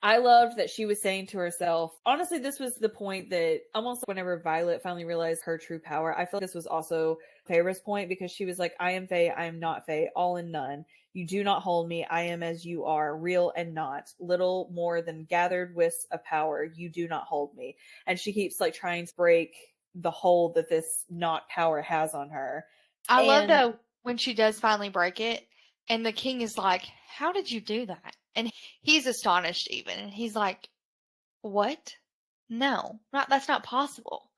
I loved that she was saying to herself, honestly, this was the point that almost whenever Violet finally realized her true power, I feel like this was also Feyre's point, because she was like, "I am Fae, I am not Fae, all in none. You do not hold me. I am as you are, real and not. Little more than gathered wisps of power. You do not hold me." And she keeps like trying to break the hold that this not power has on her. I love though when she does finally break it, and the king is like, "How did you do that?" And he's astonished even. And he's like, "What? No, that's not possible."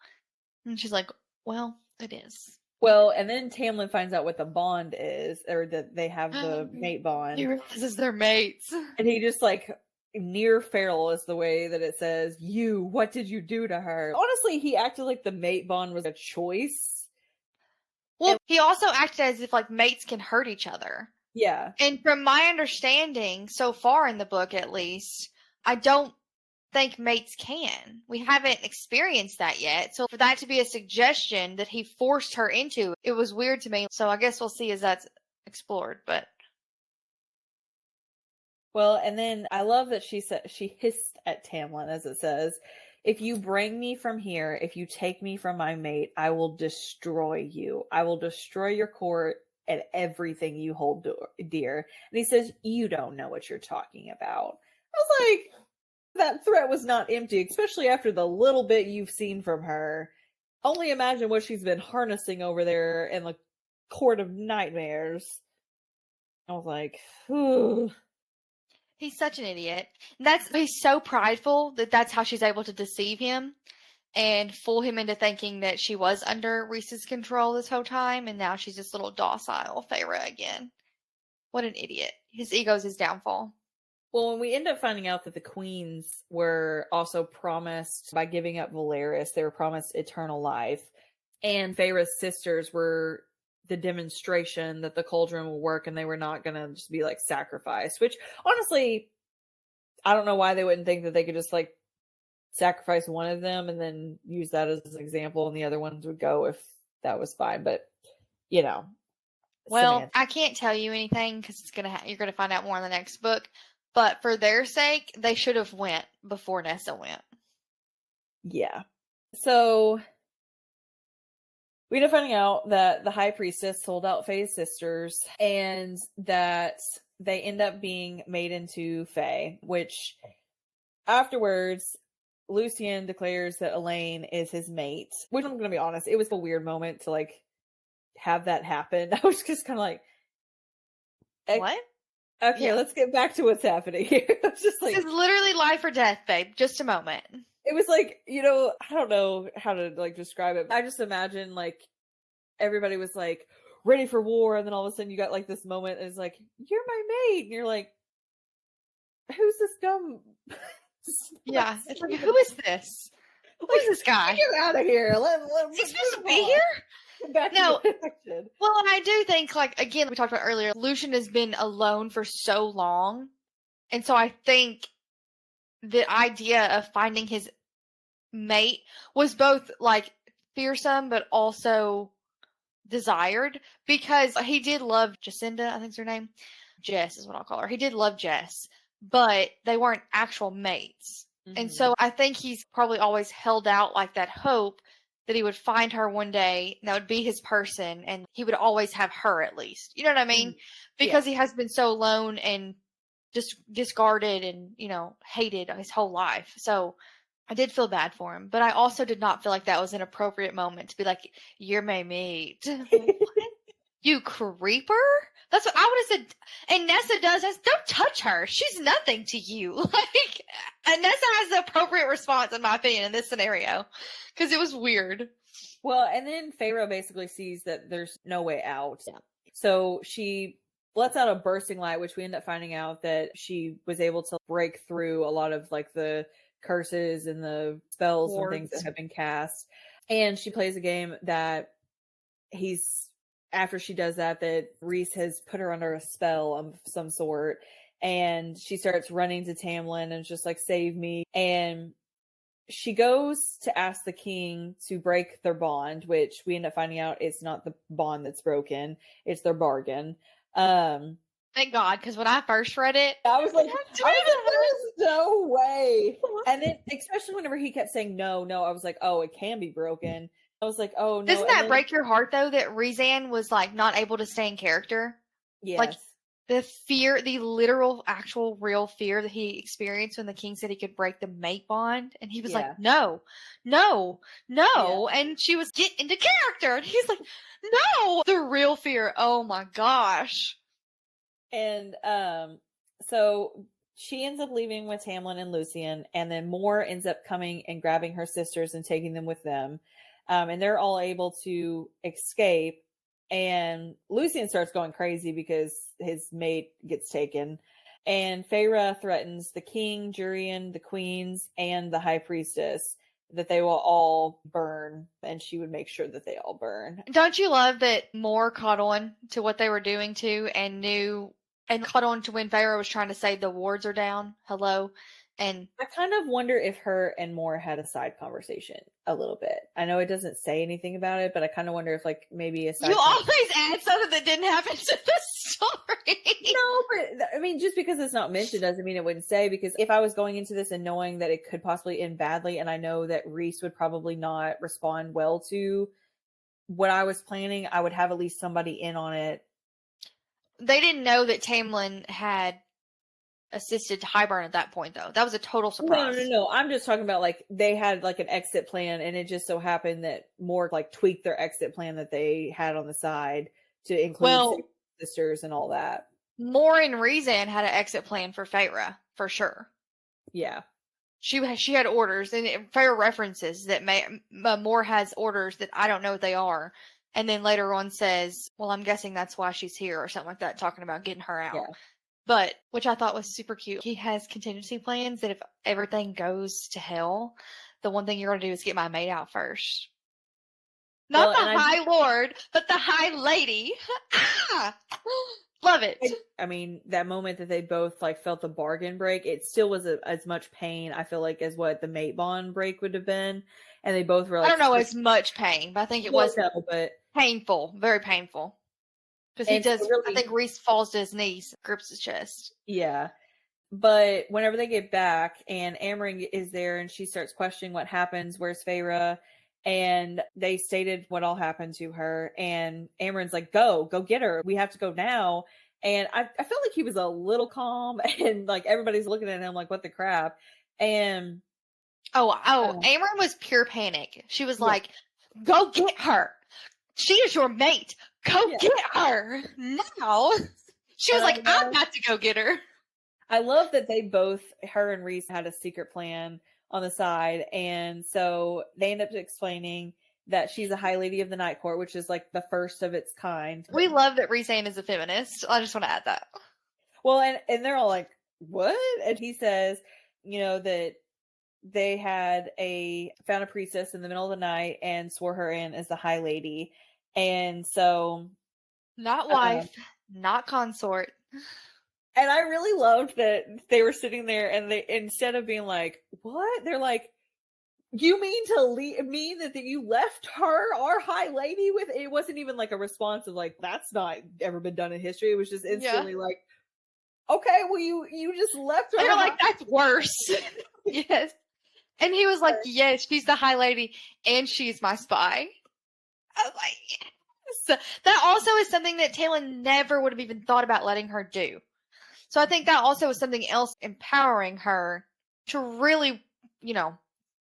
And she's like, "Well, it is." Well, and then Tamlin finds out what the bond is, or that they have the mate bond. He realizes they're mates. And he just like near feral is the way that it says, you, what did you do to her? Honestly, he acted like the mate bond was a choice. Well, he also acted as if like mates can hurt each other. Yeah. And from my understanding, so far in the book at least, I don't think mates can. We haven't experienced that yet. So for that to be a suggestion that he forced her into, it was weird to me. So I guess we'll see as that's explored, but. Well, and then I love that she said, she hissed at Tamlin, as it says, if you bring me from here, if you take me from my mate, I will destroy you. I will destroy your court and everything you hold dear. And he says, you don't know what you're talking about. I was like, that threat was not empty, especially after the little bit you've seen from her. Only imagine what she's been harnessing over there in the court of nightmares. I was like, ooh. He's such an idiot. He's so prideful that that's how she's able to deceive him and fool him into thinking that she was under Rhys's control this whole time, and now she's this little docile Feyre again. What an idiot. His ego's his downfall. Well, when we end up finding out that the queens were also promised, by giving up Valeris, they were promised eternal life, and Feyre's sisters were the demonstration that the cauldron will work and they were not going to just be like sacrificed, which honestly, I don't know why they wouldn't think that they could just like sacrifice one of them and then use that as an example and the other ones would go if that was fine. But, you know. Well, semantics. I can't tell you anything because you're going to find out more in the next book. But for their sake, they should have went before Nessa went. Yeah. So we end up finding out that the high priestess sold out Faye's sisters and that they end up being made into Faye, which afterwards, Lucien declares that Elaine is his mate, which I'm going to be honest, it was a weird moment to like have that happen. I was just kind of like, What? Okay, yeah. Let's get back to what's happening here. It's just like, this is literally life or death, babe. Just a moment. It was like, you know, I don't know how to like describe it. I just imagine like everybody was like ready for war, and then all of a sudden you got like this moment, and it's like, you're my mate, and you're like, who's this dumb? Yeah, it's like, who is this? Who's this guy? Get out of here! Is he supposed to be here? No. Well, I do think, like, again, we talked about earlier, Lucien has been alone for so long. And so I think the idea of finding his mate was both, like, fearsome, but also desired. Because he did love Jacinda, I think's her name. Jess is what I'll call her. He did love Jess, but they weren't actual mates. Mm-hmm. And so I think he's probably always held out, like, that hope that he would find her one day, and that would be his person, and he would always have her at least. You know what I mean? Because he has been so alone and just discarded and, you know, hated his whole life. So I did feel bad for him, but I also did not feel like that was an appropriate moment to be like, you're my mate. You creeper? That's what I would have said. And Nessa does this. Don't touch her. She's nothing to you. Like, and Nessa has the appropriate response, in my opinion, in this scenario. Because it was weird. Well, and then Feyre basically sees that there's no way out. Yeah. So she lets out a bursting light, which we end up finding out that she was able to break through a lot of like the curses and the spells and things that have been cast. And she plays a game that after she does that Rhys has put her under a spell of some sort, and she starts running to Tamlin and just like, save me. And she goes to ask the king to break their bond, which we end up finding out it's not the bond that's broken, it's their bargain. Thank God, because when I first read it, I was like, there's no way. And then, especially whenever he kept saying no, I was like, oh, it can be broken. I was like, oh, no. Doesn't that break your heart, though, that Rhysand was, like, not able to stay in character? Yes. Like, the fear, the literal, actual, real fear that he experienced when the king said he could break the mate bond. And he was like, no. Yeah. And she was, get into character. And he's like, no. The real fear. Oh, my gosh. And so she ends up leaving with Tamlin and Lucien, and then Moore ends up coming and grabbing her sisters and taking them with them. and they're all able to escape. And Lucian starts going crazy because his mate gets taken. And Feyre threatens the king, Jurian, the queens, and the high priestess that they will all burn, and she would make sure that they all burn. Don't you love that Moore caught on to what they were doing too, and caught on to when Feyre was trying to say the wards are down? Hello. And I kind of wonder if her and Moore had a side conversation a little bit. I know it doesn't say anything about it, but I kind of wonder if like maybe a side. You always add something that didn't happen to the story. No, but I mean, just because it's not mentioned doesn't mean it wouldn't say. Because if I was going into this and knowing that it could possibly end badly, and I know that Rhys would probably not respond well to what I was planning, I would have at least somebody in on it. They didn't know that Tamlin had assisted Highburn at that point, though. That was a total surprise. No. I'm just talking about like they had like an exit plan, and it just so happened that Moore like tweaked their exit plan that they had on the side to include sisters and all that. Moore and Rhysand had an exit plan for Feyre, for sure. Yeah. She had orders, and Feyre references that Moore has orders that I don't know what they are. And then later on says, well, I'm guessing that's why she's here or something like that, talking about getting her out. Yeah. But, which I thought was super cute. He has contingency plans that if everything goes to hell, the one thing you're going to do is get my maid out first. Not the High Lord, but the High Lady. Love it. I mean, that moment that they both like felt the bargain break, it still was as much pain, I feel like, as what the mate bond break would have been. And they both were like, I don't know as much pain, but I think it was painful, very painful. Because he does, really, I think Rhys falls to his knees, grips his chest. Yeah. But whenever they get back and Amren is there and she starts questioning what happens, where's Feyre? And they stated what all happened to her. And Amren's like, go get her. We have to go now. And I felt like he was a little calm and like everybody's looking at him like, what the crap? And Amren was pure panic. She was like, go get her. She is your mate. Go get her now. She was like, I've got to go get her. I love that they both, her and Rhys, had a secret plan on the side. And so they end up explaining that she's a High Lady of the Night Court, which is like the first of its kind. We love that Rhysand is a feminist. I just want to add that. Well, and they're all like, what? And he says, that they had found a priestess in the middle of the night and swore her in as the High Lady. And so, not wife, not consort. And I really loved that they were sitting there and they, instead of being like, what? They're like, you mean that you left her, our High Lady, with, it wasn't even like a response of like, that's not ever been done in history. It was just instantly like, okay, well, you just left her. They're like, that's worse. Yes. And he was like, yes, she's the High Lady and she's my spy. I was like, yes. That also is something that Tamlin never would have even thought about letting her do. So I think that also was something else empowering her to really,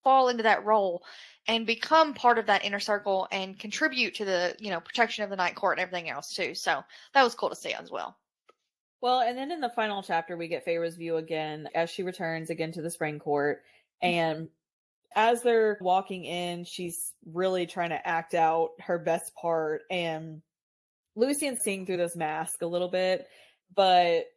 fall into that role and become part of that inner circle and contribute to the, protection of the Night Court and everything else too. So that was cool to see as well. Well, and then in the final chapter, we get Feyre's view again as she returns again to the Spring Court. And as they're walking in, she's really trying to act out her best part. And Lucian's seeing through this mask a little bit, but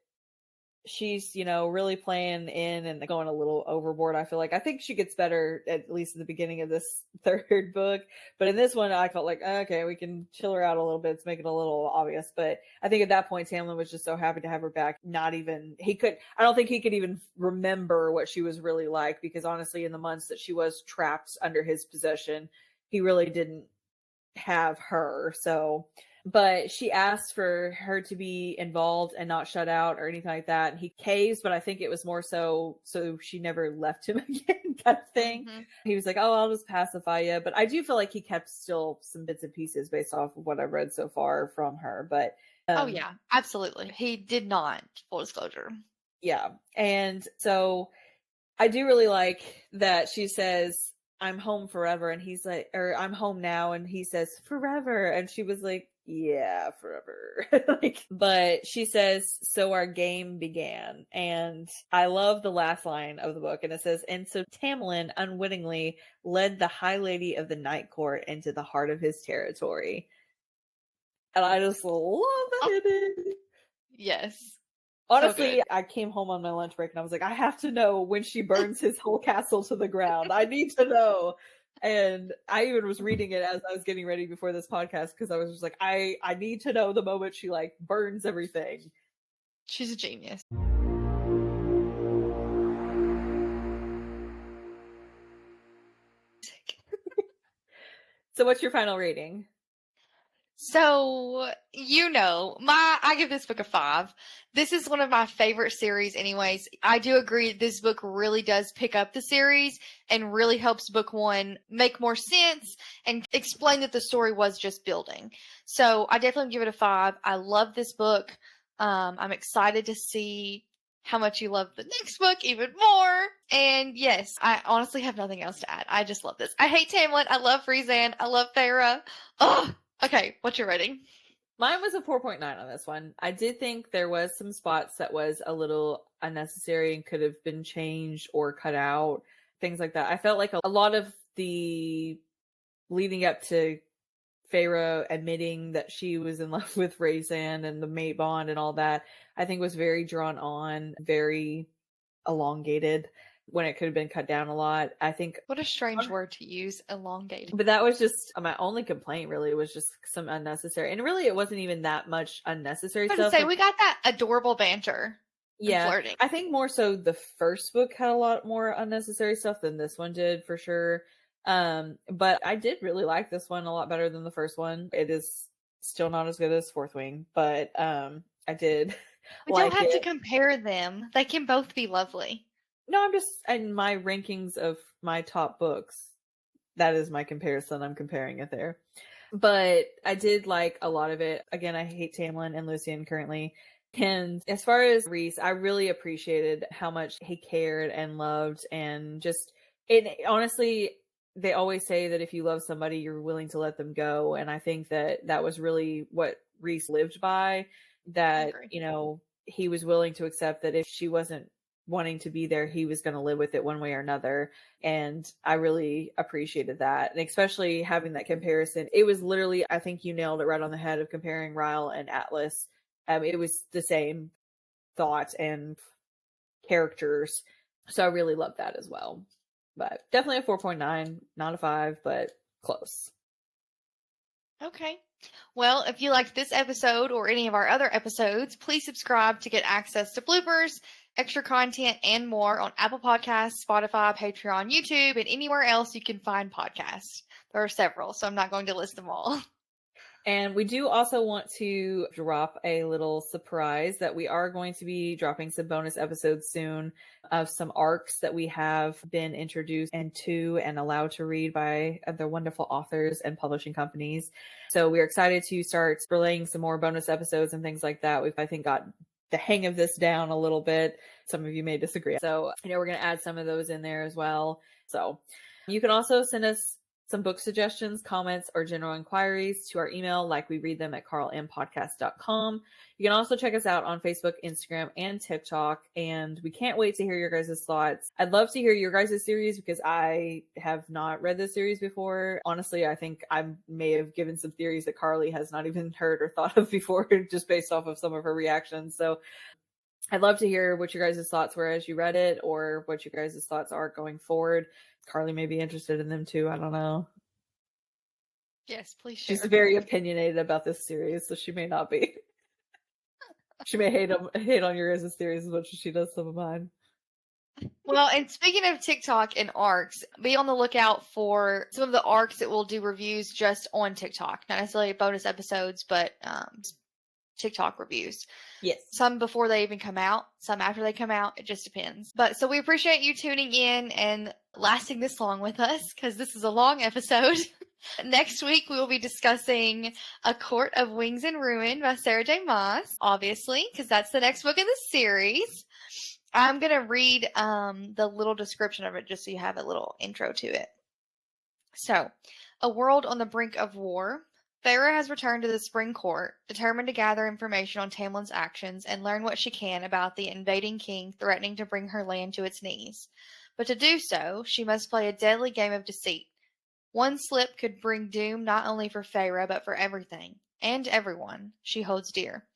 she's, really playing in and going a little overboard. I feel like I think she gets better, at least at the beginning of this third book. But in this one, I felt like, okay, we can chill her out a little bit to make it a little obvious. But I think at that point, Tamlin was just so happy to have her back. I don't think he could even remember what she was really like, because honestly, in the months that she was trapped under his possession, he really didn't have her. So, but she asked for her to be involved and not shut out or anything like that. And he caves, but I think it was more so she never left him again kind of thing. Mm-hmm. He was like, oh, I'll just pacify you. But I do feel like he kept still some bits and pieces based off of what I've read so far from her. But oh yeah, absolutely. He did not, full disclosure. Yeah. And so I do really like that she says, I'm home forever. And he's like, or I'm home now. And he says, forever. And she was like, yeah, forever. But she says, so our game began. And I love the last line of the book. And it says, and so Tamlin unwittingly led the High Lady of the Night Court into the heart of his territory. And I just love that ending. Yes. Honestly, So I came home on my lunch break and I was like, I have to know when she burns his whole castle to the ground. I need to know. And I even was reading it as I was getting ready before this podcast because I was just like, I need to know the moment she like burns everything. she's a genius. So what's your final rating? So, I give this book a 5. This is one of my favorite series anyways. I do agree this book really does pick up the series and really helps book 1 make more sense and explain that the story was just building. So, I definitely give it a 5. I love this book. I'm excited to see how much you love the next book even more. And yes, I honestly have nothing else to add. I just love this. I hate Tamlin. I love Rhysand. I love Feyre. Oh, okay, what's your rating? Mine was a 4.9 on this one. I did think there was some spots that was a little unnecessary and could have been changed or cut out, things like that. I felt like a lot of the leading up to Feyre admitting that she was in love with Rhysand and the mate bond and all that, I think was very drawn on, very elongated when it could have been cut down a lot. I think What a strange word to use, elongated. but that was just my only complaint really was just some unnecessary, and really it wasn't even that much unnecessary I was stuff. to say, we got that adorable banter. Yeah, flirting. I think more so the first book had a lot more unnecessary stuff than this one did for sure. But I did really like this one a lot better than the first one. It is still not as good as Fourth Wing, but I did We like don't have to it. compare them. They can both be lovely. No, I'm just in my rankings of my top books. That is my comparison. I'm comparing it there. But I did like a lot of it. Again, I hate Tamlin and Lucian currently. And as far as Rhys, I really appreciated how much he cared and loved and just it honestly they always say that if you love somebody you're willing to let them go, and I think that that was really what Rhys lived by, that he was willing to accept that if she wasn't wanting to be there, he was going to live with it one way or another. And I really appreciated that. And especially having that comparison, it was literally, I think you nailed it right on the head of comparing Ryle and Atlas. It was the same thought and characters. So I really loved that as well. But definitely a 4.9, not a 5, but close. Okay. Well, if you liked this episode or any of our other episodes, please subscribe to get access to bloopers, extra content, and more on Apple Podcasts, Spotify, Patreon, YouTube, and anywhere else you can find podcasts. There are several, so I'm not going to list them all. And we do also want to drop a little surprise that we are going to be dropping some bonus episodes soon of some arcs that we have been introduced into and allowed to read by the wonderful authors and publishing companies. So we're excited to start relaying some more bonus episodes and things like that. We've, I think, got the hang of this down a little bit. Some of you may disagree. So, we're going to add some of those in there as well. So you can also send us some book suggestions, comments, or general inquiries to our email, like we read them at karlandempodcast.com. You can also check us out on Facebook, Instagram, and TikTok, and we can't wait to hear your guys' thoughts. I'd love to hear your guys' series because I have not read this series before. Honestly, I think I may have given some theories that Carly has not even heard or thought of before, just based off of some of her reactions. So I'd love to hear what your guys' thoughts were as you read it, or what your guys' thoughts are going forward. Carly may be interested in them too. I don't know. Yes, please share. She's very opinionated about this series, so she may not be. She may hate on your guys' theories as much as she does some of mine. Well, and speaking of TikTok and arcs, be on the lookout for some of the arcs that will do reviews just on TikTok. Not necessarily bonus episodes, but TikTok reviews. Yes. Some before they even come out, some after they come out. It just depends. But so we appreciate you tuning in and lasting this long with us, because this is a long episode. Next week, we will be discussing A Court of Wings and Ruin by Sarah J. Maas, obviously, because that's the next book in the series. I'm going to read the little description of it just so you have a little intro to it. So, a world on the brink of war. Feyre has returned to the Spring Court, determined to gather information on Tamlin's actions and learn what she can about the invading king threatening to bring her land to its knees. But to do so, she must play a deadly game of deceit. One slip could bring doom not only for Feyre, but for everything, and everyone, she holds dear.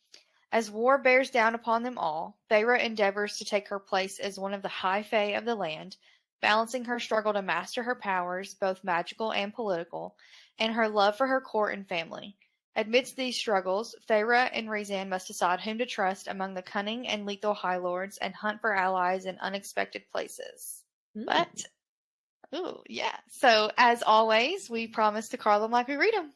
As war bears down upon them all, Feyre endeavors to take her place as one of the high fae of the land, balancing her struggle to master her powers, both magical and political, and her love for her court and family. Amidst these struggles, Feyre and Rhysand must decide whom to trust among the cunning and lethal High Lords and hunt for allies in unexpected places. But, ooh, yeah. So, as always, we promise to call them like we read them.